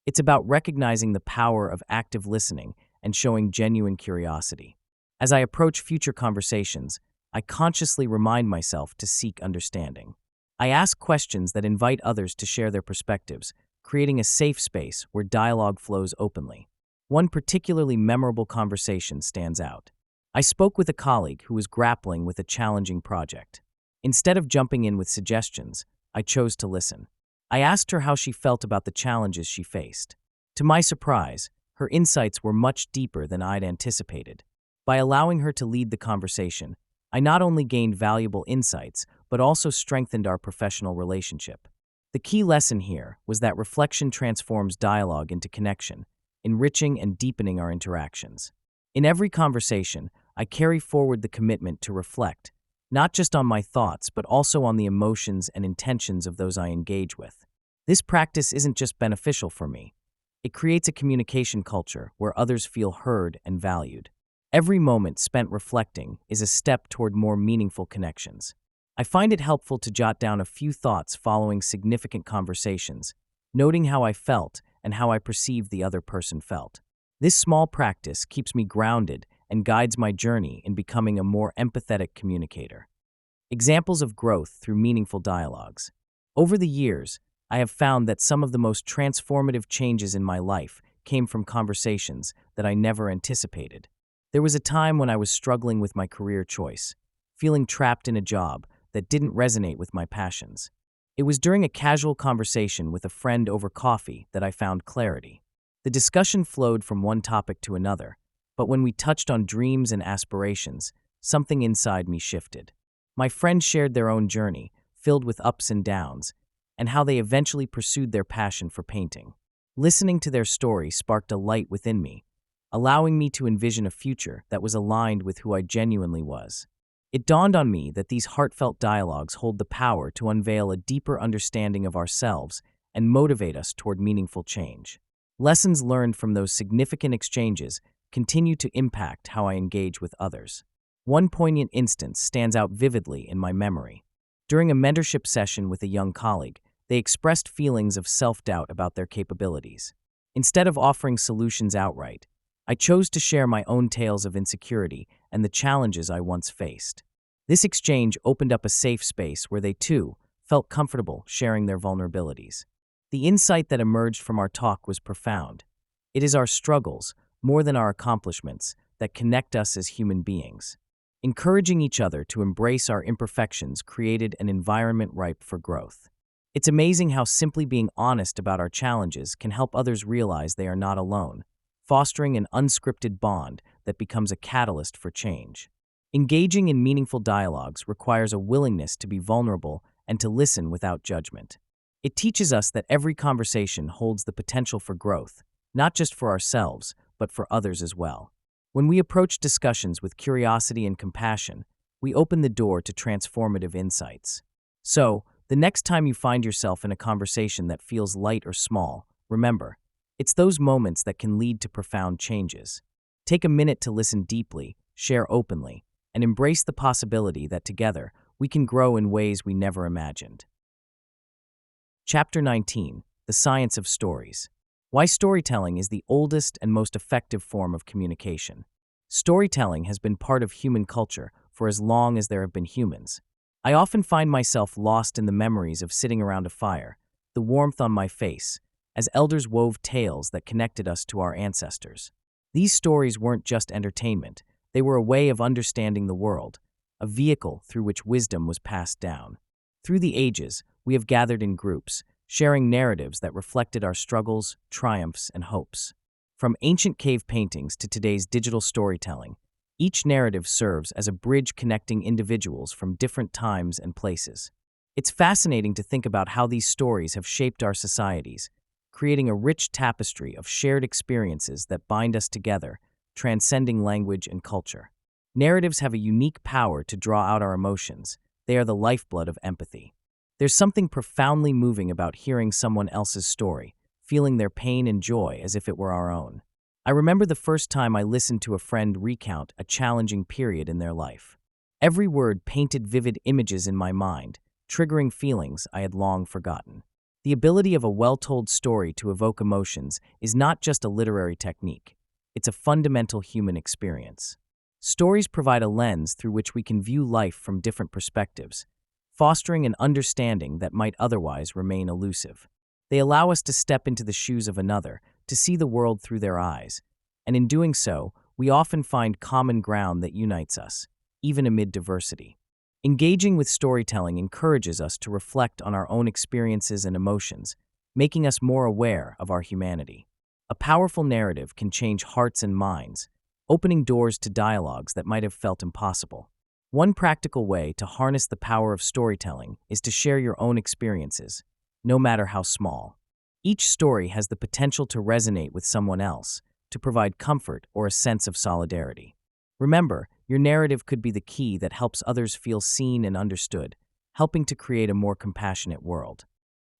It's about recognizing the power of active listening and showing genuine curiosity. As I approach future conversations, I consciously remind myself to seek understanding. I ask questions that invite others to share their perspectives, creating a safe space where dialogue flows openly. One particularly memorable conversation stands out. I spoke with a colleague who was grappling with a challenging project. Instead of jumping in with suggestions, I chose to listen. I asked her how she felt about the challenges she faced. To my surprise, her insights were much deeper than I'd anticipated. By allowing her to lead the conversation, I not only gained valuable insights, but also strengthened our professional relationship. The key lesson here was that reflection transforms dialogue into connection, enriching and deepening our interactions. In every conversation, I carry forward the commitment to reflect, not just on my thoughts, but also on the emotions and intentions of those I engage with. This practice isn't just beneficial for me. It creates a communication culture where others feel heard and valued. Every moment spent reflecting is a step toward more meaningful connections. I find it helpful to jot down a few thoughts following significant conversations, noting how I felt and how I perceived the other person felt. This small practice keeps me grounded and guides my journey in becoming a more empathetic communicator. Examples of growth through meaningful dialogues. Over the years, I have found that some of the most transformative changes in my life came from conversations that I never anticipated. There was a time when I was struggling with my career choice, feeling trapped in a job that didn't resonate with my passions. It was during a casual conversation with a friend over coffee that I found clarity. The discussion flowed from one topic to another, but when we touched on dreams and aspirations, something inside me shifted. My friends shared their own journey, filled with ups and downs, and how they eventually pursued their passion for painting. Listening to their story sparked a light within me, allowing me to envision a future that was aligned with who I genuinely was. It dawned on me that these heartfelt dialogues hold the power to unveil a deeper understanding of ourselves and motivate us toward meaningful change. Lessons learned from those significant exchanges continue to impact how I engage with others. One poignant instance stands out vividly in my memory. During a mentorship session with a young colleague, they expressed feelings of self-doubt about their capabilities. Instead of offering solutions outright, I chose to share my own tales of insecurity and the challenges I once faced. This exchange opened up a safe space where they, too, felt comfortable sharing their vulnerabilities. The insight that emerged from our talk was profound. It is our struggles, more than our accomplishments, that connect us as human beings. Encouraging each other to embrace our imperfections created an environment ripe for growth. It's amazing how simply being honest about our challenges can help others realize they are not alone, fostering an unscripted bond that becomes a catalyst for change. Engaging in meaningful dialogues requires a willingness to be vulnerable and to listen without judgment. It teaches us that every conversation holds the potential for growth, not just for ourselves, but for others as well. When we approach discussions with curiosity and compassion, we open the door to transformative insights. So, the next time you find yourself in a conversation that feels light or small, remember, it's those moments that can lead to profound changes. Take a minute to listen deeply, share openly, and embrace the possibility that together we can grow in ways we never imagined. Chapter 19: The Science of Stories. Why storytelling is the oldest and most effective form of communication. Storytelling has been part of human culture for as long as there have been humans. I often find myself lost in the memories of sitting around a fire, the warmth on my face, as elders wove tales that connected us to our ancestors. These stories weren't just entertainment, they were a way of understanding the world, a vehicle through which wisdom was passed down. Through the ages, we have gathered in groups, sharing narratives that reflected our struggles, triumphs, and hopes. From ancient cave paintings to today's digital storytelling, each narrative serves as a bridge connecting individuals from different times and places. It's fascinating to think about how these stories have shaped our societies, creating a rich tapestry of shared experiences that bind us together, transcending language and culture. Narratives have a unique power to draw out our emotions. They are the lifeblood of empathy. There's something profoundly moving about hearing someone else's story, feeling their pain and joy as if it were our own. I remember the first time I listened to a friend recount a challenging period in their life. Every word painted vivid images in my mind, triggering feelings I had long forgotten. The ability of a well-told story to evoke emotions is not just a literary technique. It's a fundamental human experience. Stories provide a lens through which we can view life from different perspectives, fostering an understanding that might otherwise remain elusive. They allow us to step into the shoes of another, to see the world through their eyes, and in doing so, we often find common ground that unites us, even amid diversity. Engaging with storytelling encourages us to reflect on our own experiences and emotions, making us more aware of our humanity. A powerful narrative can change hearts and minds, opening doors to dialogues that might have felt impossible. One practical way to harness the power of storytelling is to share your own experiences, no matter how small. Each story has the potential to resonate with someone else, to provide comfort or a sense of solidarity. Remember, your narrative could be the key that helps others feel seen and understood, helping to create a more compassionate world.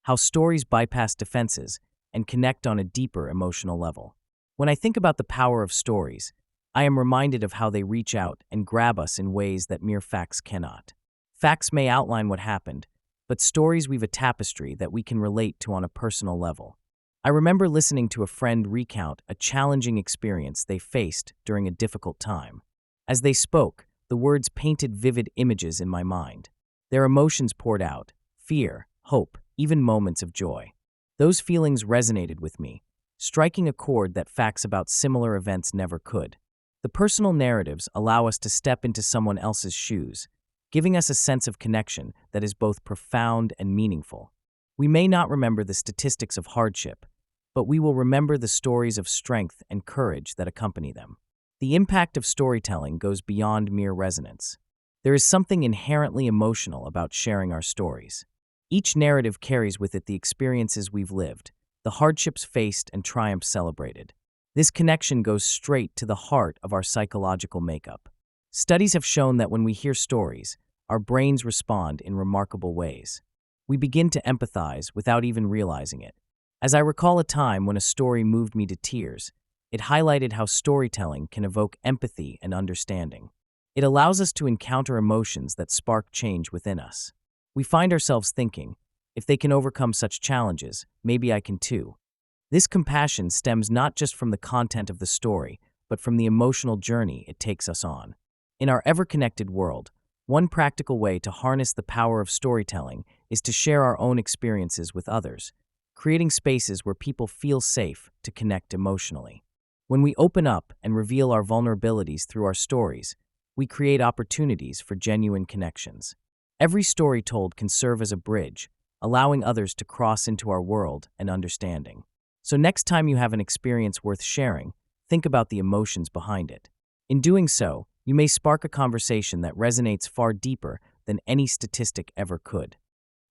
How stories bypass defenses and connect on a deeper emotional level. When I think about the power of stories, I am reminded of how they reach out and grab us in ways that mere facts cannot. Facts may outline what happened, but stories weave a tapestry that we can relate to on a personal level. I remember listening to a friend recount a challenging experience they faced during a difficult time. As they spoke, the words painted vivid images in my mind. Their emotions poured out: fear, hope, even moments of joy. Those feelings resonated with me, striking a chord that facts about similar events never could. The personal narratives allow us to step into someone else's shoes, giving us a sense of connection that is both profound and meaningful. We may not remember the statistics of hardship, but we will remember the stories of strength and courage that accompany them. The impact of storytelling goes beyond mere resonance. There is something inherently emotional about sharing our stories. Each narrative carries with it the experiences we've lived, the hardships faced and triumphs celebrated. This connection goes straight to the heart of our psychological makeup. Studies have shown that when we hear stories, our brains respond in remarkable ways. We begin to empathize without even realizing it. As I recall a time when a story moved me to tears, it highlighted how storytelling can evoke empathy and understanding. It allows us to encounter emotions that spark change within us. We find ourselves thinking, if they can overcome such challenges, maybe I can too. This compassion stems not just from the content of the story, but from the emotional journey it takes us on. In our ever-connected world, one practical way to harness the power of storytelling is to share our own experiences with others, creating spaces where people feel safe to connect emotionally. When we open up and reveal our vulnerabilities through our stories, we create opportunities for genuine connections. Every story told can serve as a bridge, allowing others to cross into our world and understanding. So next time you have an experience worth sharing, think about the emotions behind it. In doing so, you may spark a conversation that resonates far deeper than any statistic ever could.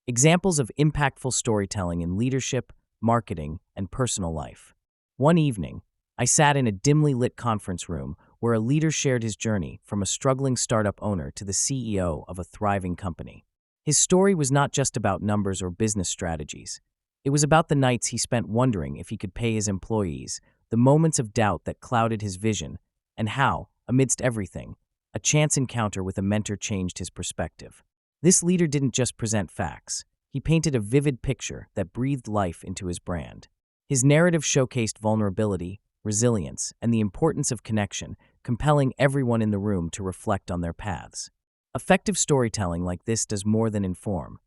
Examples of impactful storytelling in leadership, marketing, and personal life. One evening, I sat in a dimly lit conference room where a leader shared his journey from a struggling startup owner to the CEO of a thriving company. His story was not just about numbers or business strategies. It was about the nights he spent wondering if he could pay his employees, the moments of doubt that clouded his vision, and how, amidst everything, a chance encounter with a mentor changed his perspective. This leader didn't just present facts, he painted a vivid picture that breathed life into his brand. His narrative showcased vulnerability, resilience, and the importance of connection, compelling everyone in the room to reflect on their paths. Effective storytelling like this does more than inform.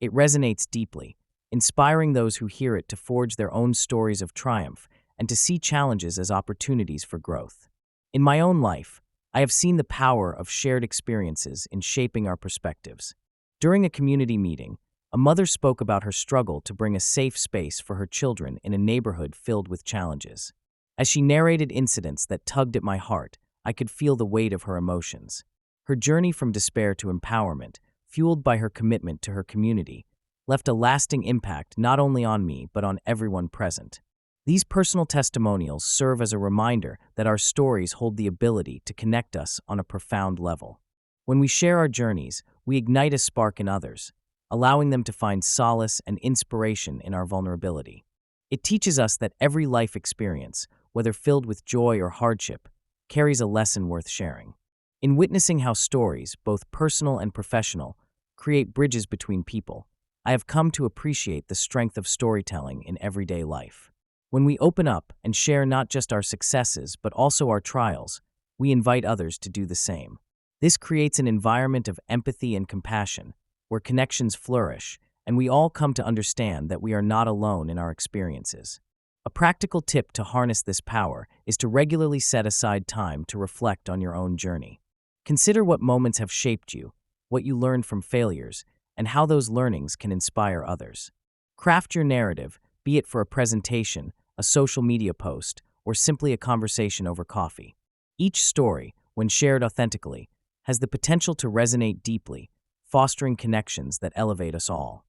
It resonates deeply, inspiring those who hear it to forge their own stories of triumph and to see challenges as opportunities for growth. In my own life, I have seen the power of shared experiences in shaping our perspectives. During a community meeting, a mother spoke about her struggle to bring a safe space for her children in a neighborhood filled with challenges. As she narrated incidents that tugged at my heart, I could feel the weight of her emotions. Her journey from despair to empowerment, fueled by her commitment to her community, left a lasting impact not only on me but on everyone present. These personal testimonials serve as a reminder that our stories hold the ability to connect us on a profound level. When we share our journeys, we ignite a spark in others, allowing them to find solace and inspiration in our vulnerability. It teaches us that every life experience, whether filled with joy or hardship, carries a lesson worth sharing. In witnessing how stories, both personal and professional, create bridges between people, I have come to appreciate the strength of storytelling in everyday life. When we open up and share not just our successes but also our trials, we invite others to do the same. This creates an environment of empathy and compassion, where connections flourish, and we all come to understand that we are not alone in our experiences. A practical tip to harness this power is to regularly set aside time to reflect on your own journey. Consider what moments have shaped you, what you learned from failures, and how those learnings can inspire others. Craft your narrative, be it for a presentation, a social media post, or simply a conversation over coffee. Each story, when shared authentically, has the potential to resonate deeply, fostering connections that elevate us all.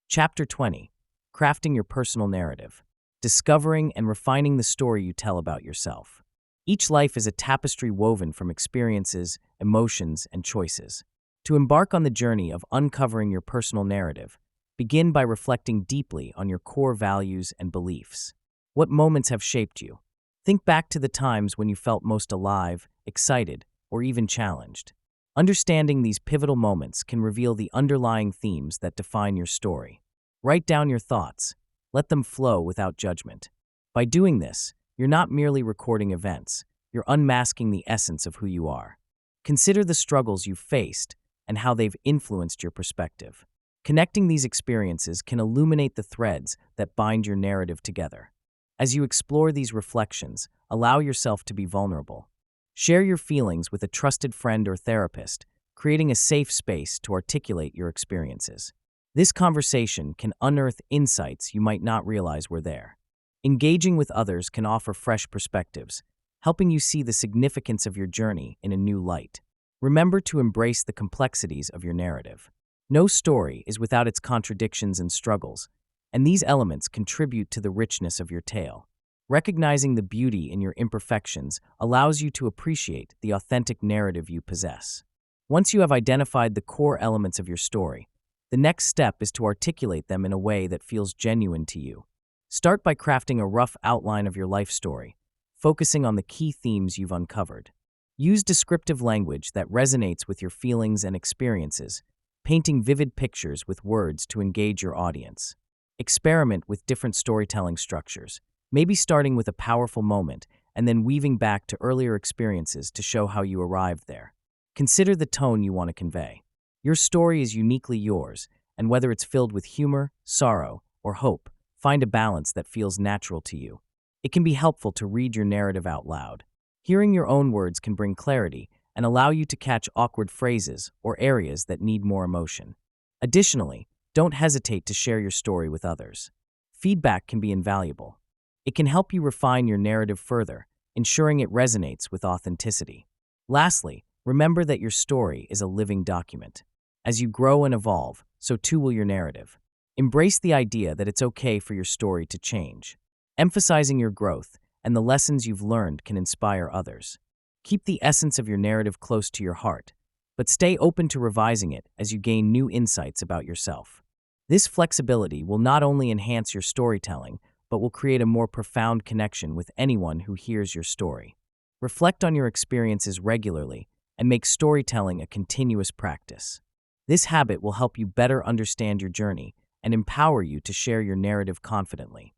Chapter 20. Crafting your personal narrative. Discovering and refining the story you tell about yourself. Each life is a tapestry woven from experiences, emotions, and choices. To embark on the journey of uncovering your personal narrative, begin by reflecting deeply on your core values and beliefs. What moments have shaped you? Think back to the times when you felt most alive, excited, or even challenged. Understanding these pivotal moments can reveal the underlying themes that define your story. Write down your thoughts. Let them flow without judgment. By doing this, you're not merely recording events, you're unmasking the essence of who you are. Consider the struggles you've faced and how they've influenced your perspective. Connecting these experiences can illuminate the threads that bind your narrative together. As you explore these reflections, allow yourself to be vulnerable. Share your feelings with a trusted friend or therapist, creating a safe space to articulate your experiences. This conversation can unearth insights you might not realize were there. Engaging with others can offer fresh perspectives, helping you see the significance of your journey in a new light. Remember to embrace the complexities of your narrative. No story is without its contradictions and struggles, and these elements contribute to the richness of your tale. Recognizing the beauty in your imperfections allows you to appreciate the authentic narrative you possess. Once you have identified the core elements of your story, the next step is to articulate them in a way that feels genuine to you. Start by crafting a rough outline of your life story, focusing on the key themes you've uncovered. Use descriptive language that resonates with your feelings and experiences, painting vivid pictures with words to engage your audience. Experiment with different storytelling structures, maybe starting with a powerful moment and then weaving back to earlier experiences to show how you arrived there. Consider the tone you want to convey. Your story is uniquely yours, and whether it's filled with humor, sorrow, or hope, find a balance that feels natural to you. It can be helpful to read your narrative out loud. Hearing your own words can bring clarity and allow you to catch awkward phrases or areas that need more emotion. Additionally, don't hesitate to share your story with others. Feedback can be invaluable. It can help you refine your narrative further, ensuring it resonates with authenticity. Lastly, remember that your story is a living document. As you grow and evolve, so too will your narrative. Embrace the idea that it's okay for your story to change. Emphasizing your growth and the lessons you've learned can inspire others. Keep the essence of your narrative close to your heart, but stay open to revising it as you gain new insights about yourself. This flexibility will not only enhance your storytelling, but will create a more profound connection with anyone who hears your story. Reflect on your experiences regularly and make storytelling a continuous practice. This habit will help you better understand your journey and empower you to share your narrative confidently.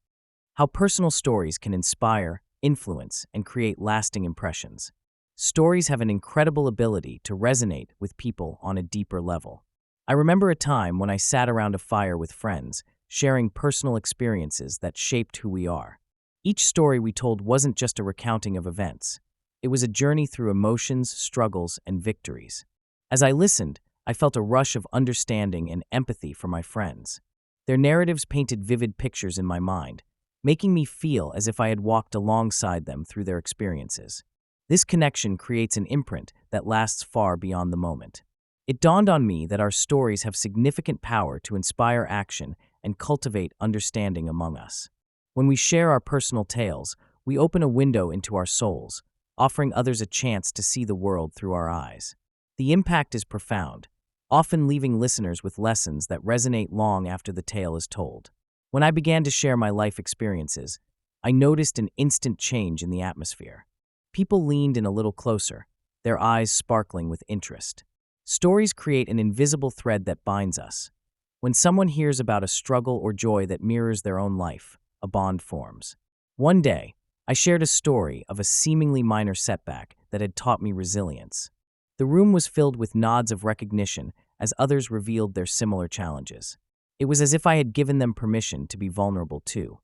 How personal stories can inspire, influence, and create lasting impressions. Stories have an incredible ability to resonate with people on a deeper level. I remember a time when I sat around a fire with friends, sharing personal experiences that shaped who we are. Each story we told wasn't just a recounting of events. It was a journey through emotions, struggles, and victories. As I listened, I felt a rush of understanding and empathy for my friends. Their narratives painted vivid pictures in my mind, making me feel as if I had walked alongside them through their experiences. This connection creates an imprint that lasts far beyond the moment. It dawned on me that our stories have significant power to inspire action and cultivate understanding among us. When we share our personal tales, we open a window into our souls, offering others a chance to see the world through our eyes. The impact is profound, often leaving listeners with lessons that resonate long after the tale is told. When I began to share my life experiences, I noticed an instant change in the atmosphere. People leaned in a little closer, their eyes sparkling with interest. Stories create an invisible thread that binds us. When someone hears about a struggle or joy that mirrors their own life, a bond forms. One day, I shared a story of a seemingly minor setback that had taught me resilience. The room was filled with nods of recognition as others revealed their similar challenges. It was as if I had given them permission to be vulnerable too.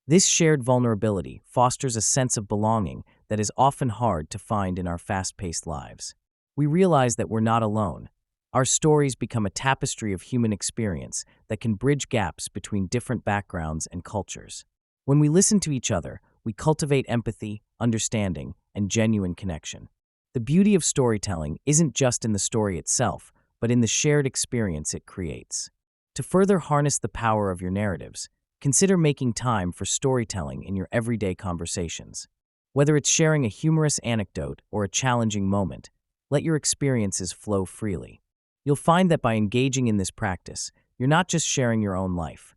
This shared vulnerability fosters a sense of belonging that is often hard to find in our fast-paced lives. We realize that we're not alone. Our stories become a tapestry of human experience that can bridge gaps between different backgrounds and cultures. When we listen to each other, we cultivate empathy, understanding, and genuine connection. The beauty of storytelling isn't just in the story itself, but in the shared experience it creates. To further harness the power of your narratives, consider making time for storytelling in your everyday conversations. Whether it's sharing a humorous anecdote or a challenging moment, let your experiences flow freely. You'll find that by engaging in this practice, you're not just sharing your own life.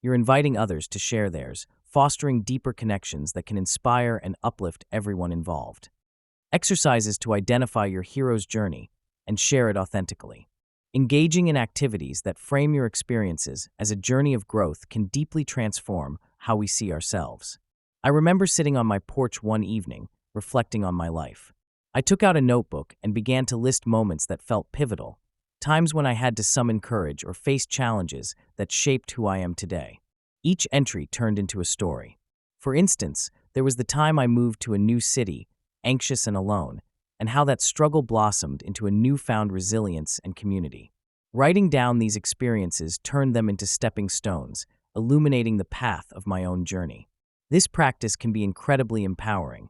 You're inviting others to share theirs, fostering deeper connections that can inspire and uplift everyone involved. Exercises to identify your hero's journey and share it authentically. Engaging in activities that frame your experiences as a journey of growth can deeply transform how we see ourselves. I remember sitting on my porch one evening, reflecting on my life. I took out a notebook and began to list moments that felt pivotal, times when I had to summon courage or face challenges that shaped who I am today. Each entry turned into a story. For instance, there was the time I moved to a new city, anxious and alone, and how that struggle blossomed into a newfound resilience and community. Writing down these experiences turned them into stepping stones, illuminating the path of my own journey. This practice can be incredibly empowering.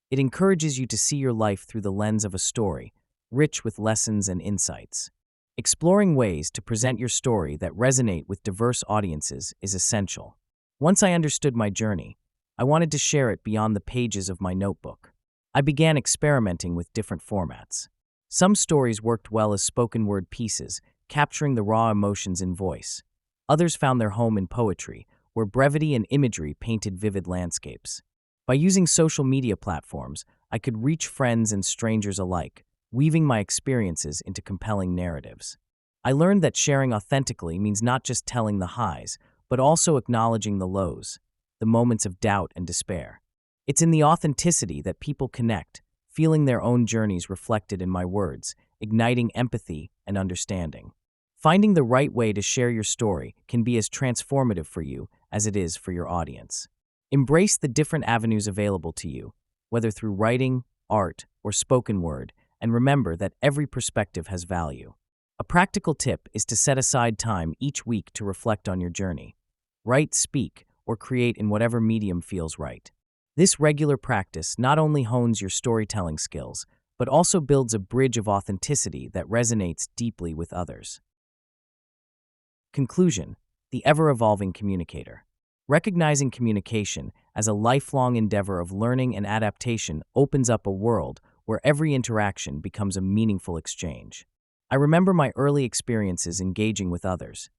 It encourages you to see your life through the lens of a story, rich with lessons and insights. Exploring ways to present your story that resonate with diverse audiences is essential. Once I understood my journey, I wanted to share it beyond the pages of my notebook. I began experimenting with different formats. Some stories worked well as spoken word pieces, capturing the raw emotions in voice. Others found their home in poetry, where brevity and imagery painted vivid landscapes. By using social media platforms, I could reach friends and strangers alike, weaving my experiences into compelling narratives. I learned that sharing authentically means not just telling the highs, but also acknowledging the lows, the moments of doubt and despair. It's in the authenticity that people connect, feeling their own journeys reflected in my words, igniting empathy and understanding. Finding the right way to share your story can be as transformative for you as it is for your audience. Embrace the different avenues available to you, whether through writing, art, or spoken word, and remember that every perspective has value. A practical tip is to set aside time each week to reflect on your journey. Write, speak, or create in whatever medium feels right. This regular practice not only hones your storytelling skills, but also builds a bridge of authenticity that resonates deeply with others. Conclusion: the ever-evolving communicator. Recognizing communication as a lifelong endeavor of learning and adaptation opens up a world where every interaction becomes a meaningful exchange. I remember my early experiences engaging with others.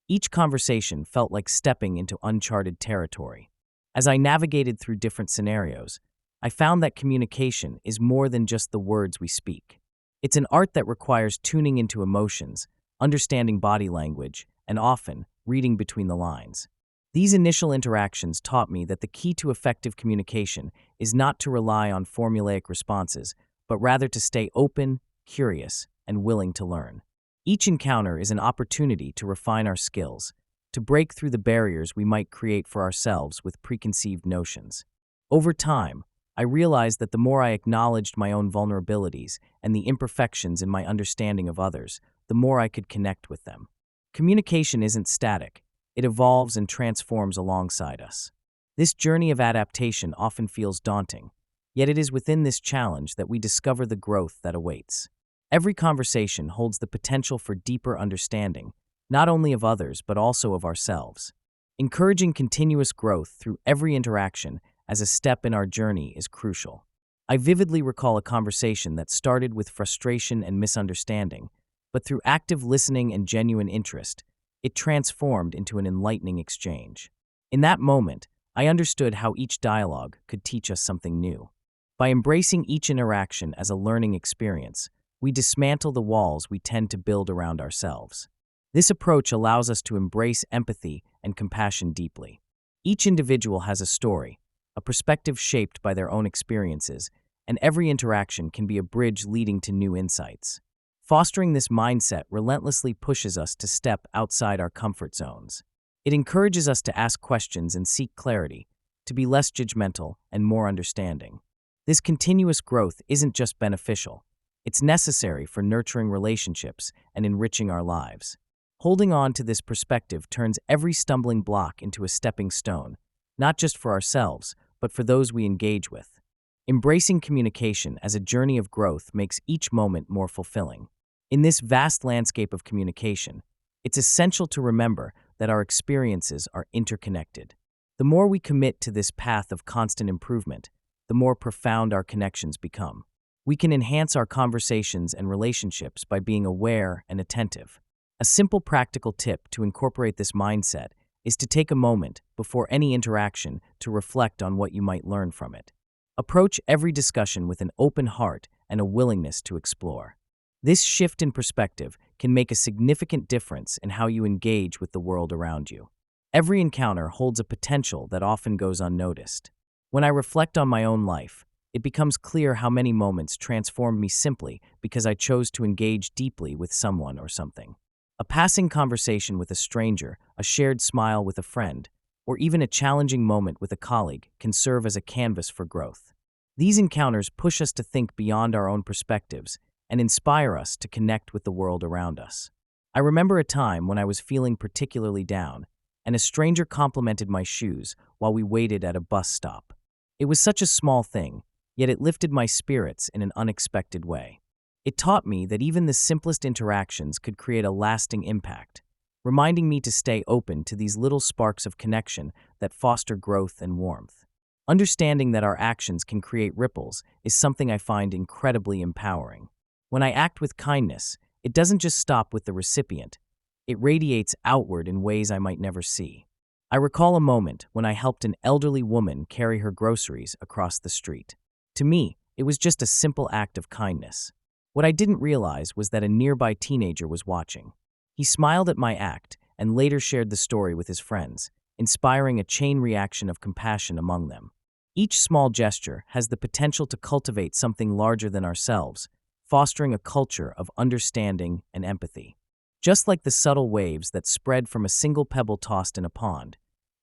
Each conversation felt like stepping into uncharted territory. As I navigated through different scenarios, I found that communication is more than just the words we speak. It's an art that requires tuning into emotions, understanding body language, and often reading between the lines. These initial interactions taught me that the key to effective communication is not to rely on formulaic responses, but rather to stay open, curious, and willing to learn. Each encounter is an opportunity to refine our skills, to break through the barriers we might create for ourselves with preconceived notions. Over time, I realized that the more I acknowledged my own vulnerabilities and the imperfections in my understanding of others, the more I could connect with them. Communication isn't static. It evolves and transforms alongside us. This journey of adaptation often feels daunting, yet it is within this challenge that we discover the growth that awaits. Every conversation holds the potential for deeper understanding, not only of others but also of ourselves. Encouraging continuous growth through every interaction as a step in our journey is crucial. I vividly recall a conversation that started with frustration and misunderstanding, but through active listening and genuine interest, it transformed into an enlightening exchange. In that moment, I understood how each dialogue could teach us something new. By embracing each interaction as a learning experience, we dismantle the walls we tend to build around ourselves. This approach allows us to embrace empathy and compassion deeply. Each individual has a story, a perspective shaped by their own experiences, and every interaction can be a bridge leading to new insights. Fostering this mindset relentlessly pushes us to step outside our comfort zones. It encourages us to ask questions and seek clarity, to be less judgmental and more understanding. This continuous growth isn't just beneficial, it's necessary for nurturing relationships and enriching our lives. Holding on to this perspective turns every stumbling block into a stepping stone, not just for ourselves, but for those we engage with. Embracing communication as a journey of growth makes each moment more fulfilling. In this vast landscape of communication, it's essential to remember that our experiences are interconnected. The more we commit to this path of constant improvement, the more profound our connections become. We can enhance our conversations and relationships by being aware and attentive. A simple practical tip to incorporate this mindset is to take a moment before any interaction to reflect on what you might learn from it. Approach every discussion with an open heart and a willingness to explore. This shift in perspective can make a significant difference in how you engage with the world around you. Every encounter holds a potential that often goes unnoticed. When I reflect on my own life, it becomes clear how many moments transformed me simply because I chose to engage deeply with someone or something. A passing conversation with a stranger, a shared smile with a friend, or even a challenging moment with a colleague can serve as a canvas for growth. These encounters push us to think beyond our own perspectives and inspire us to connect with the world around us. I remember a time when I was feeling particularly down, and a stranger complimented my shoes while we waited at a bus stop. It was such a small thing, yet it lifted my spirits in an unexpected way. It taught me that even the simplest interactions could create a lasting impact, reminding me to stay open to these little sparks of connection that foster growth and warmth. Understanding that our actions can create ripples is something I find incredibly empowering. When I act with kindness, it doesn't just stop with the recipient, it radiates outward in ways I might never see. I recall a moment when I helped an elderly woman carry her groceries across the street. To me, it was just a simple act of kindness. What I didn't realize was that a nearby teenager was watching. He smiled at my act and later shared the story with his friends, inspiring a chain reaction of compassion among them. Each small gesture has the potential to cultivate something larger than ourselves, fostering a culture of understanding and empathy. Just like the subtle waves that spread from a single pebble tossed in a pond,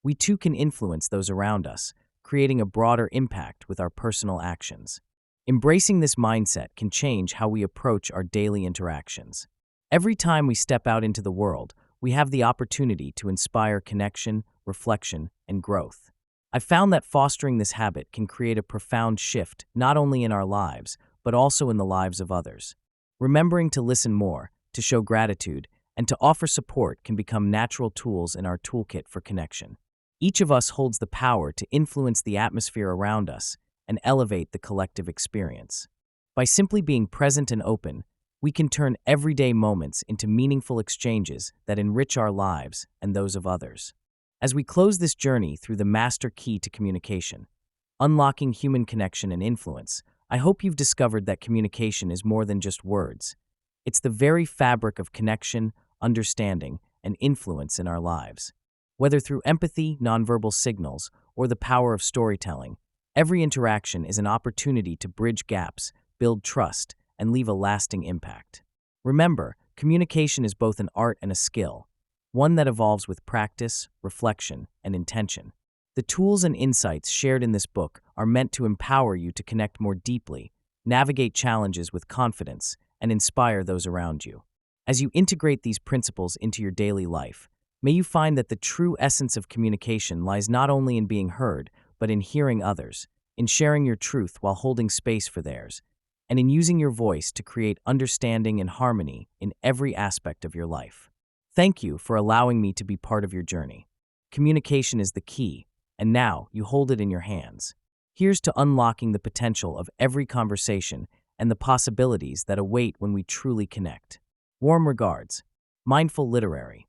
we too can influence those around us, creating a broader impact with our personal actions. Embracing this mindset can change how we approach our daily interactions. Every time we step out into the world, we have the opportunity to inspire connection, reflection, and growth. I've found that fostering this habit can create a profound shift not only in our lives, but also in the lives of others. Remembering to listen more, to show gratitude, and to offer support can become natural tools in our toolkit for connection. Each of us holds the power to influence the atmosphere around us and elevate the collective experience. By simply being present and open, we can turn everyday moments into meaningful exchanges that enrich our lives and those of others. As we close this journey through the master key to communication, Unlocking Human Connection and Influence. I hope you've discovered that communication is more than just words. It's the very fabric of connection, understanding, and influence in our lives. Whether through empathy, nonverbal signals, or the power of storytelling, every interaction is an opportunity to bridge gaps, build trust, and leave a lasting impact. Remember, communication is both an art and a skill, one that evolves with practice, reflection, and intention. The tools and insights shared in this book are meant to empower you to connect more deeply, navigate challenges with confidence, and inspire those around you. As you integrate these principles into your daily life, may you find that the true essence of communication lies not only in being heard, but in hearing others, in sharing your truth while holding space for theirs, and in using your voice to create understanding and harmony in every aspect of your life. Thank you for allowing me to be part of your journey. Communication is the key, and now you hold it in your hands. Here's to unlocking the potential of every conversation and the possibilities that await when we truly connect. Warm regards, Mindful Literary.